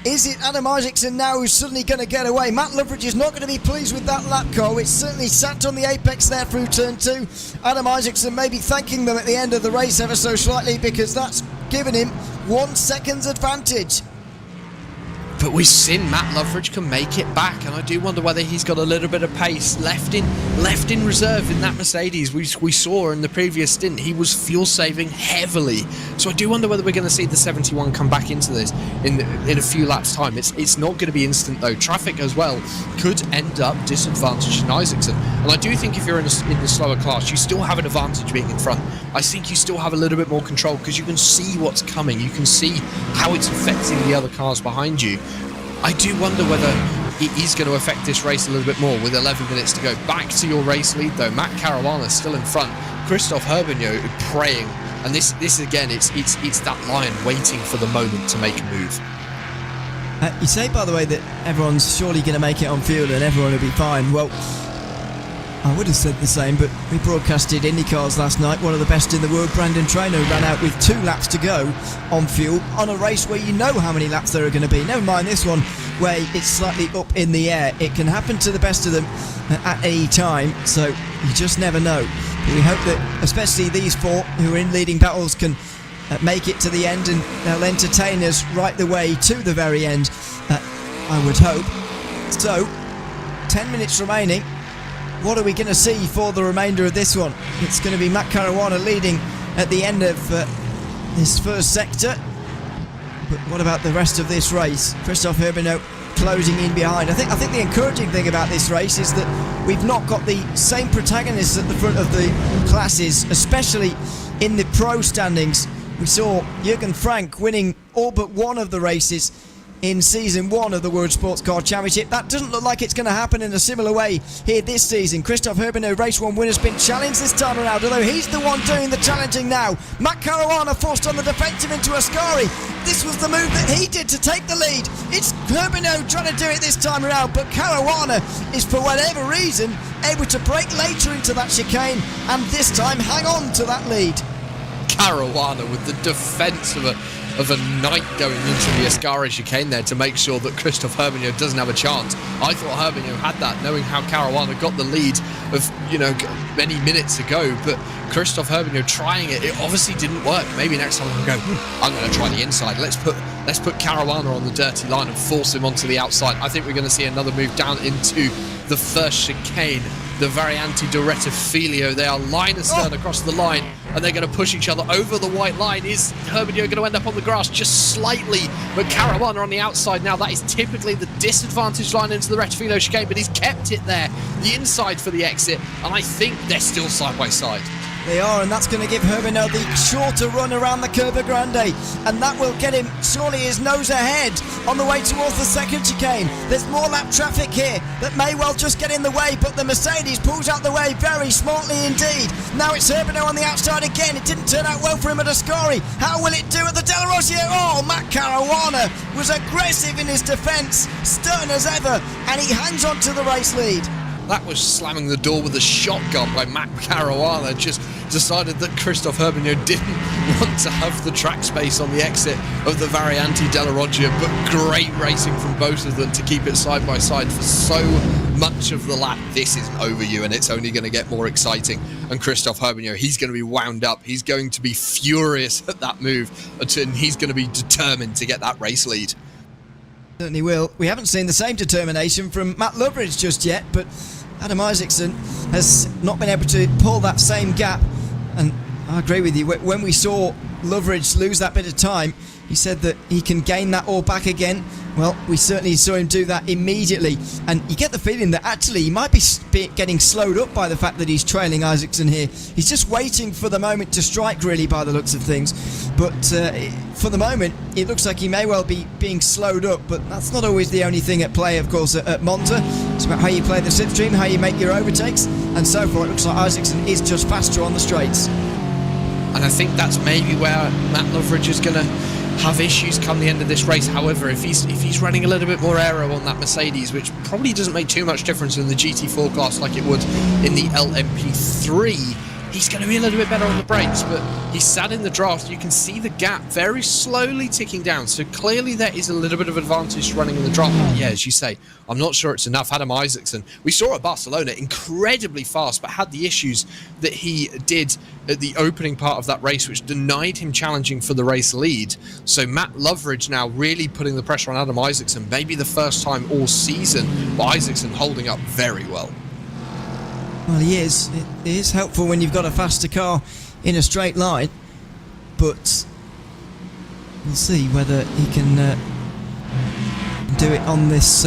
Is it Adam Isaacson now who's suddenly going to get away? Matt Loveridge is not going to be pleased with that lap call. It's certainly sat on the apex there through turn 2. Adam Isaacson may be thanking them at the end of the race ever so slightly, because that's given him 1 second's advantage. But we've seen Matt Loveridge can make it back, and I do wonder whether he's got a little bit of pace left in reserve in that Mercedes. We saw in the previous stint he was fuel saving heavily, so I do wonder whether we're going to see the 71 come back into this in a few laps time. It's not going to be instant though. Traffic as well could end up disadvantaging Isaacson, and I do think if you're in the slower class, you still have an advantage being in front. I think you still have a little bit more control, because you can see what's coming, you can see how it's affecting the other cars behind you. I do wonder whether it is going to affect this race a little bit more with 11 minutes to go. Back to your race lead though, Matt Caruana still in front, Christophe Herbigno praying, and this again, it's that lion waiting for the moment to make a move. You say, by the way, that everyone's surely going to make it on field and everyone will be fine. Well, I would have said the same, but we broadcasted IndyCars last night. One of the best in the world, Brandon Traynor, ran out with 2 laps to go on fuel on a race where you know how many laps there are going to be. Never mind this one where it's slightly up in the air. It can happen to the best of them at any time, so you just never know. But we hope that especially these 4 who are in leading battles can make it to the end, and they'll entertain us right the way to the very end, I would hope. So, 10 minutes remaining. What are we going to see for the remainder of this one? It's going to be Matt Caruana leading at the end of this first sector. But what about the rest of this race? Christophe Herbigno closing in behind. I think the encouraging thing about this race is that we've not got the same protagonists at the front of the classes, especially in the pro standings. We saw Jürgen Frank winning all but one of the races in Season 1 of the World Sports Car Championship. That doesn't look like it's going to happen in a similar way here this season. Christophe Herbigno, Race 1 winner, has been challenged this time around, although he's the one doing the challenging now. Matt Caruana forced on the defensive into Ascari. This was the move that he did to take the lead. It's Herbigno trying to do it this time around, but Caruana is, for whatever reason, able to break later into that chicane and this time hang on to that lead. Caruana with the defence of a knight going into the Ascari chicane there to make sure that Christophe Herbigno doesn't have a chance. I thought Herbigno had that, knowing how Caruana got the lead of, many minutes ago, but Christophe Herbigno trying it obviously didn't work. Maybe next time I'll go, I'm going to try the inside. Let's put Caruana on the dirty line and force him onto the outside. I think we're going to see another move down into the first chicane, the Variante di Rettifilio. They are line astern across the line, and they're going to push each other over the white line. Is Herbigno going to end up on the grass just slightly? But Caruana on the outside now. That is typically the disadvantage line into the Rettifilio chicane, but he's kept it there, the inside for the exit, and I think they're still side by side. They are, and that's going to give Herbigno the shorter run around the Curva Grande, and that will get him surely his nose ahead on the way towards the second chicane. There's more lap traffic here that may well just get in the way, but the Mercedes pulls out the way very smartly indeed. Now it's Herbigno on the outside again. It didn't turn out well for him at Ascari. How will it do at the Della Rosia? Oh, Matt Caruana was aggressive in his defence, stern as ever, and he hangs on to the race lead. That was slamming the door with a shotgun by Matt Caruana. Just decided that Christophe Herbigno didn't want to have the track space on the exit of the Variante della Roggia, but great racing from both of them to keep it side by side for so much of the lap. This isn't over you, and it's only going to get more exciting. And Christophe Herbigno, he's going to be wound up. He's going to be furious at that move, and he's going to be determined to get that race lead. Certainly will. We haven't seen the same determination from Matt Loveridge just yet, but Adam Isaacson has not been able to pull that same gap. And I agree with you. When we saw Loveridge lose that bit of time, he said that he can gain that all back again. Well, we certainly saw him do that immediately. And you get the feeling that actually he might be getting slowed up by the fact that he's trailing Isaacson here. He's just waiting for the moment to strike, really, by the looks of things. But for the moment, it looks like he may well be being slowed up. But that's not always the only thing at play, of course, at Monza. It's about how you play the slipstream, how you make your overtakes. And so far, it looks like Isaacson is just faster on the straights. And I think that's maybe where Matt Loveridge is going to have issues come the end of this race. However, if he's running a little bit more aero on that Mercedes, which probably doesn't make too much difference in the GT4 class like it would in the LMP3, he's going to be a little bit better on the brakes. But he's sat in the draft. You can see the gap very slowly ticking down. So clearly there is a little bit of advantage running in the draft. But yeah, as you say, I'm not sure it's enough. Adam Isaacson, we saw at Barcelona, incredibly fast, but had the issues that he did at the opening part of that race, which denied him challenging for the race lead. So Matt Loveridge now really putting the pressure on Adam Isaacson, maybe the first time all season, but Isaacson holding up very well. Well, he is. It is helpful when you've got a faster car in a straight line, but we'll see whether he can do it on this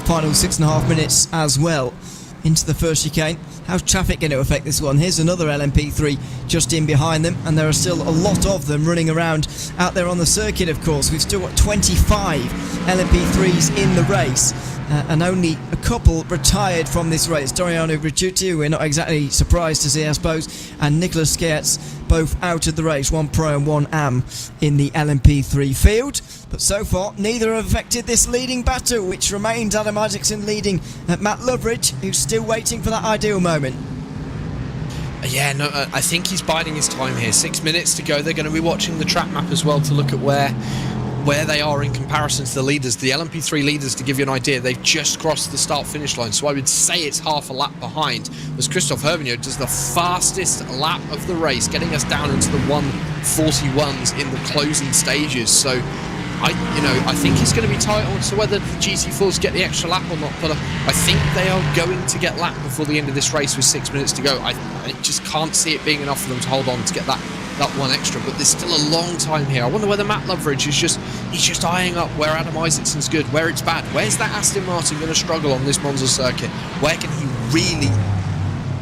final 6.5 minutes as well into the first chicane. How's traffic going to affect this one? Here's another LMP3 just in behind them, and there are still a lot of them running around out there on the circuit, of course. We've still got 25 LMP3s in the race, and only a couple retired from this race. Doriano Ricciuti, we're not exactly surprised to see, I suppose, and Nicholas Skertz, both out of the race, one Pro and one Am in the LMP3 field. But so far, neither have affected this leading battle, which remains Adam Isaacson leading Matt Loveridge, who's still waiting for that ideal moment. Yeah, no, I think he's biding his time here. 6 minutes to go. They're going to be watching the track map as well to look at where they are in comparison to the leaders. The LMP3 leaders, to give you an idea, they've just crossed the start-finish line, so I would say it's half a lap behind, as Christophe Herbigno does the fastest lap of the race, getting us down into the 1:41s in the closing stages. So I think it's going to be tight on to whether the GT4s get the extra lap or not, but I think they are going to get lapped before the end of this race with 6 minutes to go. I just can't see it being enough for them to hold on to get that one extra, but there's still a long time here. I wonder whether Matt Loveridge is just eyeing up where Adam Isaacson's good, where it's bad. Where's that Aston Martin going to struggle on this Monza circuit? Where can he really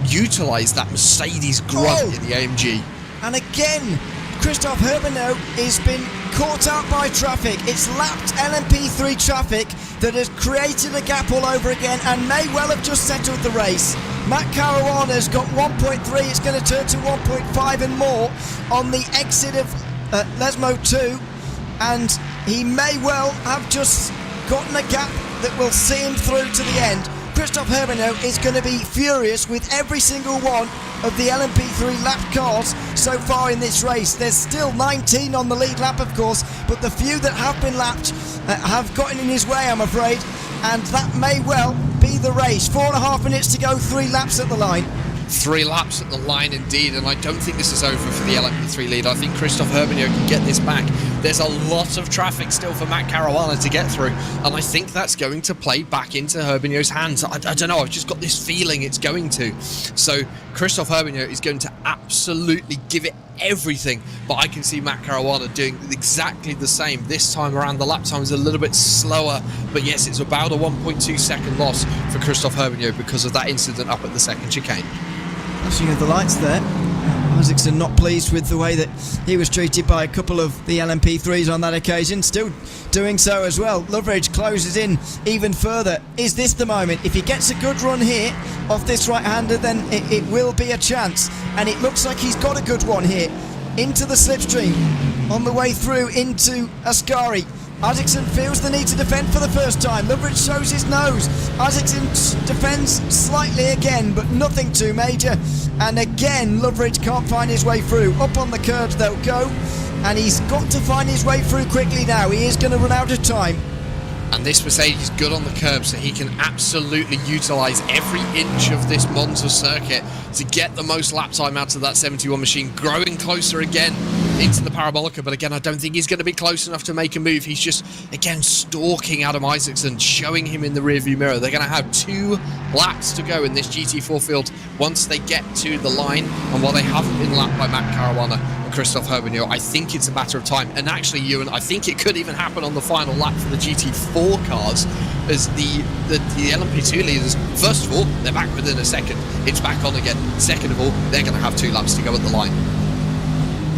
utilise that Mercedes grunt in the AMG? And again, Christophe Herbigno has been caught out by traffic. It's lapped LMP3 traffic that has created a gap all over again and may well have just settled the race. Matt Caruana's got 1.3, it's going to turn to 1.5 and more on the exit of Lesmo 2, and he may well have just gotten a gap that will see him through to the end. Christophe Herbigno is going to be furious with every single one of the LMP3 lapped cars so far in this race. There's still 19 on the lead lap, of course, but the few that have been lapped have gotten in his way, I'm afraid, and that may well be the race. 4.5 minutes to go, 3 laps at the line. 3 laps at the line indeed, and I don't think this is over for the LMP3 lead. I think Christophe Herbigno can get this back. There's a lot of traffic still for Matt Caruana to get through, and I think that's going to play back into Herbigno's hands. I don't know, I've just got this feeling it's going to. So Christophe Herbigno is going to absolutely give it everything, but I can see Matt Caruana doing exactly the same. This time around, the lap time is a little bit slower, but yes, it's about a 1.2 second loss for Christophe Herbigno because of that incident up at the second chicane. Flashing of the lights there. Isaacson not pleased with the way that he was treated by a couple of the LMP3s on that occasion, still doing so as well. Loveridge closes in even further. Is this the moment? If he gets a good run here off this right-hander, then it will be a chance, and it looks like he's got a good one here into the slipstream on the way through into Ascari. Isaacson feels the need to defend for the first time. Loveridge shows his nose. Isaacson defends slightly again, but nothing too major. And again, Loveridge can't find his way through. Up on the curbs they'll go, and he's got to find his way through quickly now. He is going to run out of time. And this Mercedes is good on the curb, so he can absolutely utilise every inch of this Monza circuit to get the most lap time out of that 71 machine, growing closer again into the Parabolica. But again, I don't think he's going to be close enough to make a move. He's just, again, stalking Adam Isaacson, showing him in the rearview mirror. They're going to have 2 laps to go in this GT4 field once they get to the line. And while they haven't been lapped by Matt Caruana and Christophe Herbigno, I think it's a matter of time. And actually, Ewan, I think it could even happen on the final lap for the GT4 cars, as the LMP2 leaders, first of all, they're back within a second. It's back on again. Second of all, they're going to have 2 laps to go at the line.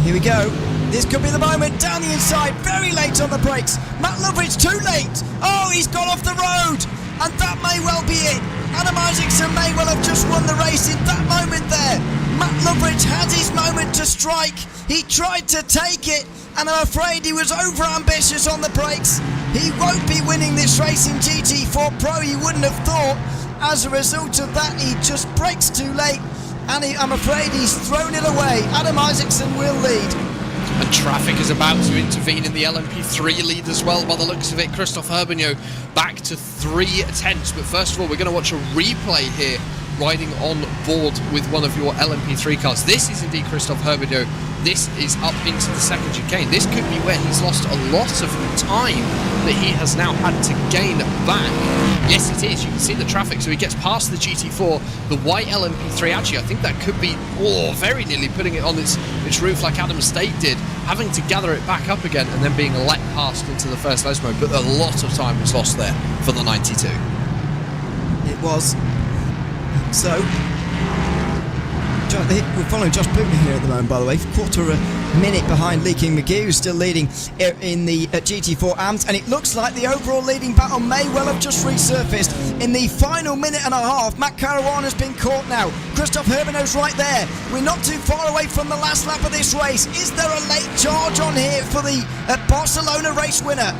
Here we go. This could be the moment. Down the inside, very late on the brakes. Matt Loveridge too late. Oh, he's gone off the road. And that may well be it. Adam Isaacson may well have just won the race in that moment there. Matt Loveridge had his moment to strike. He tried to take it, and I'm afraid he was over-ambitious on the brakes. He won't be winning this race in GT4 Pro, you wouldn't have thought. As a result of that, he just brakes too late, and I'm afraid he's thrown it away. Adam Isaacson will lead. And traffic is about to intervene in the LMP3 lead as well, by the looks of it. Christophe Herbigno back to 3 tenths. But first of all, we're going to watch a replay here, riding on board with one of your LMP3 cars. This is indeed Christophe Herbigno. This is up into the second chicane. This could be where he's lost a lot of time that he has now had to gain back. Yes, it is. You can see the traffic. So he gets past the GT4, the white LMP3. Actually, I think that could be very nearly putting it on its roof like Adam State did, having to gather it back up again and then being let past into the first race mode. But a lot of time was lost there for the 92. It was. So, we're following Josh Bootman here at the moment, by the way. Quarter of a minute behind Leaking McGee, who's still leading in the GT4 AMS, and it looks like the overall leading battle may well have just resurfaced. In the final minute and a half, Matt Caruana's been caught now. Christophe Herbigno's right there. We're not too far away from the last lap of this race. Is there a late charge on here for the Barcelona race winner?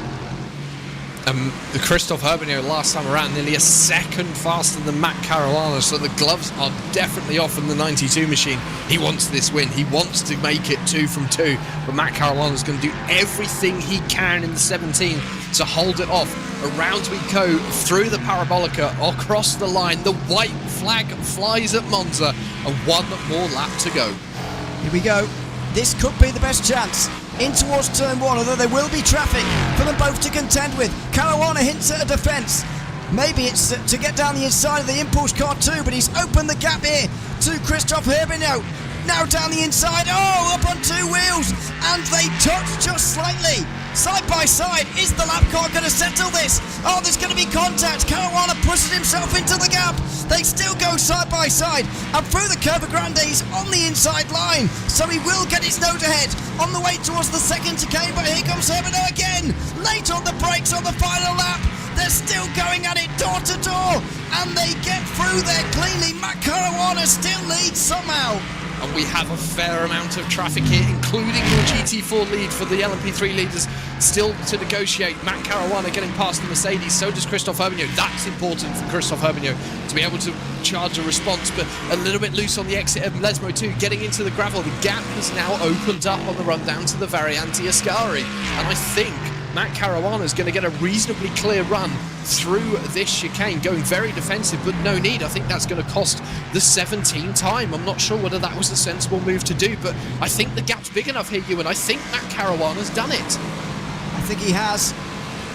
Christophe Herbigno last time around nearly a second faster than Matt Caruana, so the gloves are definitely off from the 92 machine. He wants this win. He wants to make it 2 from 2, but Matt Caruana is going to do everything he can in the 17 to hold it off. Around we go through the Parabolica, across the line. The white flag flies at Monza, and 1 more lap to go. Here we go. This could be the best chance. In towards turn 1, although there will be traffic for them both to contend with. Caruana hints at a defence. Maybe it's to get down the inside of the Impulse car too, but he's opened the gap here to Christophe Herbigno. Now down the inside, up on 2 wheels, and they touch just slightly. Side by side, is the lap car going to settle this? Oh, there's going to be contact. Caruana pushes himself into the gap. They still go side by side, and through the Curva Grande, he's on the inside line, so he will get his nose ahead on the way towards the second chicane. But here comes Herbigno again, late on the brakes on the final lap. They're still going at it door to door, and they get through there cleanly. Matt Caruana still leads somehow. And we have a fair amount of traffic here, including your GT4 lead for the LMP3 leaders still to negotiate. Matt Caruana getting past the Mercedes, so does Christophe Herbigno. That's important for Christophe Herbigno to be able to charge a response, but a little bit loose on the exit of Lesmo too, getting into the gravel. The gap has now opened up on the run down to the Variante Ascari, and I think Matt Caruana is going to get a reasonably clear run through this chicane, going very defensive, but no need. I think that's going to cost the 17 time. I'm not sure whether that was a sensible move to do, but I think the gap's big enough here, Ewan. I think Matt Caruana's done it. I think he has.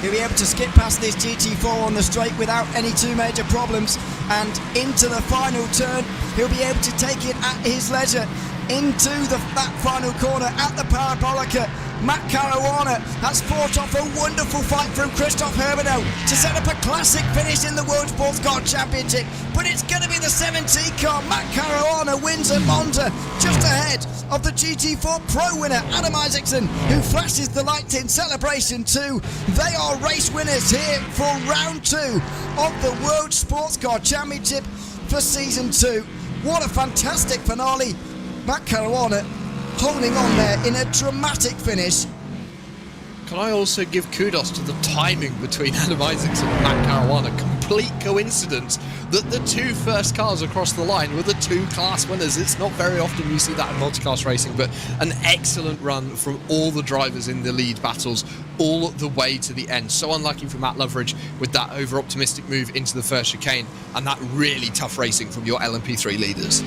He'll be able to skip past this GT4 on the straight without any too major problems, and into the final turn, he'll be able to take it at his leisure into that final corner at the Parabolica. Matt Caruana has fought off a wonderful fight from Christophe Herbigno to set up a classic finish in the World Sports Car Championship, but it's going to be the 17 car. Matt Caruana wins at Monza, just ahead of the GT4 Pro winner Adam Isaacson, who flashes the lights in celebration too. They are race winners here for round 2 of the World Sports Car Championship for season 2. What a fantastic finale. Matt Caruana holding on there in a dramatic finish. can I also give kudos to the timing between Adam Isaacson and Matt Caruana? Complete coincidence that the two first cars across the line were the two class winners. It's not very often you see that in multi-class racing, but an excellent run from all the drivers in the lead battles all the way to the end. So unlucky for Matt Loveridge with that over-optimistic move into the first chicane and that really tough racing from your LMP3 leaders.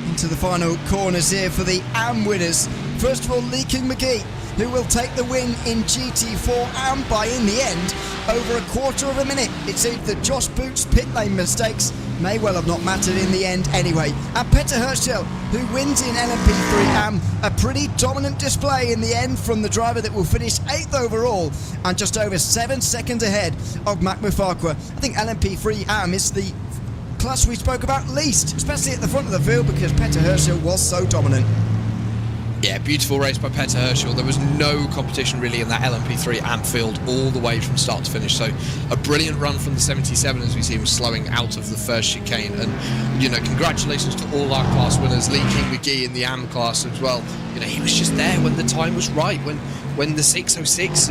Into the final corners here for the AM winners. First of all, Lee King McGee, who will take the win in GT4 AM by, in the end, over a quarter of a minute. It seems that Josh Boot's pit lane mistakes may well have not mattered in the end anyway. And Petter Herschel, who wins in LMP3 AM, a pretty dominant display in the end from the driver that will finish 8th overall and just over 7 seconds ahead of Mac Mufarqua. I think LMP3 AM is the class we spoke about least, especially at the front of the field, because Petter Herschel was so dominant. Yeah, beautiful race by Petter Herschel. There was no competition really in that LMP3 amp field all the way from start to finish. So a brilliant run from the 77 as we see him slowing out of the first chicane. And, you know, congratulations to all our class winners. Lee King McGee in the AM class as well. You know, he was just there when the time was right, when the 606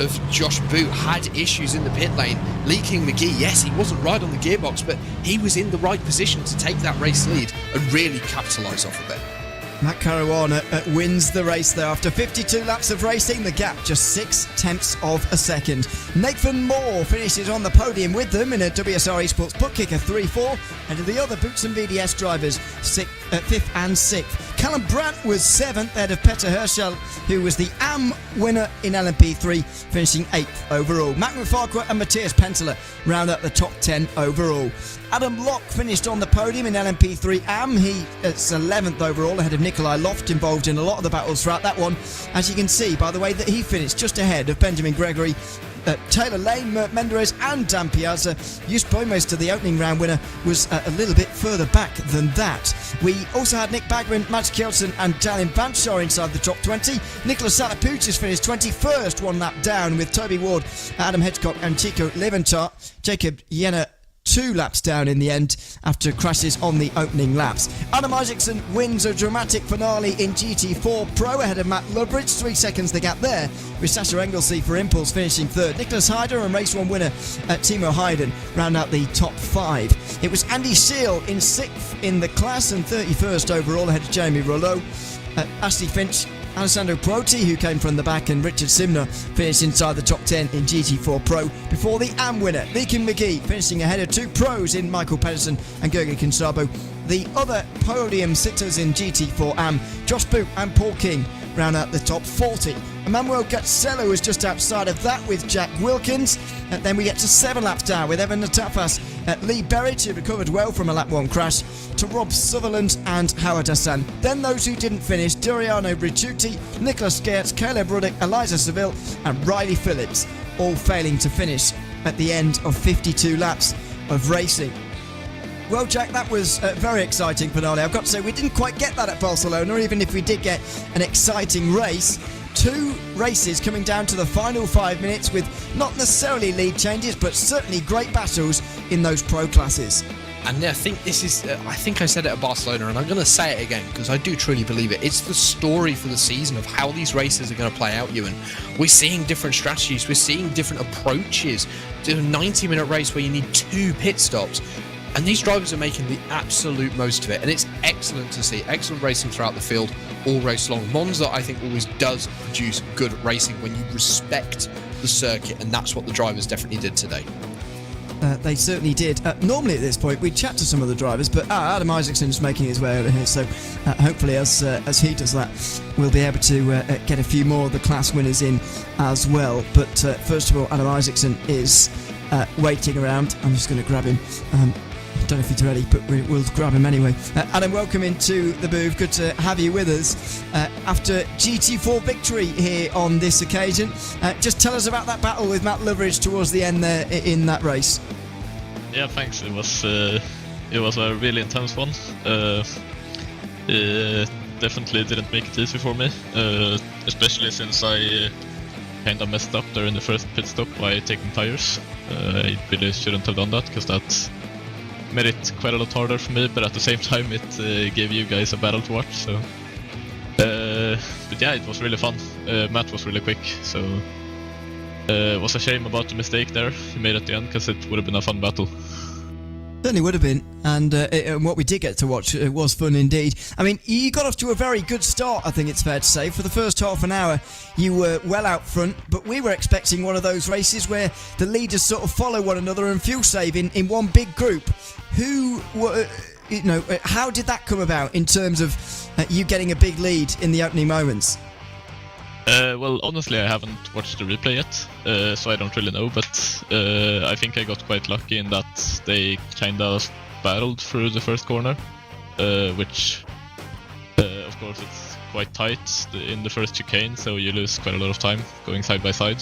of Josh Boot had issues in the pit lane. Lee King McGee, yes, he wasn't right on the gearbox, but he was in the right position to take that race lead and really capitalise off of it. Matt Caruana wins the race there after 52 laps of racing, the gap just 6/10 of a second. Nathan Moore finishes on the podium with them in a WSR Esports bookkicker 3-4, and the other Boots and VDS drivers 5th and 6th. Callum Brandt was 7th ahead of Petter Herschel, who was the AM winner in LMP3, finishing 8th overall. Mac Mufarqua and Matthias Penteler round up the top 10 overall. Adam Locke finished on the podium in LMP3 AM. He is 11th overall ahead of Nikolai Loft, involved in a lot of the battles throughout that one, as you can see by the way that he finished just ahead of Benjamin Gregory, Taylor Lane, Mert Menderes and Dan Piazza. Just most of the opening round winner was a little bit further back than that. We also had Nick Bagman, Mats Kjeldsen and Daniel Banshaw inside the top 20. Nicholas Salaputis finished 21st, one lap down, with Toby Ward, Adam Hedgecock and Chico Leventhal. Jacob Jenner 2 laps down in the end after crashes on the opening laps. Adam Isaacson wins a dramatic finale in GT4 Pro ahead of Matt Loveridge, 3 seconds the gap there, with Sasha Engelsey for Impulse finishing 3rd. Nicholas Hyder and Race 1 winner Timo Hayden round out the top 5. It was Andy Seal in 6th in the class and 31st overall ahead of Jeremy Rollo. Ashley Finch, Alessandro Proti, who came from the back, and Richard Simner finished inside the top 10 in GT4 Pro before the AM winner, Lee King McGee, finishing ahead of 2 pros in Michael Pedersen and Gergen Kinsabo. The other podium sitters in GT4 AM, Josh Boot and Paul King, round out the top 40. Emmanuel Gatzello was just outside of that with Jack Wilkins. And then we get to 7 laps down with Evan Natafas, Lee Berridge, who recovered well from a lap 1 crash, to Rob Sutherland and Howard Hassan. Then those who didn't finish, Doriano Ricciuti, Nicholas Geertz, Caleb Ruddock, Eliza Seville and Riley Phillips, all failing to finish at the end of 52 laps of racing. Well, Jack, that was a very exciting finale. I've got to say, we didn't quite get that at Barcelona, even if we did get an exciting race. 2 races coming down to the final 5 minutes with not necessarily lead changes, but certainly great battles in those pro classes. And I think this is, I think I said it at Barcelona, and I'm going to say it again because I do truly believe it. It's the story for the season of how these races are going to play out, Ewan. We're seeing different strategies. We're seeing different approaches to a 90-minute race where you need 2 pit stops. And these drivers are making the absolute most of it. And it's excellent to see. Excellent racing throughout the field all race long. Monza, I think, always does produce good racing when you respect the circuit. And that's what the drivers definitely did today. They certainly did. Normally at this point we'd chat to some of the drivers, but Adam Isaacson's making his way over here, so hopefully as he does that we'll be able to get a few more of the class winners in as well. But first of all, Adam Isaacson is waiting around. I'm just going to grab him. I don't know if he's ready, but we'll grab him anyway. Adam, welcome into the booth. Good to have you with us after GT4 victory here on this occasion. Just tell us about that battle with Matt Loveridge towards the end there in that race. Yeah, thanks. It was a really intense one. Definitely didn't make it easy for me, especially since I kind of messed up there in the first pit stop by taking tires. I really shouldn't have done that because that made it quite a lot harder for me, but at the same time it gave you guys a battle to watch. So but yeah, it was really fun. Matt was really quick, so it was a shame about the mistake there he made at the end, because it would have been a fun battle. Certainly would have been, and what we did get to watch was fun indeed. I mean, you got off to a very good start, I think it's fair to say. For the first half an hour, you were well out front, but we were expecting one of those races where the leaders sort of follow one another and fuel save in one big group. Who were, how did that come about in terms of you getting a big lead in the opening moments? Well, honestly, I haven't watched the replay yet, so I don't really know, but I think I got quite lucky in that they kinda battled through the first corner, which, of course, it's quite tight in the first chicane, so you lose quite a lot of time going side by side.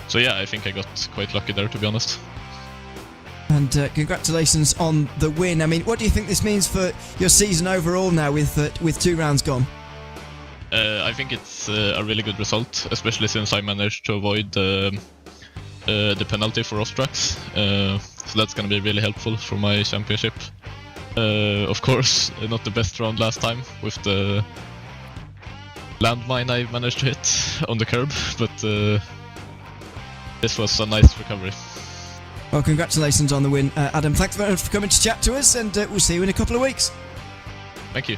So yeah, I think I got quite lucky there, to be honest. And congratulations on the win. I mean, what do you think this means for your season overall now with 2 rounds gone? I think it's a really good result, especially since I managed to avoid the penalty for off tracks. So that's going to be really helpful for my championship. Of course, not the best round last time with the landmine I managed to hit on the curb, but this was a nice recovery. Well, congratulations on the win, Adam. Thanks very much for coming to chat to us, and we'll see you in a couple of weeks. Thank you.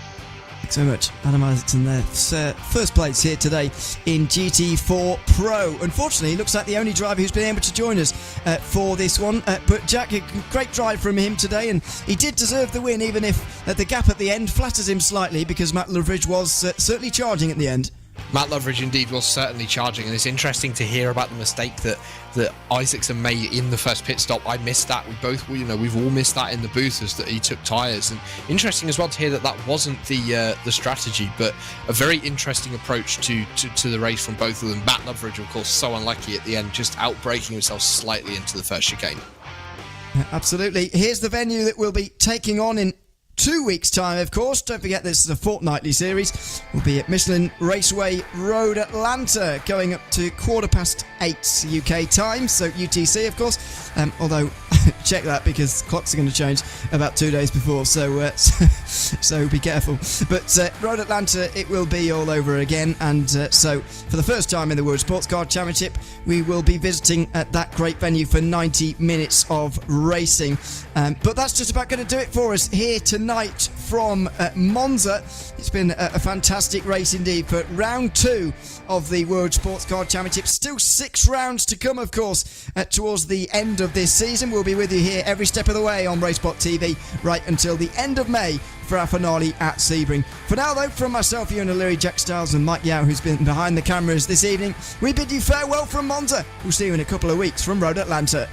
Thanks so much. Adam Isaacson there, first place here today in GT4 Pro. Unfortunately, he looks like the only driver who's been able to join us for this one. But Jack, a great drive from him today, and he did deserve the win, even if the gap at the end flatters him slightly, because Matt Loveridge was certainly charging at the end. Matt Loveridge indeed was certainly charging, and it's interesting to hear about the mistake that Isaacson made in the first pit stop. I missed that. We've all missed that in the booth, as that he took tyres. And interesting as well to hear that wasn't the strategy, but a very interesting approach to the race from both of them. Matt Loveridge, of course, so unlucky at the end, just outbraking himself slightly into the first chicane. Absolutely. Here's the venue that we'll be taking on in 2 weeks' time, of course. Don't forget, this is a fortnightly series. We'll be at Michelin Raceway Road, Atlanta, going up to 8:15 UK time, so UTC, of course. Although, check that, because clocks are going to change about 2 days before, so be careful. But Road Atlanta, it will be all over again, and so for the first time in the World Sports Car Championship, we will be visiting that great venue for 90 minutes of racing. But that's just about going to do it for us here tonight from Monza. It's been a fantastic race indeed for round 2 of the World Sports Car Championship. Still 6 rounds to come, of course, towards the end of this season. We'll be with you here every step of the way on RaceSpotTV right until the end of May for our finale at Sebring. For now, though, from myself, Ewan O'Leary, Jack Stiles and Mike Yao, who's been behind the cameras this evening, we bid you farewell from Monza. We'll see you in a couple of weeks from Road Atlanta.